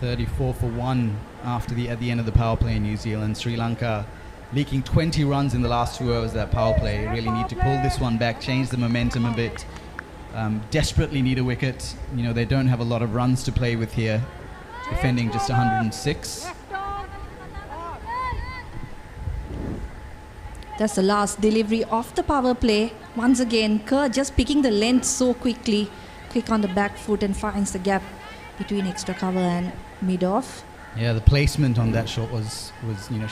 S10: .34 for 1 at the end of the power play in New Zealand. Sri Lanka leaking 20 runs in the last 2 overs of that power play. Really need to pull this one back, change the momentum a bit. Desperately need a wicket. They don't have a lot of runs to play with here. Defending just 106.
S7: That's the last delivery of the power play. Once again, Kerr just picking the length so quickly. Quick on the back foot and finds the gap between extra cover and mid-off.
S15: Yeah, the placement on that shot was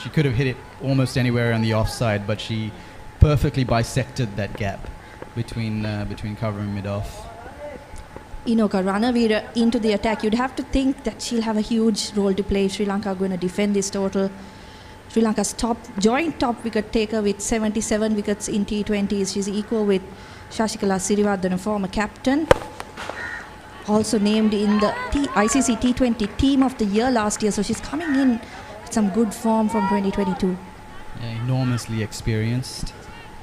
S15: she could have hit it almost anywhere on the offside, but she perfectly bisected that gap between cover and mid-off.
S7: Inoka Ranavira into the attack. You'd have to think that she'll have a huge role to play. Sri Lanka are going to defend this total. Sri Lanka's joint top wicket taker with 77 wickets in T20s. She's equal with Shashikala Siriwardana, former captain. Also named in the ICC T20 Team of the Year last year. So she's coming in with some good form from 2022.
S15: Yeah, enormously experienced.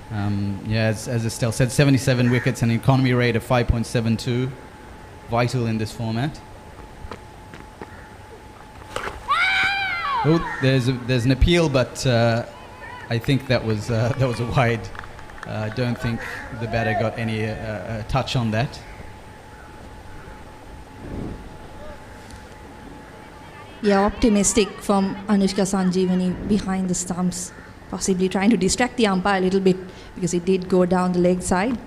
S15: As Estelle said, 77 wickets and an economy rate of 5.72. Vital in this format. Oh, there's an appeal, but I think that was a wide. I don't think the batter got any touch on that.
S7: Yeah, optimistic from Anushka Sanjeevani behind the stumps, possibly trying to distract the umpire a little bit because it did go down the leg side.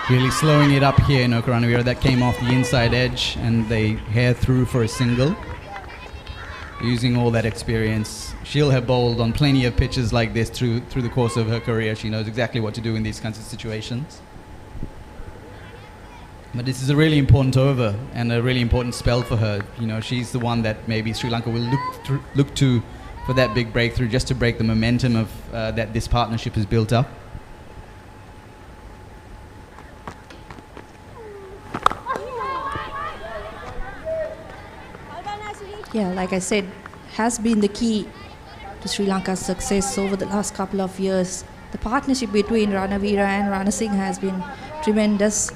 S15: Really slowing it up here in Ranavira. That came off the inside edge and they hair through for a single. Using all that experience, she'll have bowled on plenty of pitches like this through the course of her career. She knows exactly what to do in these kinds of situations. But this is a really important over and a really important spell for her. She's the one that maybe Sri Lanka will look to for that big breakthrough, just to break the momentum of that this partnership has built up.
S7: Yeah, like I said, has been the key to Sri Lanka's success over the last couple of years. The partnership between Ranavira and Ranasinghe has been tremendous.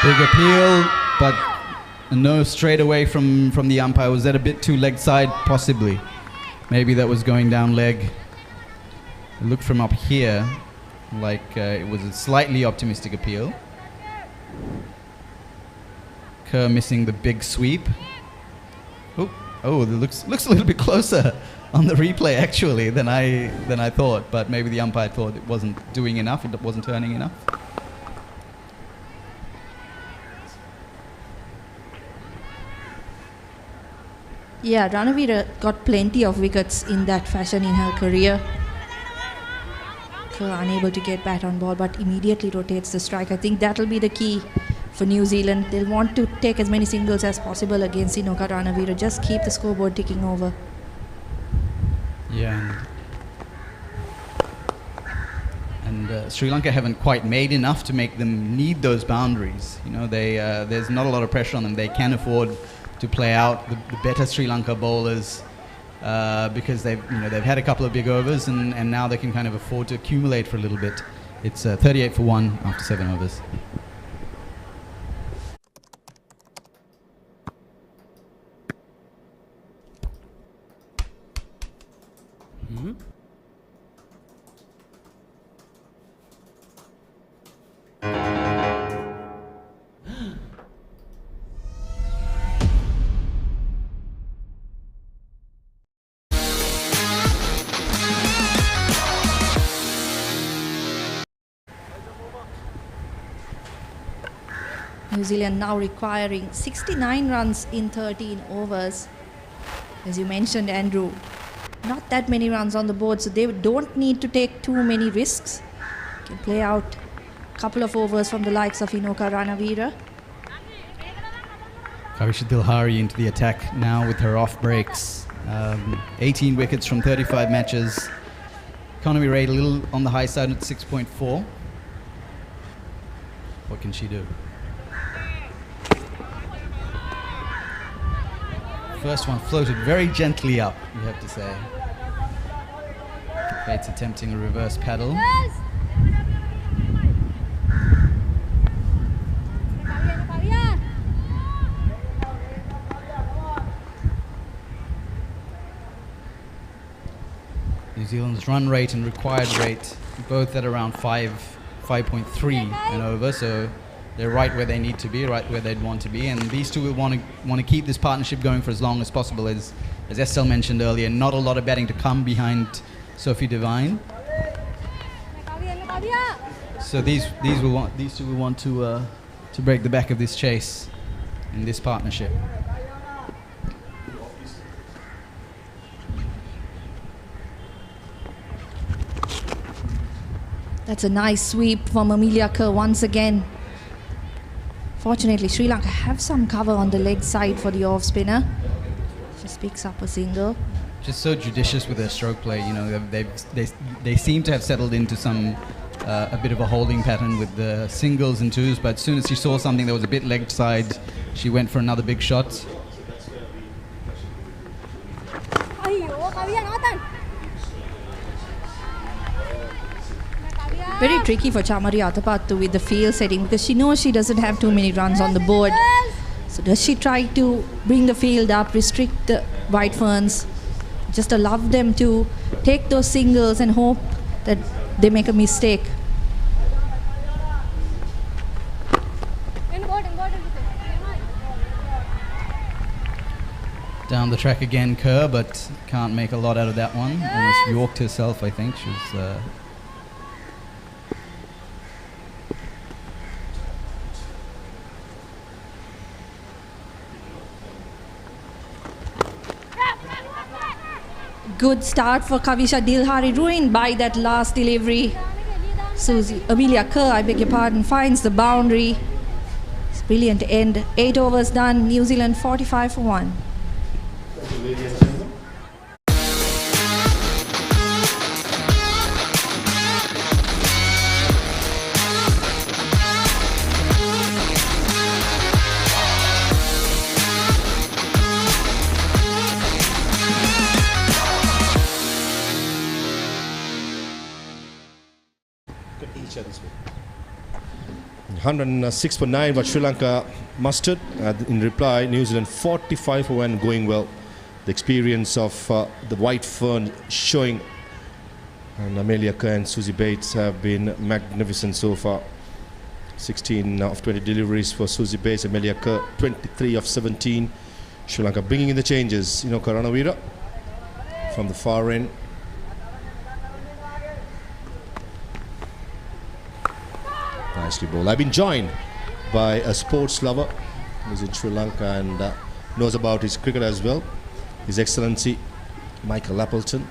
S15: Big appeal, but no straight away from the umpire. Was that a bit too leg side? Possibly. Maybe that was going down leg. It looked from up here like it was a slightly optimistic appeal. Kerr missing the big sweep. Oh, it looks a little bit closer on the replay actually than I thought. But maybe the umpire thought it wasn't doing enough. It wasn't turning enough.
S7: Yeah, Ranavira got plenty of wickets in that fashion in her career. Kerr unable to get bat on ball, but immediately rotates the strike. I think that'll be the key for New Zealand. They'll want to take as many singles as possible against Inoka Ranavira. Just keep the scoreboard ticking over.
S15: Yeah. And Sri Lanka haven't quite made enough to make them need those boundaries. There's not a lot of pressure on them. They can afford to play out the better Sri Lanka bowlers because they've had a couple of big overs and now they can kind of afford to accumulate for a little bit. It's 38 for 1 after 7 overs.
S7: New Zealand now requiring 69 runs in 13 overs. As you mentioned, Andrew, not that many runs on the board, so they don't need to take too many risks. Can play out a couple of overs from the likes of Inoka Ranavira.
S15: Kavisha Dilhari into the attack now with her off breaks. 18 wickets from 35 matches. Economy rate a little on the high side at 6.4. What can she do? First one floated very gently up, you have to say. Bates attempting a reverse paddle. New Zealand's run rate and required rate both at around 5.3 and over, so they're right where they need to be, right where they'd want to be, and these two will want to keep this partnership going for as long as possible. As Estelle mentioned earlier, not a lot of batting to come behind Sophie Devine. So these two will want to break the back of this chase in this partnership.
S7: That's a nice sweep from Amelia Kerr once again. Fortunately, Sri Lanka have some cover on the leg side for the off spinner. Just picks up a single.
S15: Just so judicious with their stroke play. You know, they seem to have settled into some a bit of a holding pattern with the singles and twos. But as soon as she saw something that was a bit leg side, she went for another big shot.
S7: Very tricky for Chamari Athapattu with the field setting because she knows she doesn't have too many runs on the board. So does she try to bring the field up, restrict the White Ferns, just allow them to take those singles and hope that they make a mistake?
S15: Down the track again, Kerr, but can't make a lot out of that one. Almost yorked herself, I think. She was...
S7: Good start for Kavisha Dilhari, ruined by that last delivery. Amelia Kerr, I beg your pardon, finds the boundary. It's brilliant end. 8 overs done, New Zealand 45 for 1.
S2: Each other's way. 106 for 9, but Sri Lanka mustered. In reply, New Zealand 45 for 1, going well. The experience of the White Fern showing, and Amelia Kerr and Susie Bates have been magnificent so far. 16 of 20 deliveries for Susie Bates, Amelia Kerr 23 of 17. Sri Lanka bringing in the changes. Karanavira from the far end. Nicely bowled. I've been joined by a sports lover who's in Sri Lanka and knows about his cricket as well. His Excellency Michael Appleton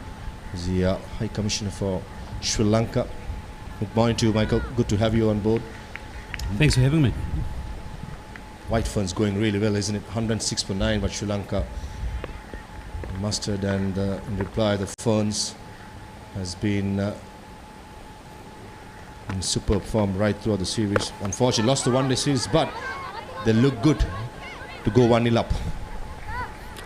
S2: is the High Commissioner for Sri Lanka. Good morning to you, Michael. Good to have you on board.
S16: Thanks for having me.
S2: White Fern's going really well, isn't it? 106 for 9, but Sri Lanka mustered, and in reply, the Ferns has been in superb form right throughout the series. Unfortunately, lost the one-day series, but they look good to go 1-0 up.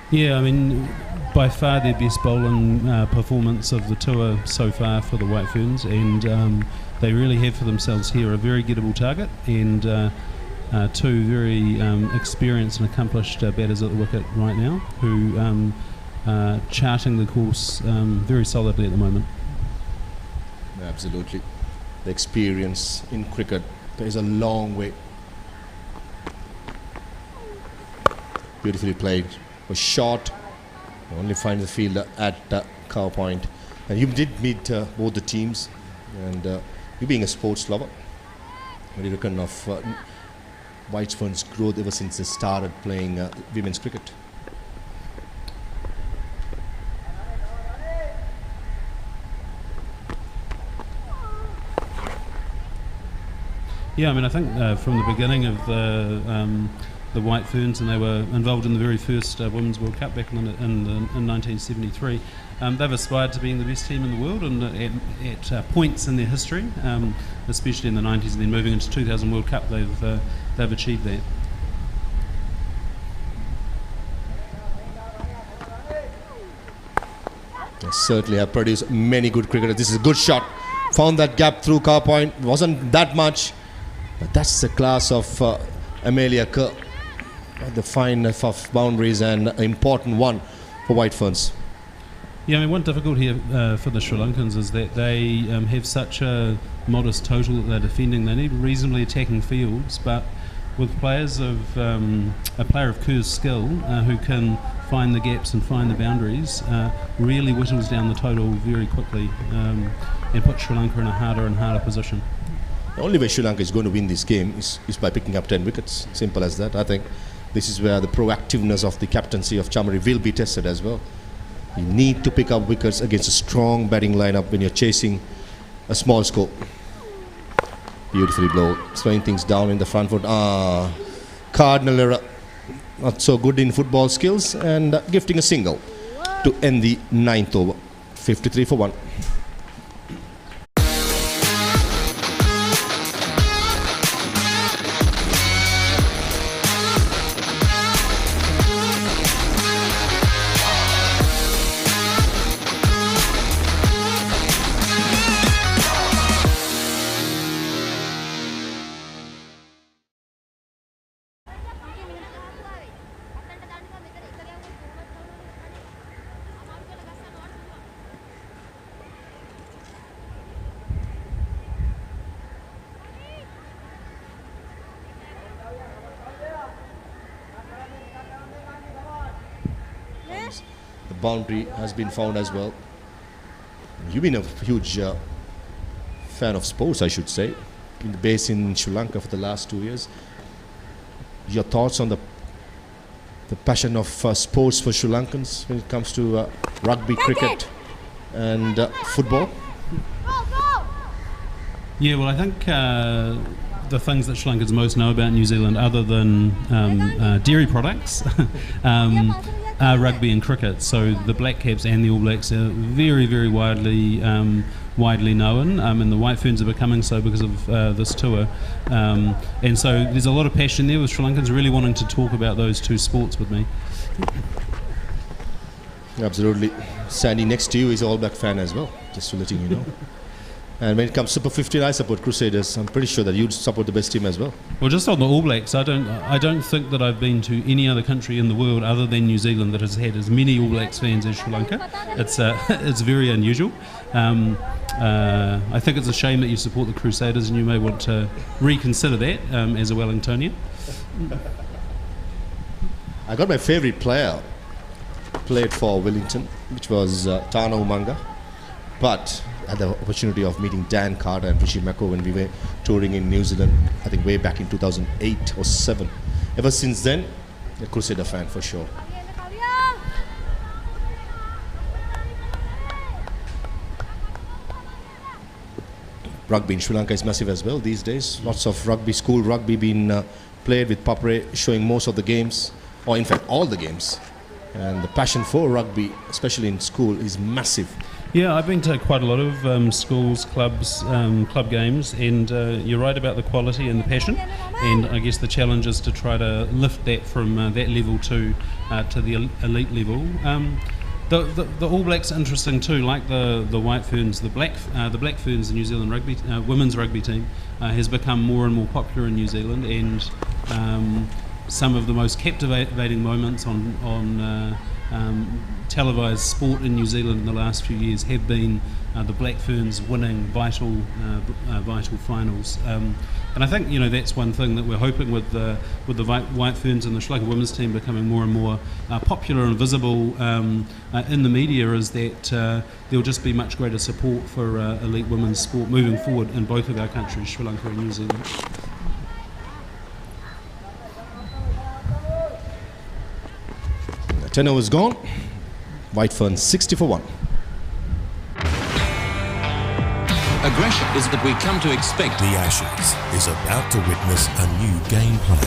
S16: Yeah, I mean, by far their best bowling performance of the tour so far for the White Ferns, and they really have for themselves here a very gettable target, and two very experienced and accomplished batters at the wicket right now, who are charting the course very solidly at the moment.
S2: Absolutely. The experience in cricket is a long way. Beautifully played. Was short. Only find the fielder at cover point. And you did meet both the teams. And you being a sports lover, what do you reckon of White Fern's growth ever since they started playing women's cricket?
S16: Yeah, I mean, I think from the beginning of the White Ferns, and they were involved in the very first Women's World Cup back in 1973, they've aspired to being the best team in the world, and at points in their history, especially in the 90s, and then moving into 2000 World Cup, they've achieved that.
S2: They certainly have produced many good cricketers. This is a good shot. Found that gap through cover point. Wasn't that much. But that's the class of Amelia Kerr. The fine of boundaries and an important one for White Ferns.
S16: Yeah, I mean, one difficulty for the Sri Lankans is that they have such a modest total that they're defending. They need reasonably attacking fields, but with players of a player of Kerr's skill who can find the gaps and find the boundaries, really whittles down the total very quickly and puts Sri Lanka in a harder and harder position.
S14: The only way Sri Lanka is going to win this game is by picking up 10 wickets. Simple as that. I think this is where the proactiveness of the captaincy of Chamari will be tested as well. You need to pick up wickets against a strong batting lineup when you're chasing a small score. Beautifully blown, slowing things down in the front foot. Cardinal error. Not so good in football skills, and gifting a single to end the 9th over. 53 for 1. The boundary has been found as well. You've been a huge fan of sports, I should say, based in Sri Lanka for the last 2 years. Your thoughts on the passion of sports for Sri Lankans when it comes to rugby, cricket and football?
S16: Yeah, well, I think the things that Sri Lankans most know about New Zealand, other than dairy products, are rugby and cricket. So the Black Caps and the All Blacks are very, very widely known, and the White Ferns are becoming so because of this tour. And so there's a lot of passion there with Sri Lankans really wanting to talk about those two sports with me.
S14: Absolutely. Sandy next to you is an All Black fan as well, just to letting you know. And when it comes to Super 15, I support Crusaders. I'm pretty sure that you'd support the best team as well.
S16: Well, just on the All Blacks, I don't think that I've been to any other country in the world other than New Zealand that has had as many All Blacks fans as Sri Lanka. It's very unusual. I think it's a shame that you support the Crusaders, and you may want to reconsider that as a Wellingtonian.
S14: I got my favourite player played for Wellington, which was Tana Umanga, but I had the opportunity of meeting Dan Carter and Rishi Mako when we were touring in New Zealand, I think way back in 2008 or 7. Ever since then, a Crusader fan for sure. Rugby in Sri Lanka is massive as well these days. Lots of rugby, school rugby being played with Papare, showing most of the games, or in fact all the games. And the passion for rugby, especially in school, is massive.
S16: Yeah, I've been to quite a lot of schools, clubs, club games, and you're right about the quality and the passion. And I guess the challenge is to try to lift that from that level to the elite level. The All Blacks interesting too, like the White Ferns, the Black Ferns, the New Zealand rugby women's rugby team has become more and more popular in New Zealand, and some of the most captivating moments on televised sport in New Zealand in the last few years have been the Black Ferns winning vital finals, and I think that's one thing that we're hoping with the White Ferns and the Sri Lanka women's team becoming more and more popular and visible in the media, is that there'll just be much greater support for elite women's sport moving forward in both of our countries, Sri Lanka and New Zealand.
S14: The 10 overs gone. White Ferns 60 for 1.
S11: Aggression is that we come to expect.
S12: The Ashes is about to witness a new game plan.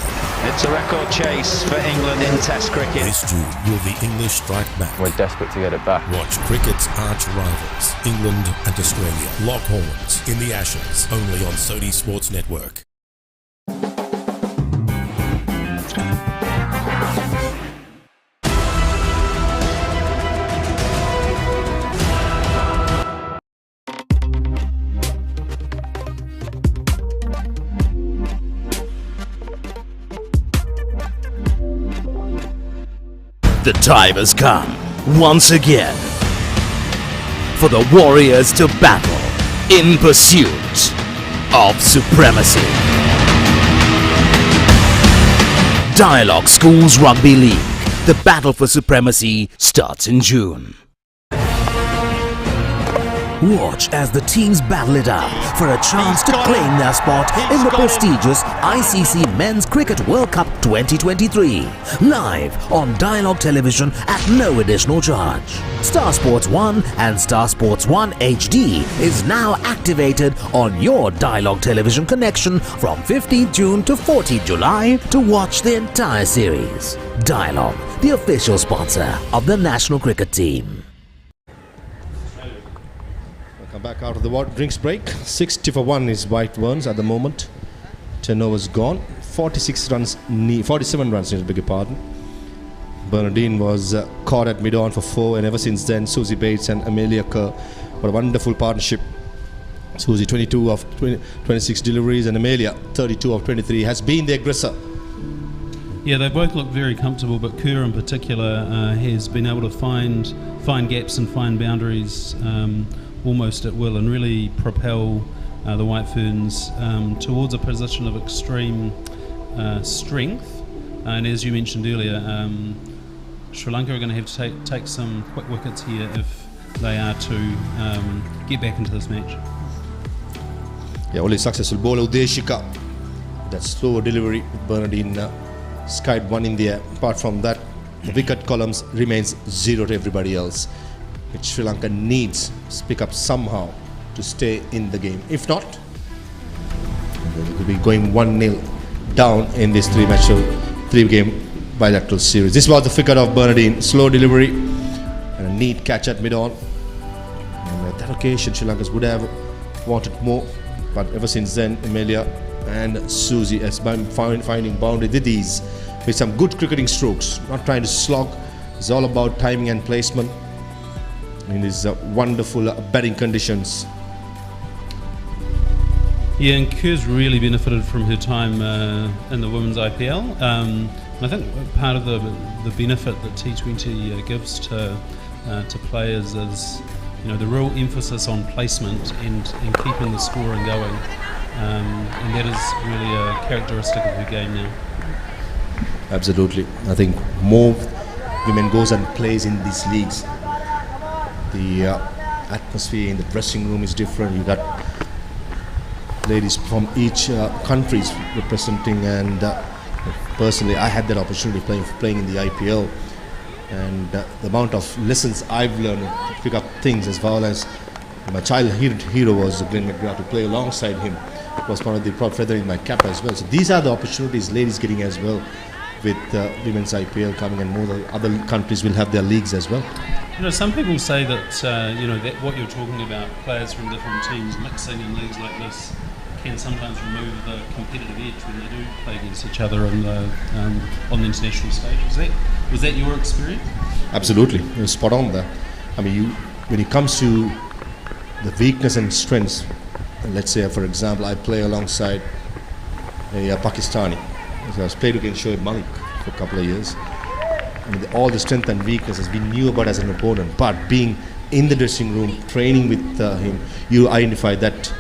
S13: It's a record chase for England in Test cricket.
S12: This June, will the English strike back?
S17: We're desperate to get it back.
S12: Watch cricket's arch rivals, England and Australia, lock horns in the Ashes, only on Sony Sports Network.
S8: The time has come once again. for the Warriors to battle in pursuit of supremacy. Dialog Schools Rugby League. The battle for supremacy starts in June. Watch as the teams battle it out for a chance to claim their spot in the prestigious ICC Men's Cricket World Cup 2023. Live on Dialog Television at no additional charge. Star Sports 1 and Star Sports 1 HD is now activated on your Dialog Television connection from 15th June to 14th July to watch the entire series. Dialog, the official sponsor of the national cricket team.
S14: Come back out of the drinks break. 60 for 1 is White Burns at the moment. 10 overs gone. 47 runs, beg your pardon. Bernardine was caught at mid-on for 4, and ever since then, Susie Bates and Amelia Kerr. What a wonderful partnership. Susie 22 of 26 deliveries, and Amelia 32 of 23 has been the aggressor.
S16: Yeah, they both look very comfortable, but Kerr in particular has been able to find gaps and find boundaries almost at will, and really propel the White Ferns towards a position of extreme strength. And as you mentioned earlier, Sri Lanka are going to have to take some quick wickets here if they are to get back into this match.
S14: Yeah, only successful bowler Udeshika. That slow delivery, Bernardine skied one in the air. Apart from that, the wicket columns remains 0 to everybody else, which Sri Lanka needs to pick up somehow to stay in the game. If not, they will be going 1-0 down in this 3-game bilateral series. This was the wicket of Bernardine. Slow delivery and a neat catch at mid-on. And at that occasion, Sri Lanka would have wanted more, but ever since then, Amelia and Susie has been finding boundary with these with some good cricketing strokes. Not trying to slog. It's all about timing and placement in these wonderful batting conditions.
S16: Yeah, and Kerr's really benefited from her time in the women's IPL. And I think part of the benefit that T20 gives to players is, you know, the real emphasis on placement and keeping the scoring going. And that is really a characteristic of her game now.
S14: Absolutely. I think more women goes and plays in these leagues. The atmosphere in the dressing room is different. You got ladies from each countries representing, and personally I had that opportunity playing in the IPL, and the amount of lessons I've learned to pick up things, as well as my childhood hero was Glenn McGrath. To play alongside him was one of the proud feather in my cap as well. So these are the opportunities ladies getting as well, with women's IPL coming, and more the other countries will have their leagues as well.
S16: You know, some people say that you know, that what you're talking about, players from different teams mixing in leagues like this, can sometimes remove the competitive edge when they do play against each other on the international stage. Was that your experience?
S14: Absolutely, you're spot on there. I mean, when it comes to the weakness and strengths, let's say for example I play alongside a Pakistani. So I was played against Shoaib Malik for a couple of years. I mean, all the strength and weaknesses we knew about as an opponent, but being in the dressing room, training with him, you identify that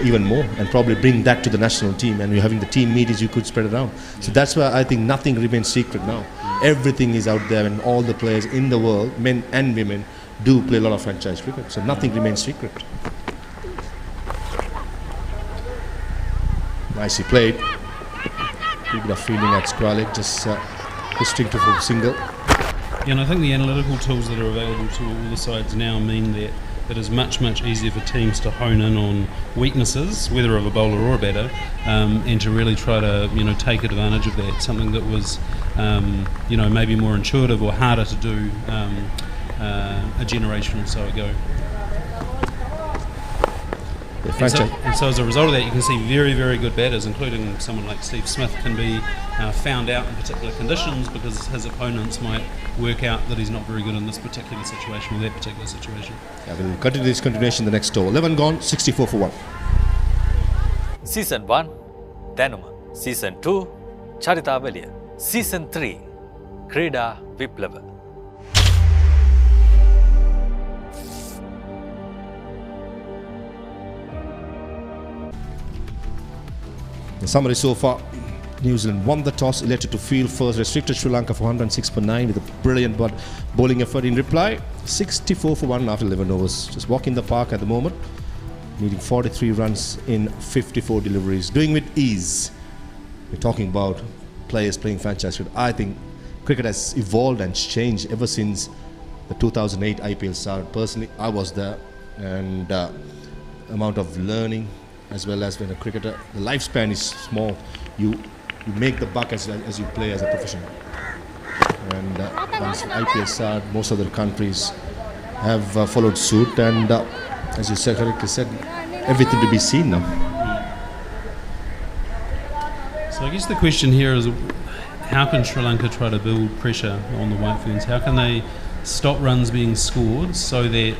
S14: even more, and probably bring that to the national team, and you're having the team meetings you could spread around. So that's why I think nothing remains secret now. Everything is out there, and all the players in the world, men and women, do play a lot of franchise cricket, so nothing remains secret. Nicely played. A bit of fielding at square leg, just twisting to full single.
S16: Yeah, and I think the analytical tools that are available to all the sides now mean that it is much easier for teams to hone in on weaknesses, whether of a bowler or a batter, and to really try to, you know, take advantage of that. Something that was, you know, maybe more intuitive or harder to do a generation or so ago. And so as a result of that, you can see very good batters, including someone like Steve Smith, can be found out in particular conditions because his opponents might work out that he's not very good in this particular situation or that particular situation.
S14: Yeah, we'll continue this continuation in the next over. 11 gone, 64 for 1.
S9: Season 1, Danuma. Season 2, Charita Velia. Season 3, Krida Viplava.
S14: The summary so far: New Zealand won the toss, elected to field first, restricted Sri Lanka for 106 for 9 with a brilliant bowling effort. In reply, 64 for 1 after 11 overs. Just walking the park at the moment, needing 43 runs in 54 deliveries, doing with ease. We're talking about players playing franchise cricket. I think cricket has evolved and changed ever since the 2008 IPL started. Personally, I was there, and amount of learning, as well as when a cricketer, the lifespan is small, you make the buck as you play as a professional. And once IPL started, most of the countries have followed suit, and as you said, correctly said, everything to be seen now.
S16: So I guess the question here is, how can Sri Lanka try to build pressure on the White Ferns? How can they stop runs being scored so that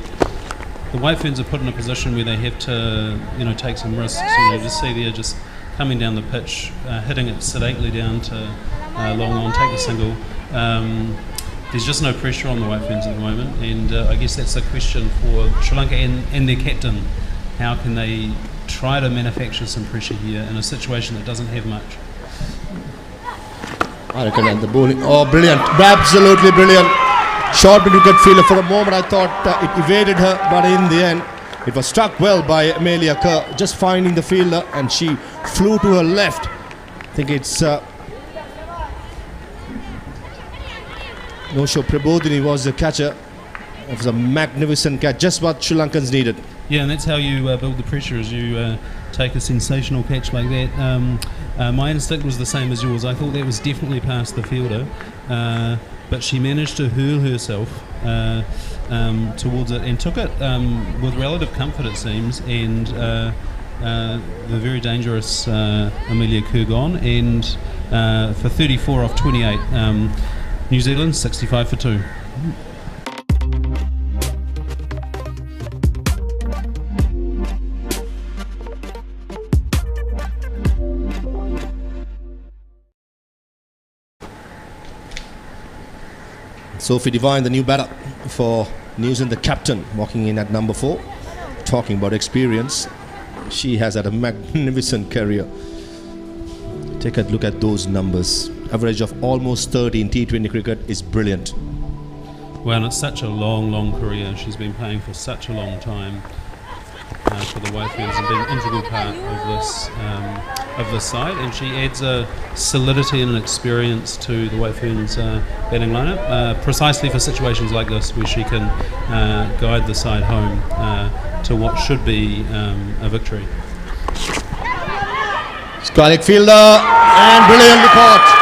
S16: the White Ferns are put in a position where they have to, take some risks? Just see they're just coming down the pitch, hitting it sedately down to long on, take the single. There's just no pressure on the White Ferns at the moment, and I guess that's the question for Sri Lanka and their captain. How can they try to manufacture some pressure here in a situation that doesn't have much?
S14: I reckon, and the bowling, brilliant, absolutely brilliant. Short wicket fielder. For a moment I thought it evaded her, but in the end it was struck well by Amelia Kerr, just finding the fielder, and she flew to her left. I think it's No-show Prabodhini was the catcher. It was a magnificent catch, just what Sri Lankans needed.
S16: Yeah, and that's how you build the pressure, as you take a sensational catch like that. My instinct was the same as yours. I thought that was definitely past the fielder, but she managed to hurl herself towards it and took it with relative comfort, it seems, and the very dangerous Amelia Kerr gone, and for 34 off 28, New Zealand 65 for 2.
S14: Sophie Devine, the new batter for New Zealand, the captain, walking in at number 4. Talking about experience, she has had a magnificent career. Take a look at those numbers. Average of almost 30 in T20 cricket is brilliant.
S16: Well, and it's such a long career. She's been playing for such a long time for the White Ferns and been an integral part of this side, and she adds a solidity and an experience to the White Ferns batting lineup, precisely for situations like this where she can guide the side home to what should be a victory.
S14: Squalic fielder, and brilliantly caught.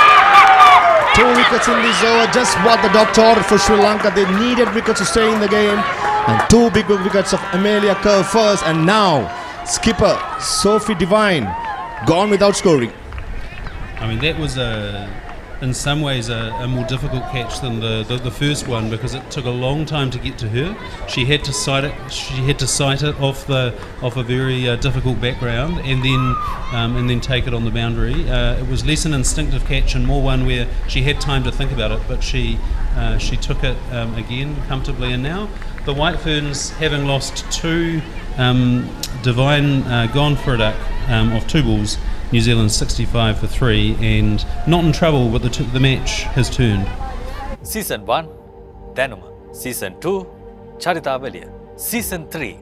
S14: 2 wickets in this over, just what the doctor ordered for Sri Lanka. They needed wickets to stay in the game, and 2 big wickets of Amelia Kerr first, and now skipper Sophie Devine gone without scoring.
S16: I mean, that was in some ways a more difficult catch than the first one, because it took a long time to get to her. She had to sight it. She had to sight it off a very difficult background, and then take it on the boundary. It was less an instinctive catch and more one where she had time to think about it, but she took it again comfortably. And now the White Ferns, having lost 2, Devine gone for a duck of 2 balls. New Zealand 65 for 3, and not in trouble, but the match has turned.
S9: Season 1, Danuma. Season 2, Charita Velia. Season 3,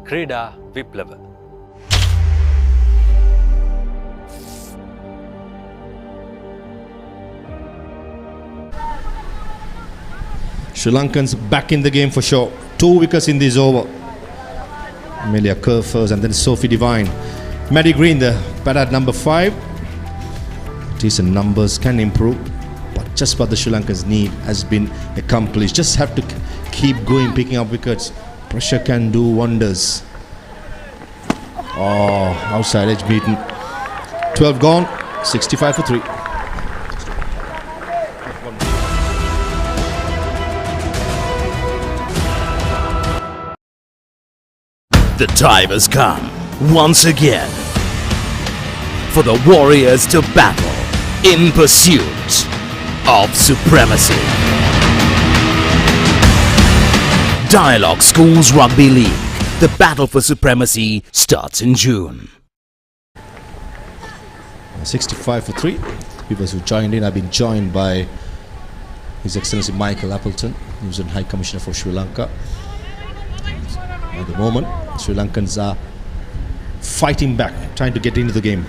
S9: Krida Viplava.
S14: Sri Lankans back in the game for sure. 2 wickets in this over. Amelia Kerr first, and then Sophie Devine. Maddie Green, the batter at number 5. Decent numbers, can improve, but just what the Sri Lankans need has been accomplished. Just have to keep going, picking up wickets. Pressure can do wonders. Oh, outside edge beaten. 12 gone, 65 for 3.
S8: The time has come once again for the Warriors to battle in pursuit of supremacy. Dialog Schools Rugby League. The battle for supremacy starts in June.
S14: 65 for 3. People who joined in have been joined by His Excellency Michael Appleton, New Zealand High Commissioner for Sri Lanka. At the moment, Sri Lankans are fighting back, trying to get into the game.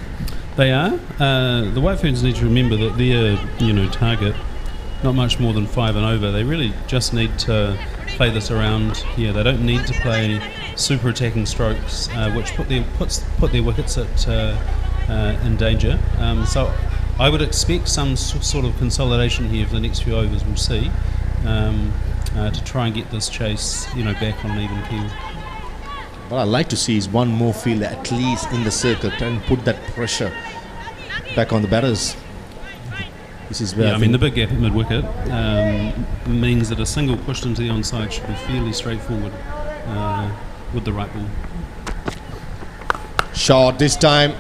S16: They are. The White Ferns need to remember that their target, not much more than 5 and over. They really just need to play this around. Yeah, they don't need to play super attacking strokes, which put their wickets in danger. So I would expect some sort of consolidation here for the next few overs. We'll see, to try and get this chase, back on an even keel.
S14: What I'd like to see is one more fielder at least in the circle, trying to put that pressure back on the batters. This is where
S16: the big gap at mid-wicket means that a single pushed into the onside should be fairly straightforward with the right ball.
S14: Shot this time.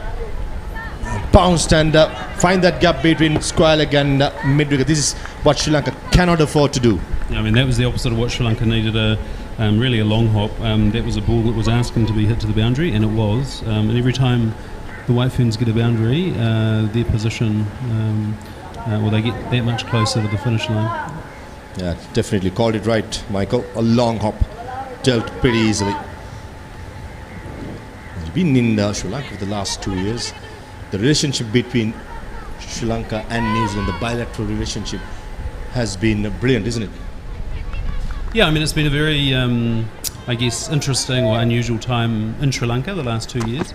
S14: Bounced and find that gap between square leg and mid-wicket. This is what Sri Lanka cannot afford to do.
S16: Yeah, that was the opposite of what Sri Lanka needed. Really a long hop. That was a ball that was asking to be hit to the boundary, and it was. And every time the White Ferns get a boundary, their position, they get that much closer to the finish line.
S14: Yeah, definitely called it right, Michael. A long hop, dealt pretty easily. He's been in Sri Lanka for the last 2 years. The relationship between Sri Lanka and New Zealand, the bilateral relationship, has been brilliant, isn't it?
S16: Yeah, it's been a very, interesting or unusual time in Sri Lanka the last 2 years.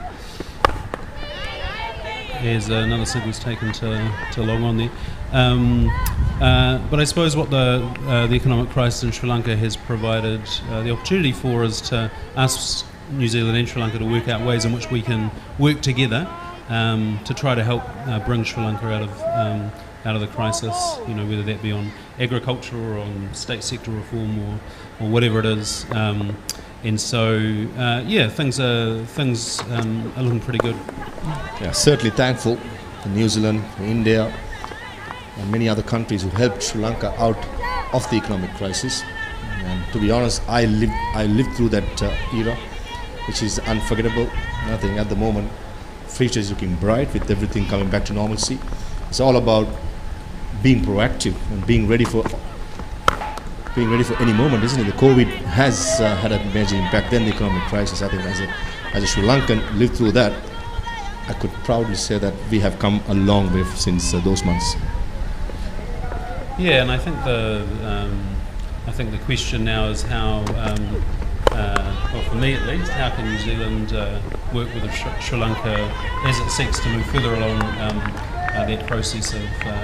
S16: As another single's taken to long on there. But I suppose what the economic crisis in Sri Lanka has provided the opportunity for is to us, New Zealand and Sri Lanka, to work out ways in which we can work together to try to help bring Sri Lanka out of the crisis, whether that be on agriculture or on state sector reform or whatever it is. And so, things are looking pretty good.
S14: Yeah, certainly thankful to New Zealand, India, and many other countries who helped Sri Lanka out of the economic crisis. And to be honest, I lived through that era, which is unforgettable. I think at the moment, future is looking bright with everything coming back to normalcy. It's all about being proactive and being ready for any moment, isn't it? The COVID has had a major impact. Then the economic crisis, I think, as a Sri Lankan lived through that, I could proudly say that we have come a long way since those months.
S16: Yeah, and I think the question now is how, for me at least, how can New Zealand work with Sri Lanka as it seeks to move further along that process of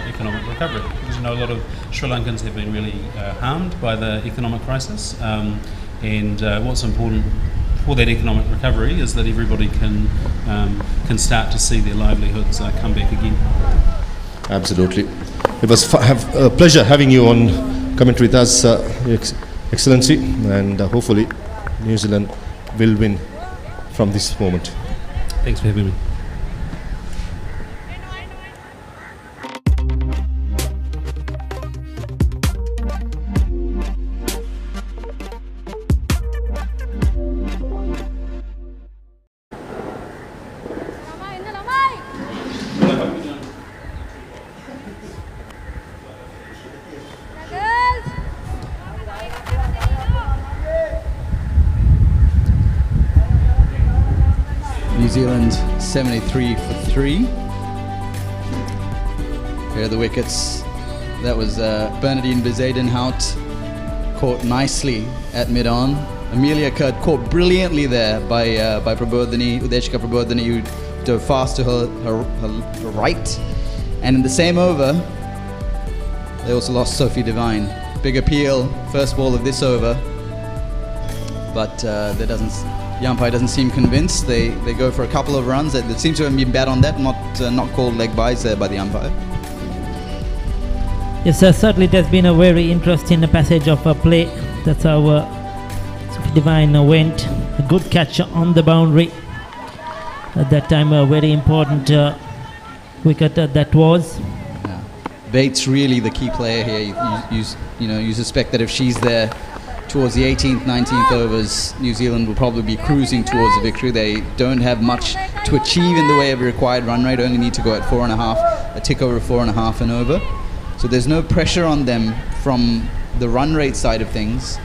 S16: economic recovery? Because a lot of Sri Lankans have been really harmed by the economic crisis, and what's important for that economic recovery is that everybody can start to see their livelihoods come back again.
S14: Absolutely. It was a pleasure having you on commentary with us, Your Excellency, and hopefully New Zealand will win from this moment.
S16: Thanks for having me.
S15: New Zealand 73 for 3. Here are the wickets. That was Bernardine Bezuidenhout caught nicely at mid-on. Amelia Kurd caught brilliantly there by Udeshika Prabodhini, who dove fast to her right. And in the same over, they also lost Sophie Devine. Big appeal, first ball of this over, but the umpire doesn't seem convinced. They go for a couple of runs. That seems to have been bad on that, not called leg byes there by the umpire.
S1: Yes, certainly it has been a very interesting passage of play. That's how Sophie Devine went. A good catch on the boundary. At that time, a very important wicket that was.
S15: Yeah. Bates really the key player here. You suspect that if she's there, towards the 18th, 19th overs, New Zealand will probably be cruising towards a victory. They don't have much to achieve in the way of a required run rate, only need to go at 4.5, a tick over 4.5 and over. So there's no pressure on them from the run rate side of things.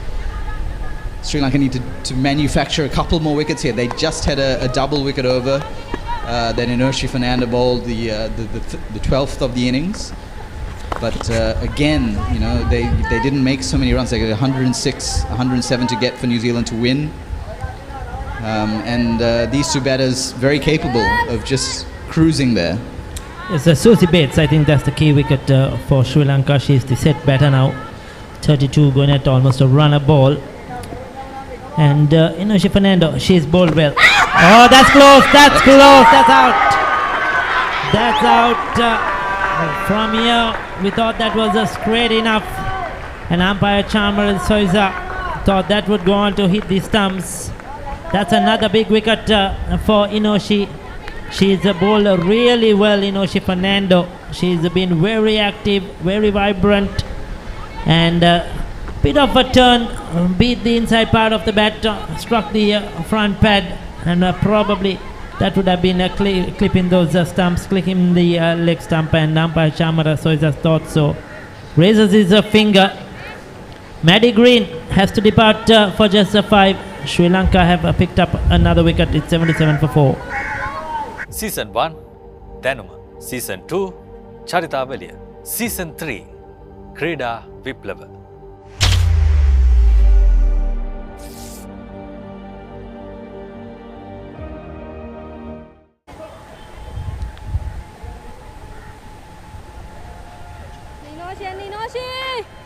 S15: Sri Lanka need to manufacture a couple more wickets here. They just had a double wicket over that Inoshi Fernando bowled the 12th of the innings. But again, you know, they didn't make so many runs. They got 106, 107 to get for New Zealand to win. And these two batters very capable of just cruising there.
S1: It's Susie Bates. I think that's the key wicket for Sri Lanka. She's the set batter now. 32 going at almost a run a ball. And Inoshi Fernando, she's bowled well. Oh, that's close. That's close. That's out. That's out. From here, we thought that was straight enough, and umpire Chalmers Soiza thought that would go on to hit the stumps. That's another big wicket for Inoshi. She's bowled really well, Inoshi Fernando. She's been very active, very vibrant, and bit of a turn, beat the inside part of the bat, struck the front pad, and probably that would have been a clip in those stumps, clicking the leg stump, and umpire Chamara Soiza thought so. Raises his finger. Maddie Green has to depart for just a 5. Sri Lanka have picked up another wicket. It's 77 for 4.
S9: Season 1 දැනුම, Season 2 චරිතාවලිය, Season 3 ක්‍රීඩා විප්ලව.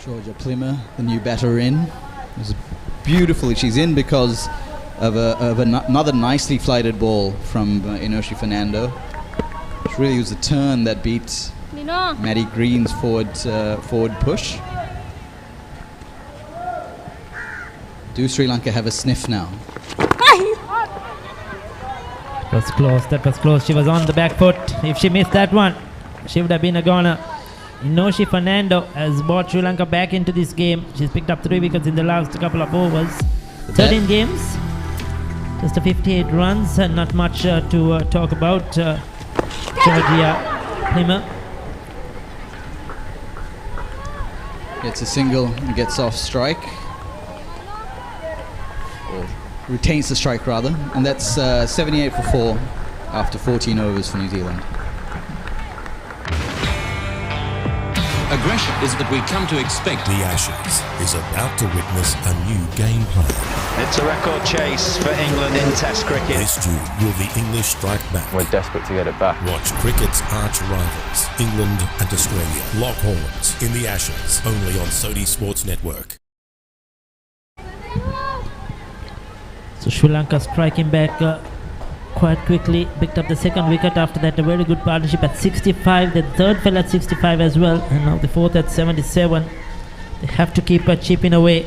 S15: Georgia Plimmer, the new batter in. It was beautifully, she's in because of another nicely flighted ball from Inoshi Fernando. It really was a turn that beat Maddie Green's forward push. Do Sri Lanka have a sniff now?
S1: That was close, that was close. She was on the back foot. If she missed that one, she would have been a goner. Inoshi Fernando has brought Sri Lanka back into this game. She's picked up 3 wickets in the last couple of overs. 13 games, just 58 runs, and not much to talk about. Georgia Plimmer.
S15: Gets a single and gets off strike. Or retains the strike rather. And that's 78 for 4 after 14 overs for New Zealand.
S11: Aggression is that we come to expect.
S12: The Ashes is about to witness a new game plan.
S13: It's a record chase for England in Test cricket.
S12: This too will the English strike back.
S17: We're desperate to get it back.
S12: Watch cricket's arch rivals, England and Australia, lock horns in the Ashes, only on Sony Sports Network.
S1: So Sri Lanka striking back quite quickly, picked up the second wicket after that. A very good partnership at 65. The third fell at 65 as well, and now the fourth at 77. They have to keep chipping away.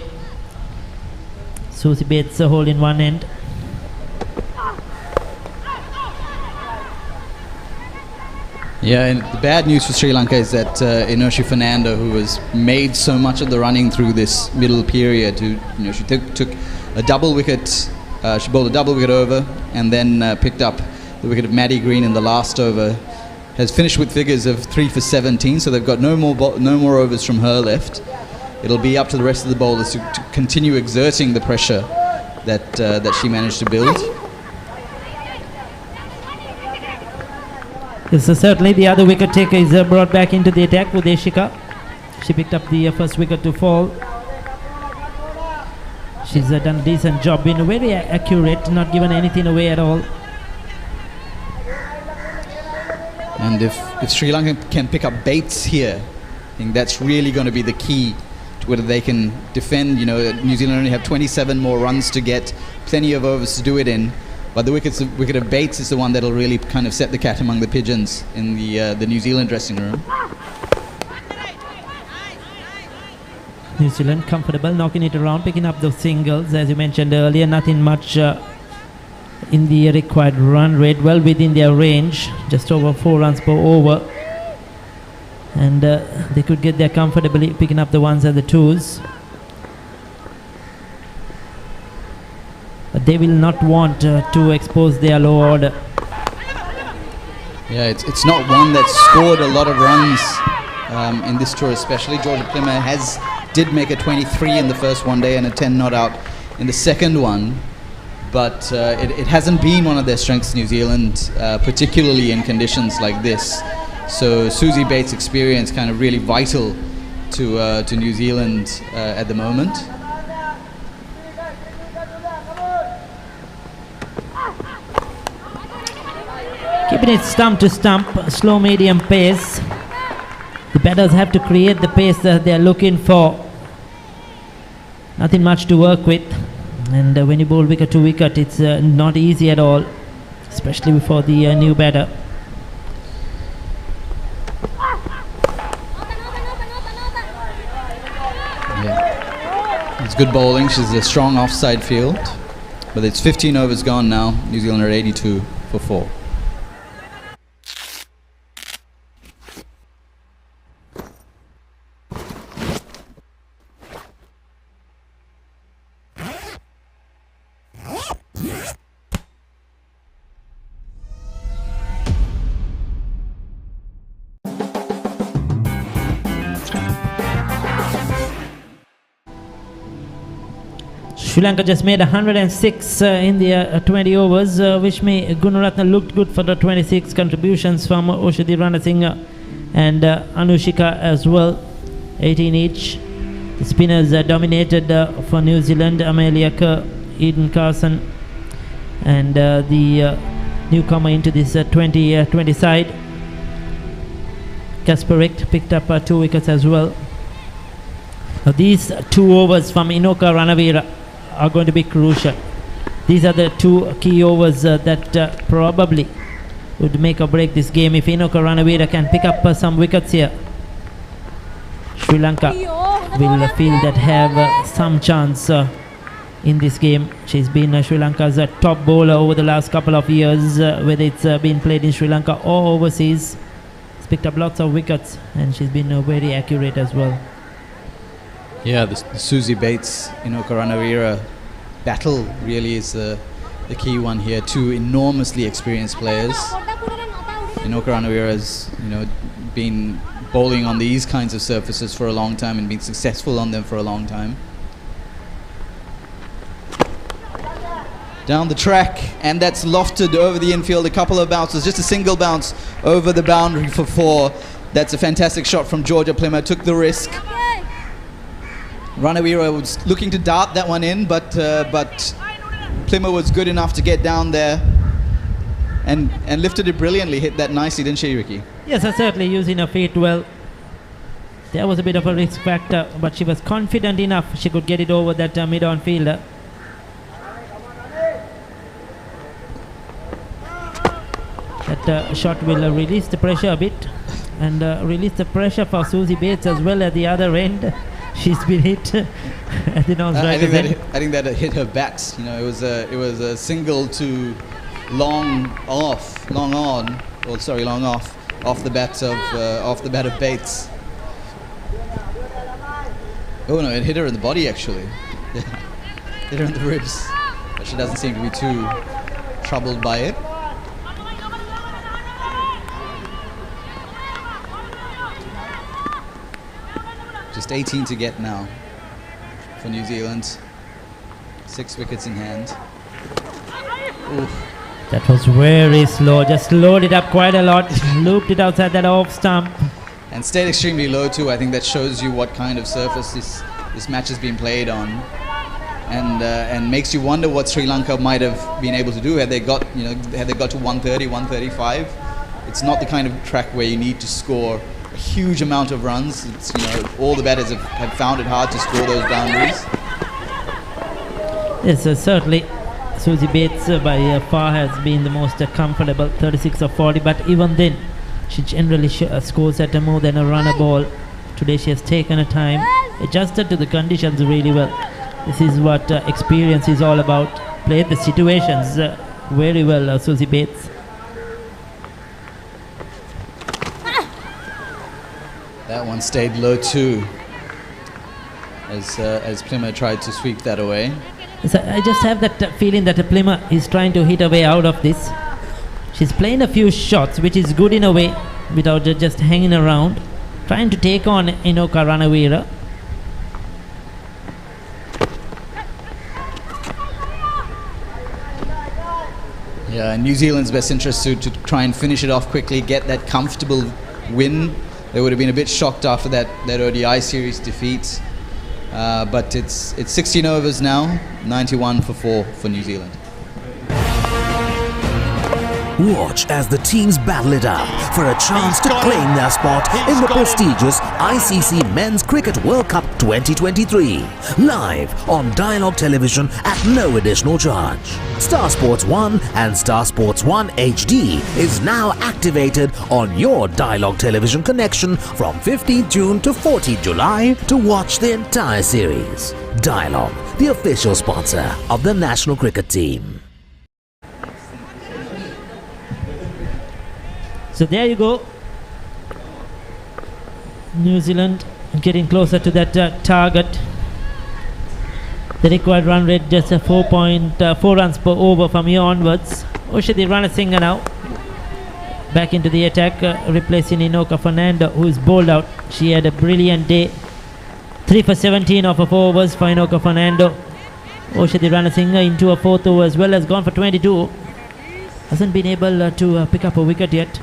S1: Susie Bates holding one end.
S15: Yeah, and the bad news for Sri Lanka is that Inoshi Fernando, who has made so much of the running through this middle period, she took a double wicket. She bowled a double wicket over and then picked up the wicket of Maddie Green in the last over. Has finished with figures of 3 for 17, so they've got no more overs from her left. It'll be up to the rest of the bowlers to continue exerting the pressure that she managed to build.
S1: Yes, so certainly the other wicket taker is brought back into the attack with Ashika. She picked up the first wicket to fall. She's done a decent job, been very accurate, not given anything away at all.
S15: And if Sri Lanka can pick up Bates here, I think that's really going to be the key to whether they can defend. New Zealand only have 27 more runs to get, plenty of overs to do it in. But the wicket of Bates is the one that'll really kind of set the cat among the pigeons in the New Zealand dressing room.
S1: New Zealand comfortable, knocking it around, picking up those singles. As you mentioned earlier, nothing much in the required run rate, well within their range, just over 4 runs per over. And they could get there comfortably, picking up the ones and the twos. They will not want to expose their low order.
S15: Yeah, it's not one that scored a lot of runs in this tour, especially. Georgia Plymouth did make a 23 in the first one day and a 10 not out in the second one, but it hasn't been one of their strengths, New Zealand, particularly in conditions like this. So Susie Bates' experience kind of really vital to New Zealand at the moment.
S1: Keeping it stump to stump, slow medium pace. The batters have to create the pace that they are looking for. Nothing much to work with, and when you bowl wicket to wicket, it's not easy at all, especially for the new batter.
S15: Yeah, it's good bowling. She's a strong offside field, but it's 15 overs gone now. New Zealand are 82 for 4.
S1: Sri Lanka just made 106 in the 20 overs, which made Gunaratna looked good for the 26 contributions from Oshadi Ranasinghe and Anushika as well, 18 each. The spinners dominated for New Zealand, Amelia Kerr, Eden Carson, and the newcomer into this 20 side, Kasparek, picked up 2 wickets as well. Now these 2 overs from Inoka Ranavira are going to be crucial. These are the 2 key overs that probably would make or break this game. If Inoka Ranavira can pick up some wickets here, Sri Lanka will feel that have some chance in this game. She's been Sri Lanka's top bowler over the last couple of years, whether it's been played in Sri Lanka or overseas. She's picked up lots of wickets and she's been very accurate as well.
S15: Yeah, the Susie Bates, Inoka Ranavira battle really is the key one here. 2 enormously experienced players. Inoka Ranavira has, been bowling on these kinds of surfaces for a long time and been successful on them for a long time. Down the track, and that's lofted over the infield. A couple of bounces, just a single bounce over the boundary for 4. That's a fantastic shot from Georgia Plymouth. Took the risk. Ranavira was looking to dart that one in, but Plymouth was good enough to get down there and lifted it brilliantly. Hit that nicely, didn't she, Ricky?
S1: Yes, certainly using her feet well. There was a bit of a risk factor, but she was confident enough she could get it over that mid-on fielder. That shot will release the pressure a bit and release the pressure for Susie Bates as well at the other end. She's been hit at the non-striker's end.
S15: I think that hit her bat. It was a single to long off the bat of Bates. Oh no, it hit her in the body actually. Hit her in the ribs, but she doesn't seem to be too troubled by it. Just 18 to get now for New Zealand. 6 wickets in hand. Oof.
S1: That was very slow. Just slowed it up quite a lot. Looped it outside that off stump.
S15: And stayed extremely low too. I think that shows you what kind of surface this match has been played on. And makes you wonder what Sri Lanka might have been able to do had they got to 130, 135. It's not the kind of track where you need to score a huge amount of runs. It's, all the batters have found it hard to score those boundaries.
S1: Yes, certainly Susie Bates by far has been the most comfortable, 36 of 40, but even then she generally scores at more than a run a ball. Today she has taken her time, adjusted to the conditions really well. This is what experience is all about. Played the situations very well, Susie Bates.
S15: That one stayed low too, as Plymouth tried to sweep that away.
S1: So I just have that feeling that Plima is trying to hit a way out of this. She's playing a few shots, which is good in a way, without just hanging around, trying to take on Inoka Ranavira.
S15: Yeah, in New Zealand's best interest to try and finish it off quickly, get that comfortable win. They would have been a bit shocked after that ODI series defeat. But it's 16 overs now, 91 for 4 for New Zealand.
S8: Watch as the teams battle it out for a chance to claim their spot in the prestigious ICC Men's Cricket World Cup 2023. Live on Dialog Television at no additional charge. Star Sports 1 and Star Sports 1 HD is now activated on your Dialog Television connection from 15 June to 14 July to watch the entire series. Dialog, the official sponsor of the national cricket team.
S1: So there you go. New Zealand getting closer to that target. The required run rate just 4.4 runs per over from here onwards. Oshadi Ranasinghe now back into the attack, replacing Inoka Fernando, who is bowled out. She had a brilliant day. 3 for 17 off of 4 overs for Inoka Fernando. Oshadi Ranasinghe into a 4th over as well, has gone for 22. Hasn't been able to pick up a wicket yet.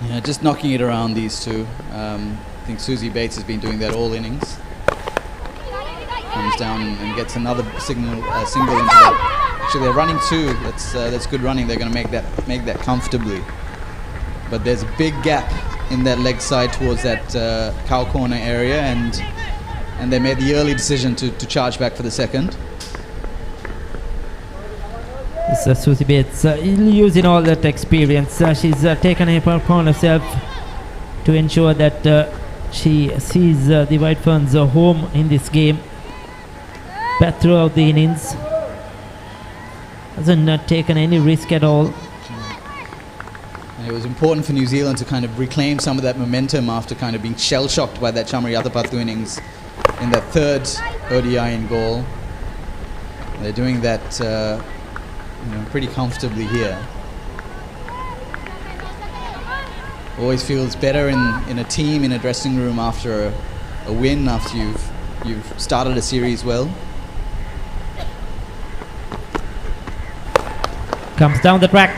S15: Yeah, just knocking it around, these two. I think Susie Bates has been doing that all innings. Comes down and gets another single into that. Actually, they're running 2. That's good running. They're going to make that comfortably. But there's a big gap in that leg side towards that cow corner area, and they made the early decision to charge back for the second.
S1: Susie Bates using all that experience. She's taken it upon herself to ensure that she sees the White Ferns home in this game. But throughout the innings, hasn't taken any risk at all.
S15: And it was important for New Zealand to kind of reclaim some of that momentum after kind of being shell-shocked by that Chamari Atapattu innings in that 3rd ODI in goal. They're doing that pretty comfortably here. Always feels better in a team, in a dressing room after a win, after you've started a series well.
S1: Comes down the track,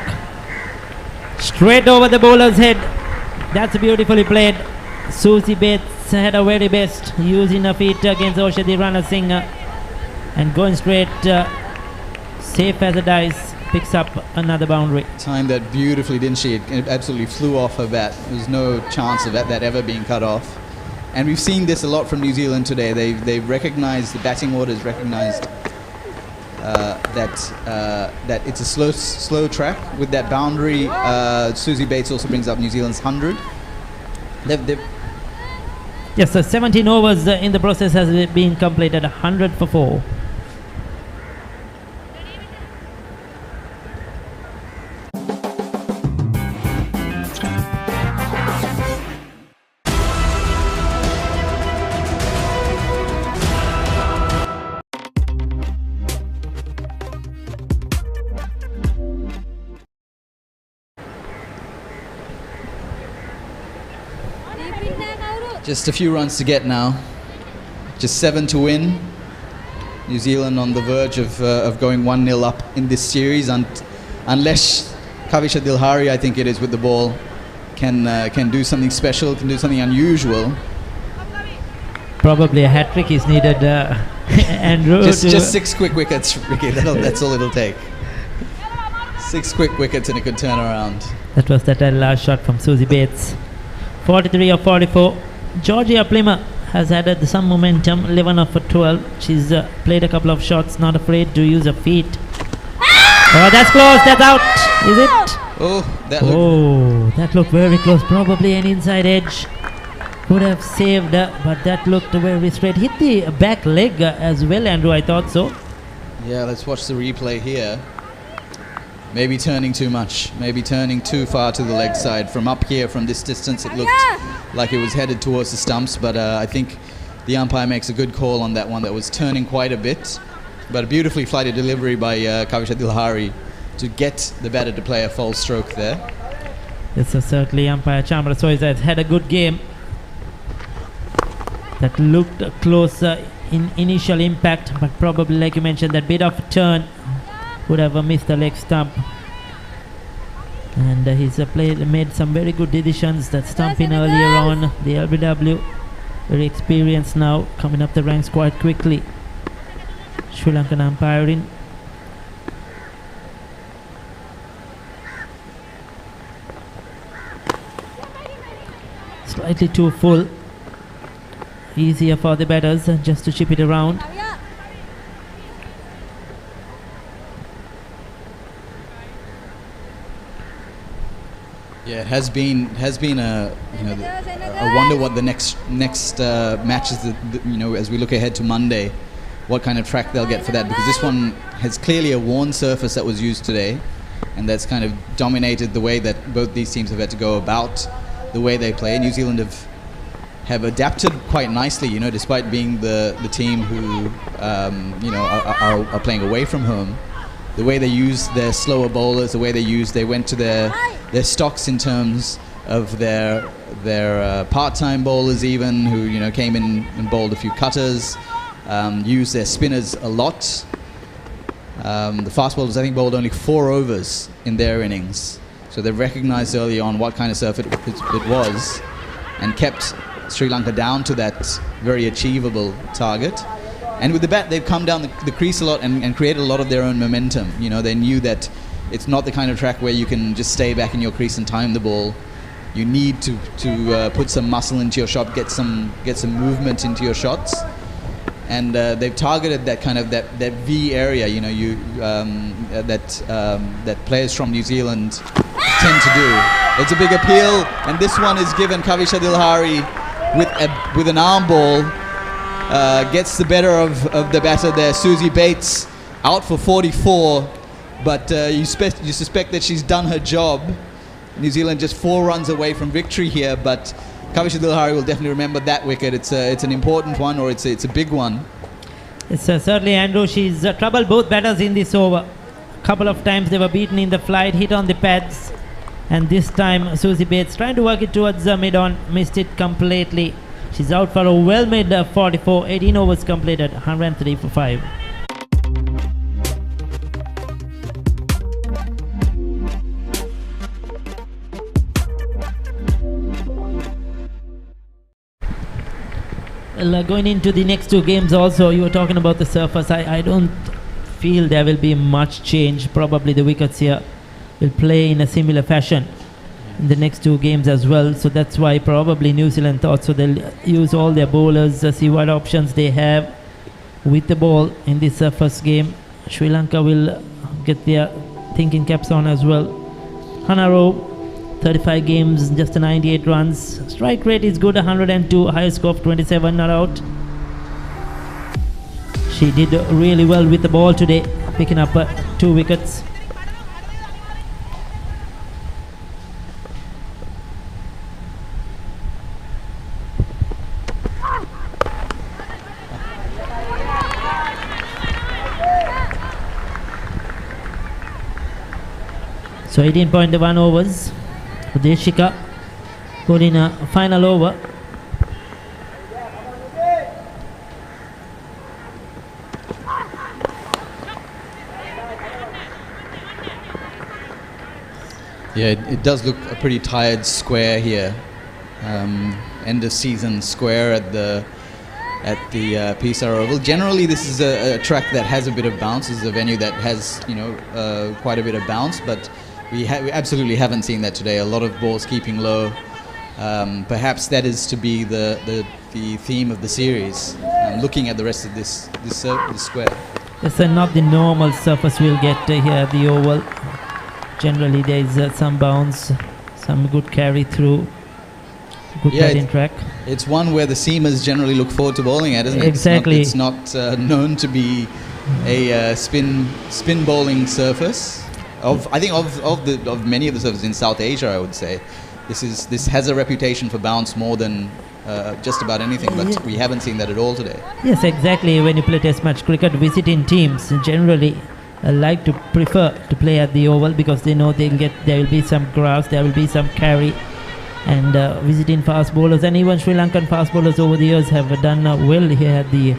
S1: straight over the bowler's head. That's beautifully played. Susie Bates had her very best, using her feet against Oshadi Ranasinghe and going straight, safe as a dice, picks up another boundary.
S15: Timed that beautifully, didn't she? It absolutely flew off her bat. There's no chance of that ever being cut off. And we've seen this a lot from New Zealand today. They've recognised, the batting orders recognised that it's a slow track with that boundary. Susie Bates also brings up New Zealand's 100.
S1: Yes, so 17 overs in the process has been completed, 100 for 4.
S15: Just a few runs to get now. Just 7 to win. New Zealand on the verge of going 1-0 up in this series, unless Kavisha Dilhari, I think it is, with the ball, can do something special, can do something unusual.
S1: Probably a hat-trick is needed, Andrew.
S15: Just 6 quick wickets, Ricky. That's all it'll take. 6 quick wickets and it could turn around.
S1: That was that last shot from Susie Bates. 43 of 44. Georgia Plima has added some momentum, 11 of 12. She's played a couple of shots, not afraid to use her feet. Oh, that's close, that's out, is it?
S15: Oh,
S1: that looked very close, probably an inside edge. Could have saved, but that looked very straight. Hit the back leg as well, Andrew, I thought so.
S15: Yeah, let's watch the replay here. Maybe turning too much, maybe turning too far to the leg side. From up here, from this distance, it looked like it was headed towards the stumps, but I think the umpire makes a good call on that one that was turning quite a bit. But a beautifully flighted delivery by Kavisha Dilhari to get the batter to play a false stroke there.
S1: Yes, certainly umpire Chamra Soiz has had a good game. That looked close in initial impact, but probably, like you mentioned, that bit of a turn would have missed the leg stump. And he's made some very good decisions. That stump in earlier on, the LBW, very experienced now, coming up the ranks quite quickly. Sri Lankan umpiring. Slightly too full. Easier for the batters just to chip it around.
S15: Yeah, it has been a I wonder what the next matches as we look ahead to Monday, what kind of track they'll get for that, because this one has clearly a worn surface that was used today, and that's kind of dominated the way that both these teams have had to go about the way they play. New Zealand have adapted quite nicely, despite being the team who are playing away from home. The way they use their slower bowlers, the way they went to their stocks in terms of their part-time bowlers even, who came in and bowled a few cutters, used their spinners a lot. The fast bowlers, I think, bowled only 4 overs in their innings, so they recognized early on what kind of surf it was, and kept Sri Lanka down to that very achievable target. And with the bat, they've come down the crease a lot and created a lot of their own momentum. They knew that it's not the kind of track where you can just stay back in your crease and time the ball. You need to put some muscle into your shot, get some movement into your shots. And they've targeted that kind of that V area, that players from New Zealand tend to do. It's a big appeal, and this one is given Kavisha Dilhari with an arm ball. Gets the better of the batter there. Susie Bates out for 44, but you suspect that she's done her job. New Zealand just 4 runs away from victory here, but Kavisha Dilhari will definitely remember that wicket. It's an important one, or it's a big one.
S1: It's certainly, Andrew. She's troubled both batters in this over. A couple of times they were beaten in the flight, hit on the pads, and this time Susie Bates trying to work it towards mid-on, missed it completely. She's out for a well-made 44, 18 overs completed, 103 for 5. Well, going into the next 2 games also, you were talking about the surface. I don't feel there will be much change. Probably the wickets here will play in a similar fashion in the next 2 games as well, so that's why probably New Zealand thought so they'll use all their bowlers, see what options they have with the ball in this first game. Sri Lanka will get their thinking caps on as well. Hanaro, 35 games, just 98 runs. Strike rate is good, 102, highest score of 27, not out. She did really well with the ball today, picking up 2 wickets. So 18.1 overs. Deshika put in a final over.
S15: Yeah, it does look a pretty tired square here. End of season square at the Pisara Oval. Generally, this is a track that has a bit of bounce. This is a venue that has quite a bit of bounce, but we absolutely haven't seen that today. A lot of balls keeping low. Perhaps that is to be the theme of the series. Looking at the rest of this square.
S1: It's not the normal surface we'll get here at the Oval. Generally, there is some bounce, some good carry through, good batting track.
S15: It's one where the seamers generally look forward to bowling at, isn't it?
S1: Exactly.
S15: It's not known to be a spin bowling surface. Of many of the surfaces in South Asia, I would say, this has a reputation for bounce more than just about anything, but we haven't seen that at all today.
S1: Yes, exactly. When you play Test match cricket, visiting teams generally like to prefer to play at the Oval because they know there will be some grass, there will be some carry, and visiting fast bowlers and even Sri Lankan fast bowlers over the years have done well here at the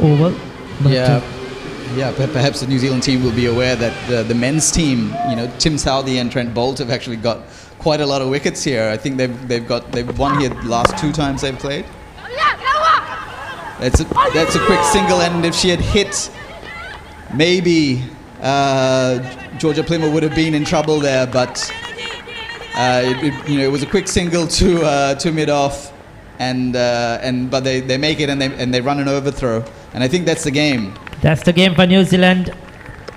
S1: Oval. But,
S15: perhaps the New Zealand team will be aware that the men's team, Tim Southee and Trent Boult have actually got quite a lot of wickets here. I think they've won here the last 2 times they've played. That's a quick single, and if she had hit, maybe Georgia Plimmer would have been in trouble there, but it was a quick single to mid off, but they make it and they run an overthrow, and I think that's the game.
S1: That's the game for New Zealand.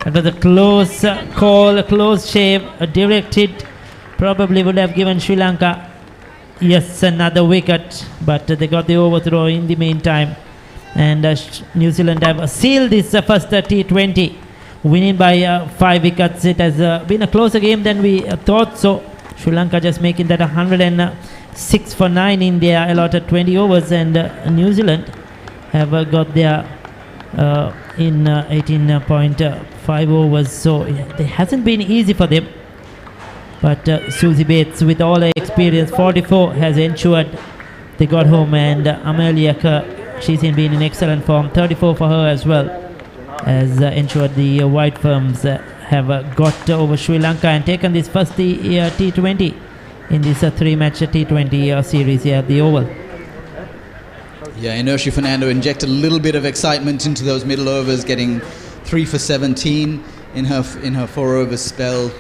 S1: It was a close call, a close shave, a direct hit. Probably would have given Sri Lanka, another wicket, but they got the overthrow in the meantime. And New Zealand have sealed this first T20, winning by 5 wickets. It has been a closer game than we thought. So Sri Lanka just making that 106 for 9 in their allotted 20 overs, and New Zealand have got their in 18.5 overs. So it hasn't been easy for them. But Susie Bates, with all her experience, 44, has ensured they got home, and Amelia Kerr, she's been in excellent form, 34 for her as well, has ensured the white firms have got over Sri Lanka and taken this first T20 in this 3-match T20 series here at the Oval.
S15: Yeah, Inertia Fernando injected a little bit of excitement into those middle overs, getting 3 for 17 in her 4-over spell.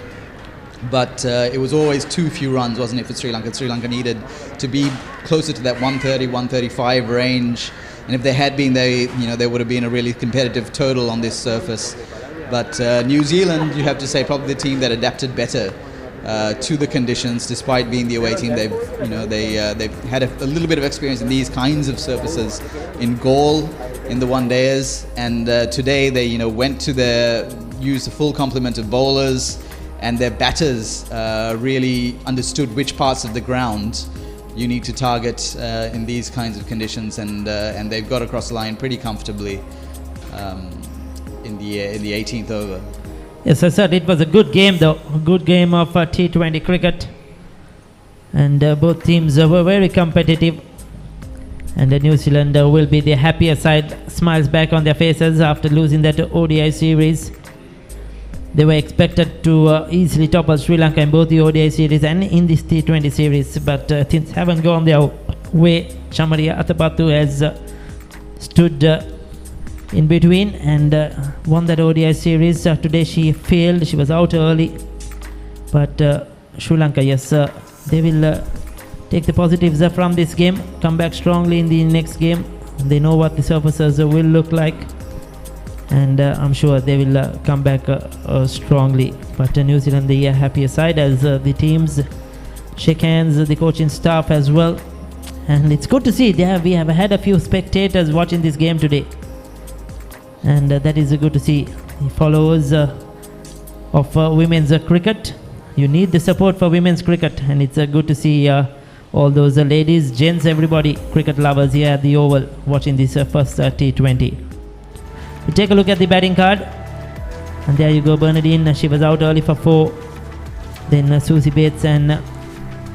S15: But it was always too few runs, wasn't it, for Sri Lanka? Sri Lanka needed to be closer to that 130, 135 range. And if they had been, there would have been a really competitive total on this surface. But New Zealand, you have to say, probably the team that adapted better to the conditions, despite being the away team. They've had a little bit of experience in these kinds of surfaces in Gaul in the one-dayers, and today they went to used a full complement of bowlers. And their batters really understood which parts of the ground you need to target in these kinds of conditions, and they've got across the line pretty comfortably in the 18th over.
S1: Yes, I said it was a good game, though. A good game of T20 cricket, and both teams were very competitive. And New Zealand will be the happier side, smiles back on their faces after losing that ODI series. They were expected to easily topple Sri Lanka in both the ODI series and in this T20 series, but things haven't gone their way. Chamaria Athapattu has stood in between and won that ODI series. Today she failed, she was out early, but Sri Lanka, they will take the positives from this game, come back strongly in the next game. They know what the surfaces will look like, and I'm sure they will come back strongly. But New Zealand, the happier side as the teams shake hands, the coaching staff as well. And it's good to see we have had a few spectators watching this game today, and that is good to see. The followers of women's cricket, you need the support for women's cricket, and it's good to see all those ladies, gents, everybody, cricket lovers here at the Oval watching this first T20. We take a look at the batting card, and there you go, Bernadine. She was out early for 4. Then Susie Bates and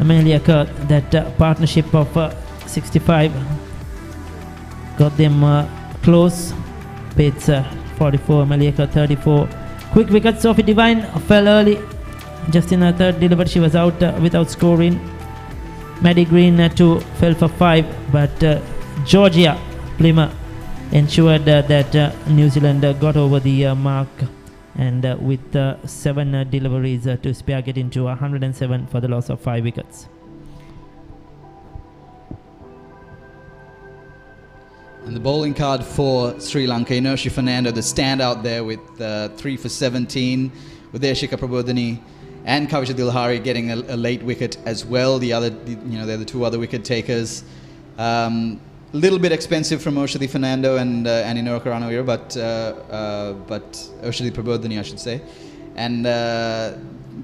S1: Amelia Kerr, that partnership of 65 got them close. Bates 44, Amelia Kerr 34. Quick wicket. Sophie Devine fell early, just in her third delivery. She was out without scoring. Maddie Green too fell for 5, but Georgia Plimmer ensured that New Zealand got over the mark, and with 7 deliveries to spare, get into 107 for the loss of 5 wickets.
S15: And the bowling card for Sri Lanka, Inertia Fernando, the standout there with 3 for 17, with Shika Prabodhini and Kavisha Dilhari getting a late wicket as well. The other, they're the 2 other wicket takers. Little bit expensive from Oshadi Fernando and Inora Karanawira, but Oshadi Prabodhini, I should say, and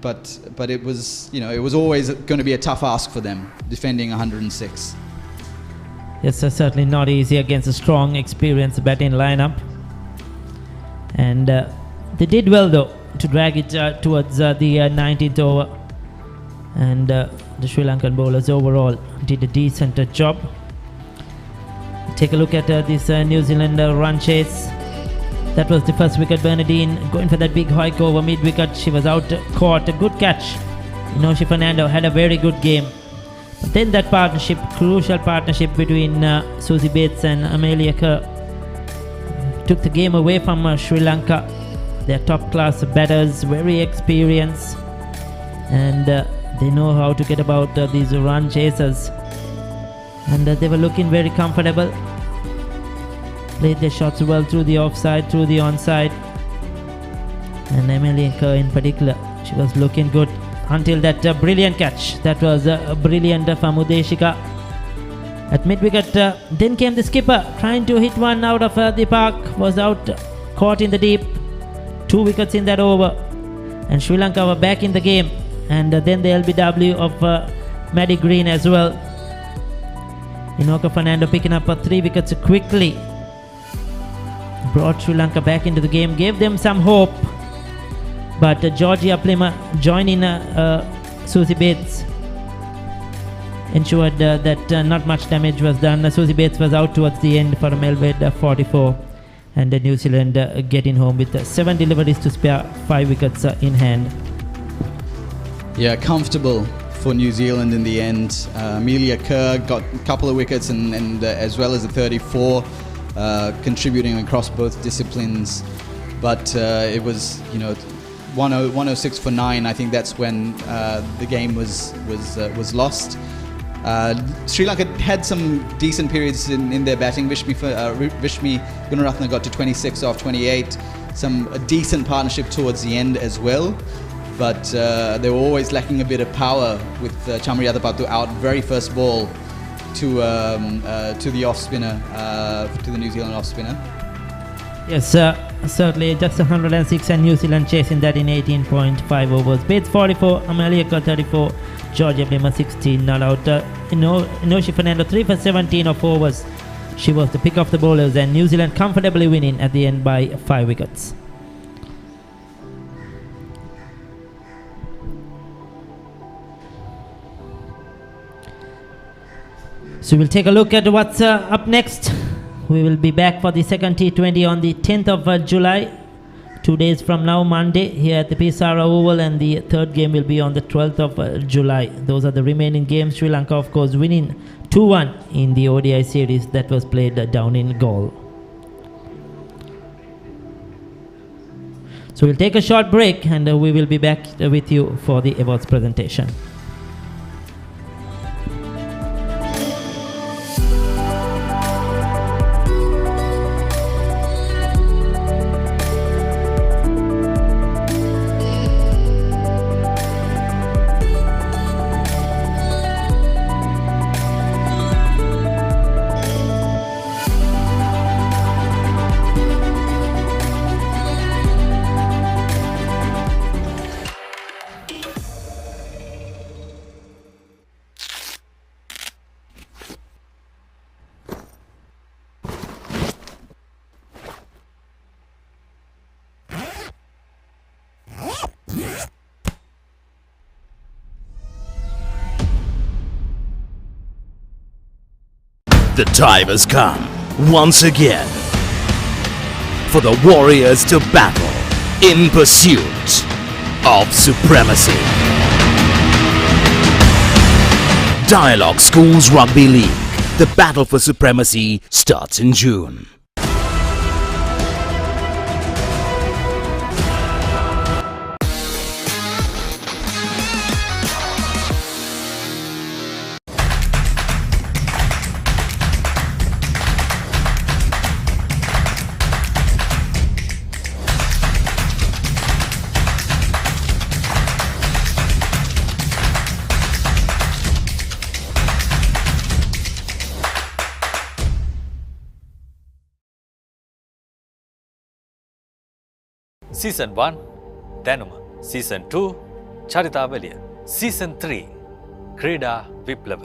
S15: but it was it was always going to be a tough ask for them defending 106.
S1: It's certainly not easy against a strong, experienced batting lineup. And they did well though to drag it towards the 19th over. And the Sri Lankan bowlers overall did a decent job. Take a look at this New Zealand run chase. That was the first wicket. Bernadine going for that big hike over mid wicket. She was out caught. A good catch. Inoshi Fernando had a very good game. But then that partnership, crucial partnership between Susie Bates and Amelia Kerr, took the game away from Sri Lanka. They're top class batters, very experienced, and they know how to get about these run chasers. And they were looking very comfortable. Played their shots well through the offside, through the onside. And Amelia Kerr in particular, she was looking good until that brilliant catch. That was brilliant from Udeshika at mid-wicket. Then came the skipper trying to hit one out of the park. Was out, caught in the deep. 2 wickets in that over. And Sri Lanka were back in the game. And then the LBW of Maddie Green as well. Inoka Fernando picking up 3 wickets quickly. Brought Sri Lanka back into the game, gave them some hope. But Georgia Plymouth joining Susie Bates ensured that not much damage was done. Susie Bates was out towards the end for a Melbourne 44. And New Zealand getting home with 7 deliveries to spare, 5 wickets in hand.
S15: Yeah, comfortable for New Zealand in the end. Amelia Kerr got a couple of wickets and as well as a 34, contributing across both disciplines. But it was, 106 for 9. I think that's when the game was lost. Sri Lanka had some decent periods in their batting. Vishmi Gunaratne got to 26 off 28. A decent partnership towards the end as well. But they were always lacking a bit of power with Chamari Yadapattu out very first ball to the off spinner, to the New Zealand off spinner.
S1: Yes, certainly just 106 and New Zealand chasing that in 18.5 overs. Bates 44, Amelia Kerr 34, Georgia Plymouth 16 not out. Inoshi Fernando 3 for 17 of overs. She was the pick of the bowlers and New Zealand comfortably winning at the end by 5 wickets. So we'll take a look at what's up next. We will be back for the second T20 on the 10th of July, 2 days from now, Monday, here at the Sara Oval, and the third game will be on the 12th of July. Those are the remaining games. Sri Lanka, of course, winning 2-1 in the ODI series that was played down in Galle. So we'll take a short break and we will be back with you for the awards presentation.
S8: The time has come, once again, for the Warriors to battle in pursuit of supremacy. Dialog Schools Rugby League. The battle for supremacy starts in June.
S9: Season 1 දැනුම, Season 2 චරිතාවලිය, Season 3 ක්‍රීඩා විප්ලව.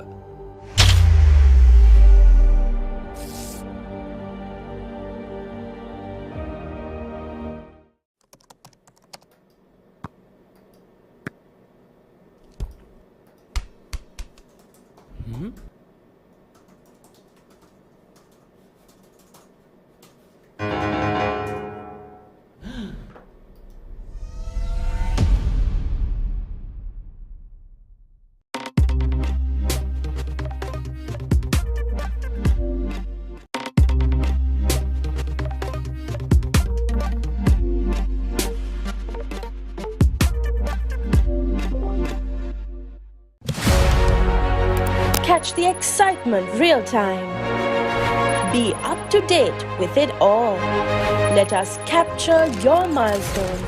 S17: Catch the excitement real time. Be up to date with it all. Let us capture your milestones.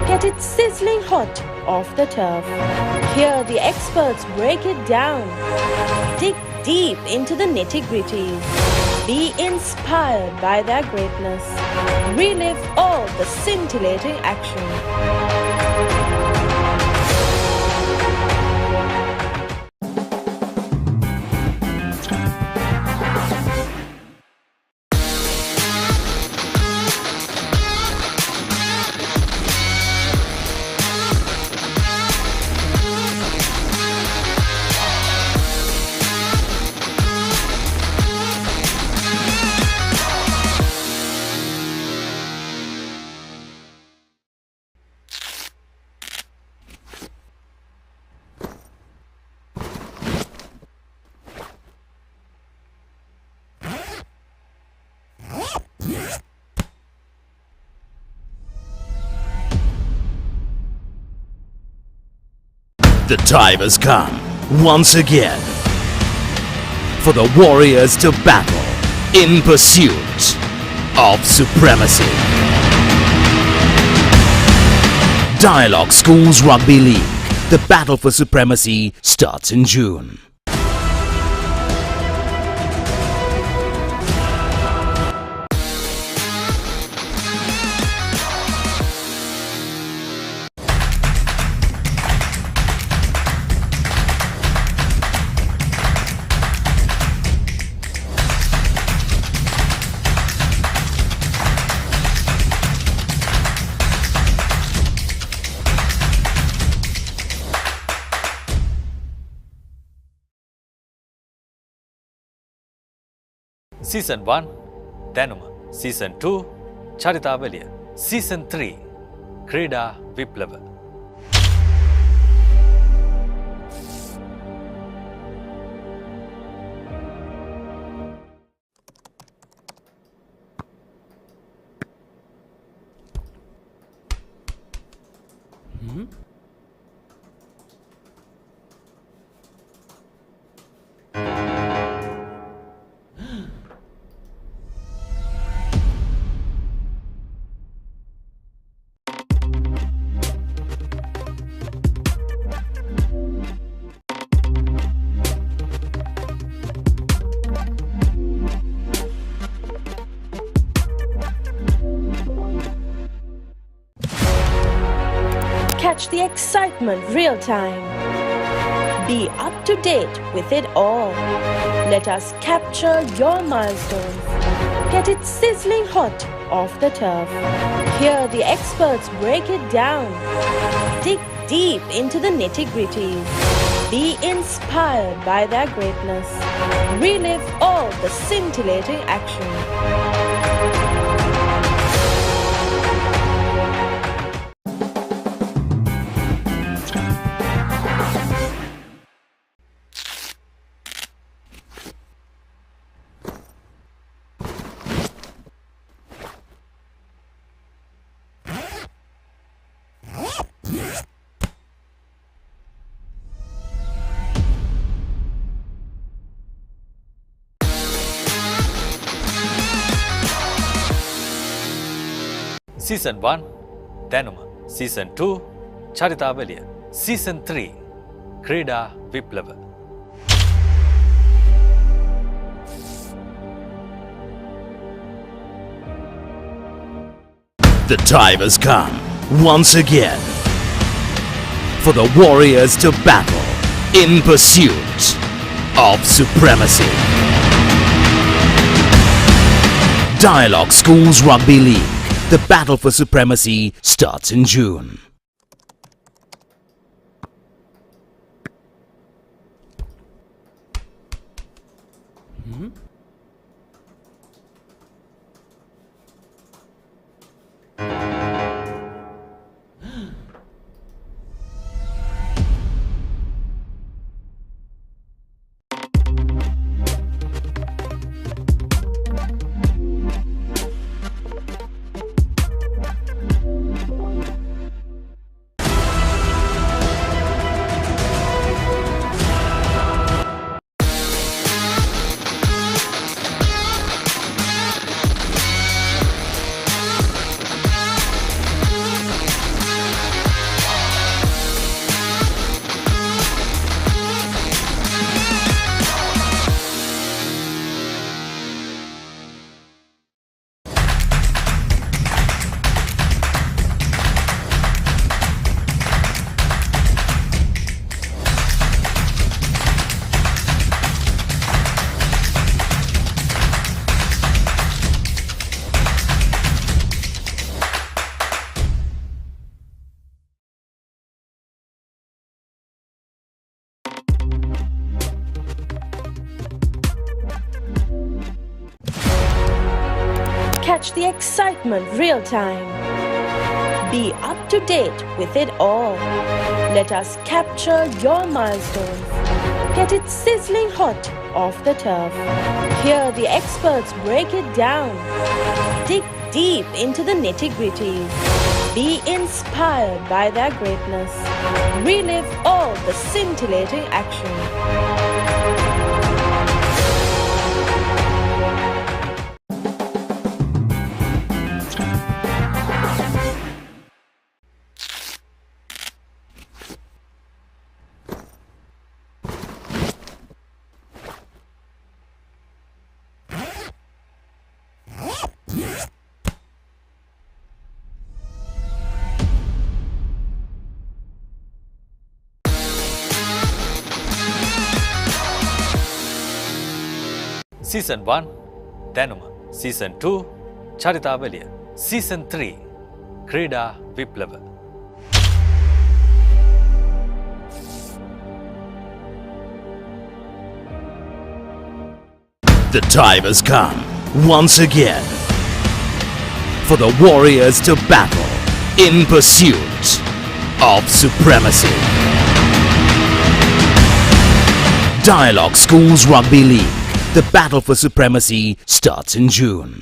S17: Get it sizzling hot off the turf. Hear the experts break it down. Dig deep into the nitty-gritties. Be inspired by their greatness. Relive all the scintillating action.
S8: The time has come, once again, for the Warriors to battle in pursuit of supremacy. Dialog Schools Rugby League. The battle for supremacy starts in June.
S9: Season 1 දැනුම Season 2 චරිතාවලිය Season 3 ක්‍රීඩා විප්ලව
S17: Catch the excitement real time. Be up to date with it all. Let us capture your milestones. Get it sizzling hot off the turf. Hear the experts break it down. Dig deep into the nitty-gritties. Be inspired by their greatness. Relive all the scintillating action.
S9: Season 1 දැනුම Season 2 චරිතාවලිය Season 3 ක්‍රීඩා විප්ලව
S8: The time has come, once again, for the Warriors to battle in pursuit of supremacy. Dialog Schools Rugby League. The battle for supremacy starts in June.
S17: Catch the excitement real time. Be up to date with it all. Let us capture your milestones. Get it sizzling hot off the turf. Hear the experts break it down. Dig deep into the nitty-gritties. Be inspired by their greatness. Relive all the scintillating action.
S9: Season 1 දැනුම Season 2 චරිතාවලිය Season 3 ක්‍රීඩා විප්ලව
S8: The time has come once again for the Warriors to battle in pursuit of supremacy. Dialog Schools Rugby League. The battle for supremacy starts in June.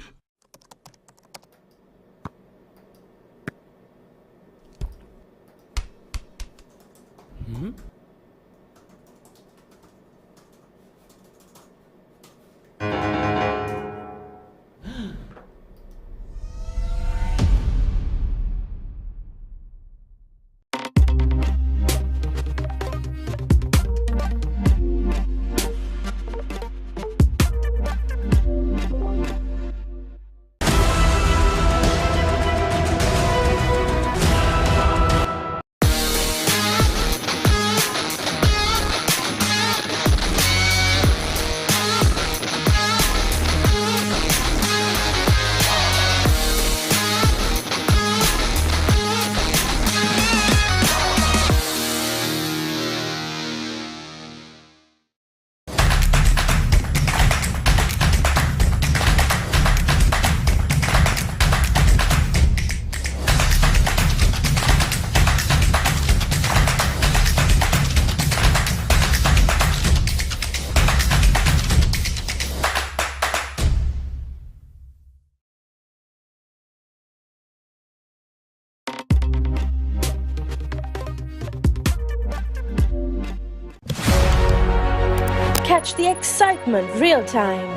S17: Catch the excitement real time.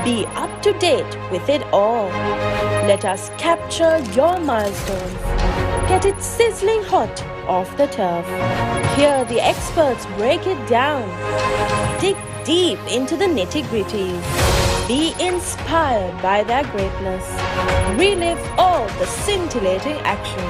S17: Be up to date with it all. Let us capture your milestones. Get it sizzling hot off the turf. Hear the experts break it down. Dig deep into the nitty-gritties. Be inspired by their greatness. Relive all the scintillating action.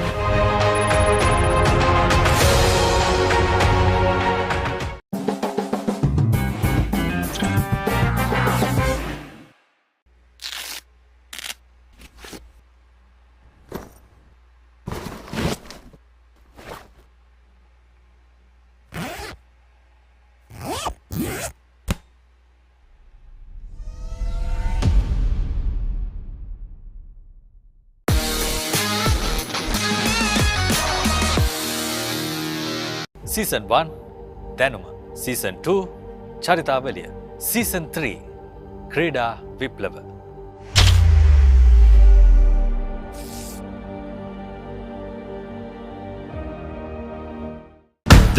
S9: Season 1 දැනුම Season 2 චරිතාවලිය Season 3 ක්‍රීඩා විප්ලව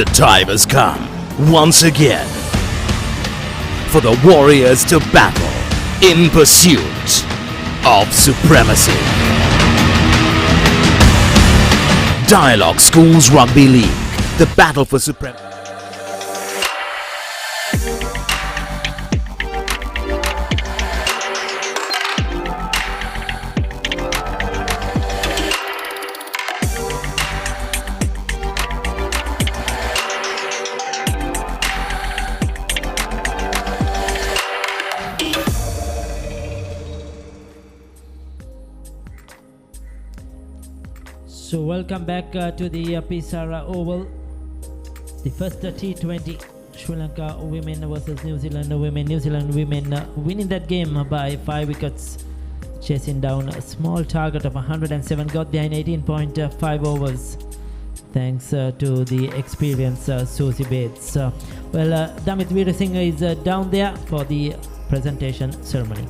S8: The time has come once again for the Warriors to battle in pursuit of supremacy. Dialog Schools Rugby League. The battle for supremacy.
S1: So welcome back to the Sara Oval. The first T20 Sri Lanka women versus New Zealand women. New Zealand women winning that game by 5 wickets chasing down a small target of 107, got there in 18.5 overs. Thanks to the experienced Susie Bates. Damit Veerasinghe is down there for the presentation ceremony.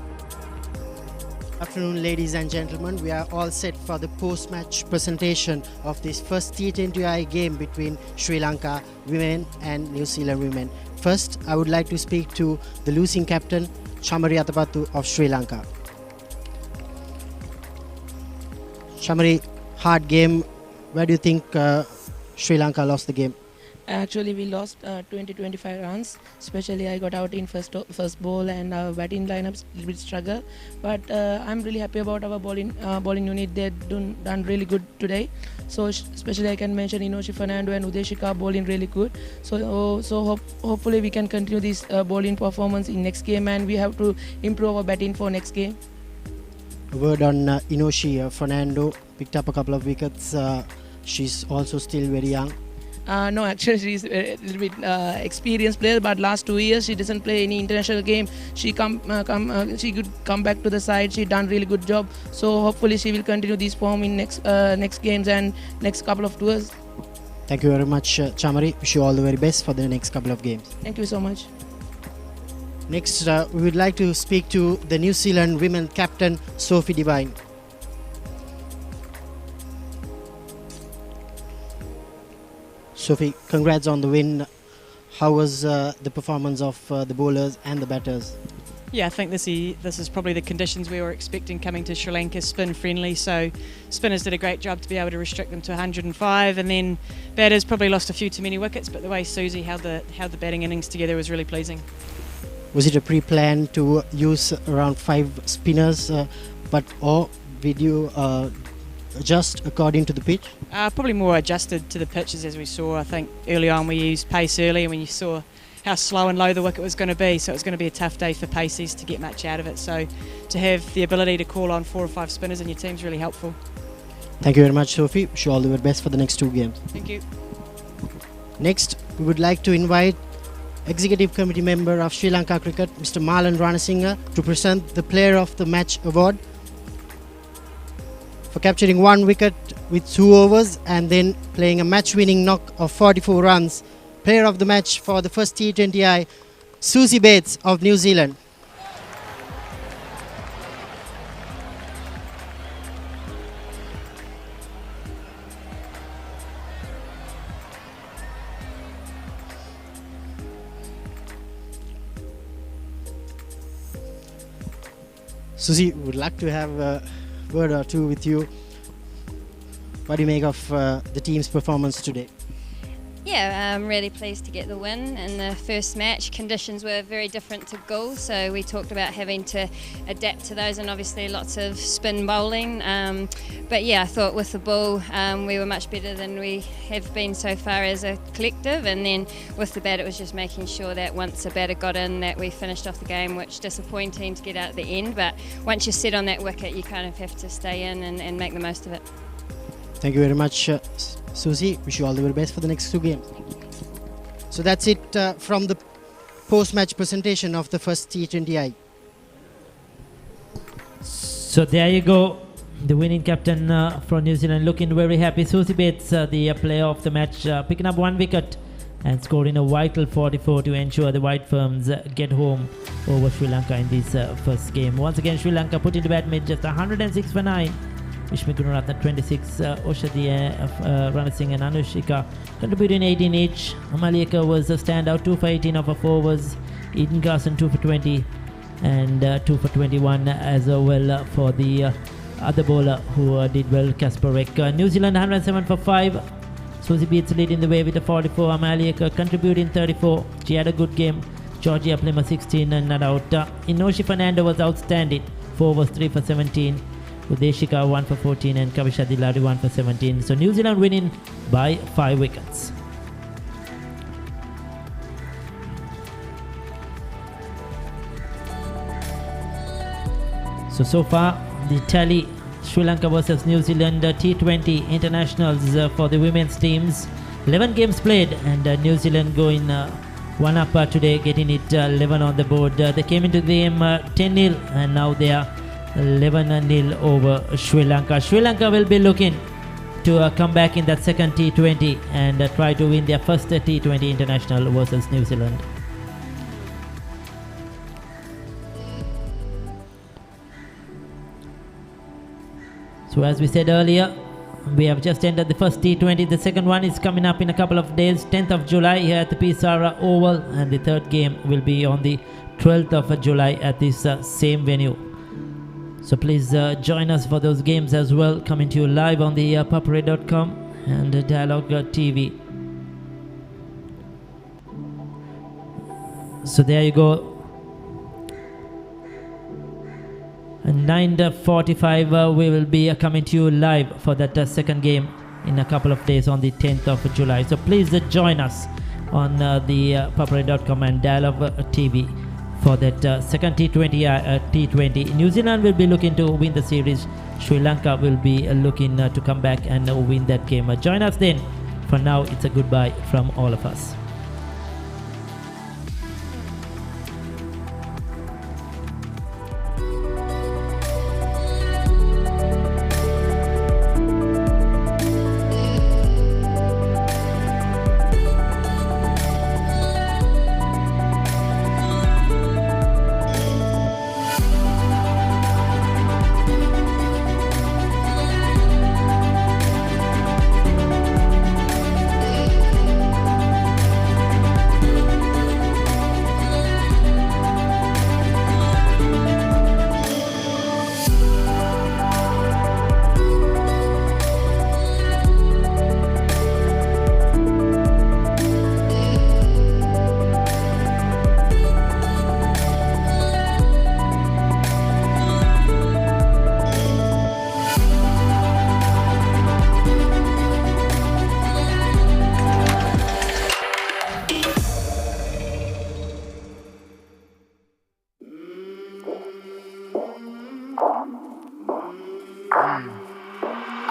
S3: Afternoon, ladies and gentlemen. We are all set for the post-match presentation of this first T20I game between Sri Lanka women and New Zealand women. First, I would like to speak to the losing captain, Chamari Atapattu of Sri Lanka. Chamari, hard game. Where do you think Sri Lanka lost the game?
S6: Actually, we lost 20-25 runs. Especially, I got out in first ball, and our batting lineups a little bit struggle. But I'm really happy about our bowling unit. They've done really good today. So especially, I can mention Inoshi Fernando and Udeshika bowling really good. So hopefully we can continue this bowling performance in next game, and we have to improve our batting for next game.
S3: A word on Inoshi Fernando picked up a couple of wickets. She's also still very young.
S6: No, actually she's a little bit experienced player, but last 2 years she doesn't play any international game. She could come back to the side. She done really good job. So hopefully she will continue this form in next games and next couple of tours.
S3: Thank you very much, Chamari. Wish you all the very best for the next couple of games.
S6: Thank you so much.
S3: Next, we would like to speak to the New Zealand women captain, Sophie Devine. Sophie, congrats on the win. How was the performance of the bowlers and the batters?
S5: Yeah, I think this is probably the conditions we were expecting coming to Sri Lanka, spin friendly. So spinners did a great job to be able to restrict them to 105, and then batters probably lost a few too many wickets. But the way Susie held the batting innings together was really pleasing.
S3: Was it a pre-plan to use around 5 spinners, or did you adjust according to the pitch?
S5: Probably more adjusted to the pitches as we saw. I think early on we used pace early, and when you saw how slow and low the wicket was going to be, so it was going to be a tough day for paces to get much out of it. So to have the ability to call on 4 or 5 spinners in your team is really helpful.
S3: Thank you very much, Sophie. Wish you all the very best for the next 2 games.
S5: Thank you.
S3: Next, we would like to invite Executive Committee member of Sri Lanka Cricket, Mr. Marlon Ranasinghe, to present the Player of the Match award for capturing 1 wicket with 2 overs and then playing a match-winning knock of 44 runs. Player of the match for the first T20I, Susie Bates of New Zealand. Susie, would like to have a word or two with you. What do you make of the team's performance today?
S18: Yeah, I'm really pleased to get the win in the first match. Conditions were very different to Gull, so we talked about having to adapt to those, and obviously lots of spin bowling. But yeah, I thought with the ball we were much better than we have been so far as a collective, and then with the bat it was just making sure that once the batter got in that we finished off the game, which disappointing to get out at the end, but once you're set on that wicket you kind of have to stay in and make the most of it.
S3: Thank you very much, Susie. Wish you all the very best for the next 2 games. So that's it from the post-match presentation of the first T20I.
S1: So there you go. The winning captain from New Zealand looking very happy. Susie Bates, the player of the match, picking up 1 wicket and scoring a vital 44 to ensure the White Ferns get home over Sri Lanka in this first game. Once again, Sri Lanka put into bat made just 106 for 9. Vishmi Gunaratne 26, Oshadi Ranasinghe and Anushika contributing 18 each. Amalika was a standout, 2 for 18 off of 4 overs. Eden Carson 2 for 20 and 2 for 21 as well for the other bowler who did well, Kasparek. New Zealand 107 for 5. Susie Bates leading the way with a 44. Amalika contributing 34. She had a good game. Georgia Plymouth 16 and not out. Inoshi Fernando was outstanding, 4 overs 3 for 17. Udeshika 1 for 14 and Kavisha Dilari 1 for 17. So New Zealand winning by 5 wickets. So far the tally: Sri Lanka versus New Zealand T20 internationals for the women's teams. 11 games played, and New Zealand going 1 up today, getting it 11 on the board. They came into the game 10-0 and now they are 11-0 over Sri Lanka. Sri Lanka will be looking to come back in that second T20 and try to win their first T20 international versus New Zealand. So as we said earlier, we have just ended the first T20. The second one is coming up in a couple of days, 10th of July here at the Sara Oval, and the third game will be on the 12th of July at this same venue. So please join us for those games as well, coming to you live on the Papare.com and Dialog TV. So there you go. 9:45 we will be coming to you live for that second game in a couple of days on the 10th of July. So please join us on the Papare.com and Dialog TV for that second T20. New Zealand will be looking to win the series. Sri Lanka will be looking to come back and win that game. Join us then. For now, it's a goodbye from all of us.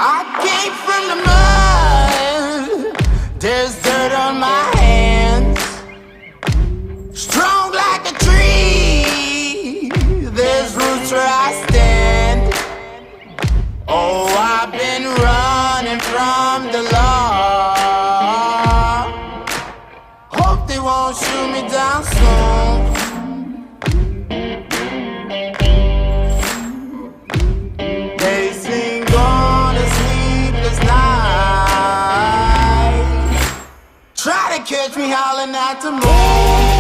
S19: I came from the mud, there's dirt on my hands. Strong like a tree, there's roots where I stand. Oh, I've been running from the law. Hope they won't shoot me down soon. Try to catch me howling at the moon.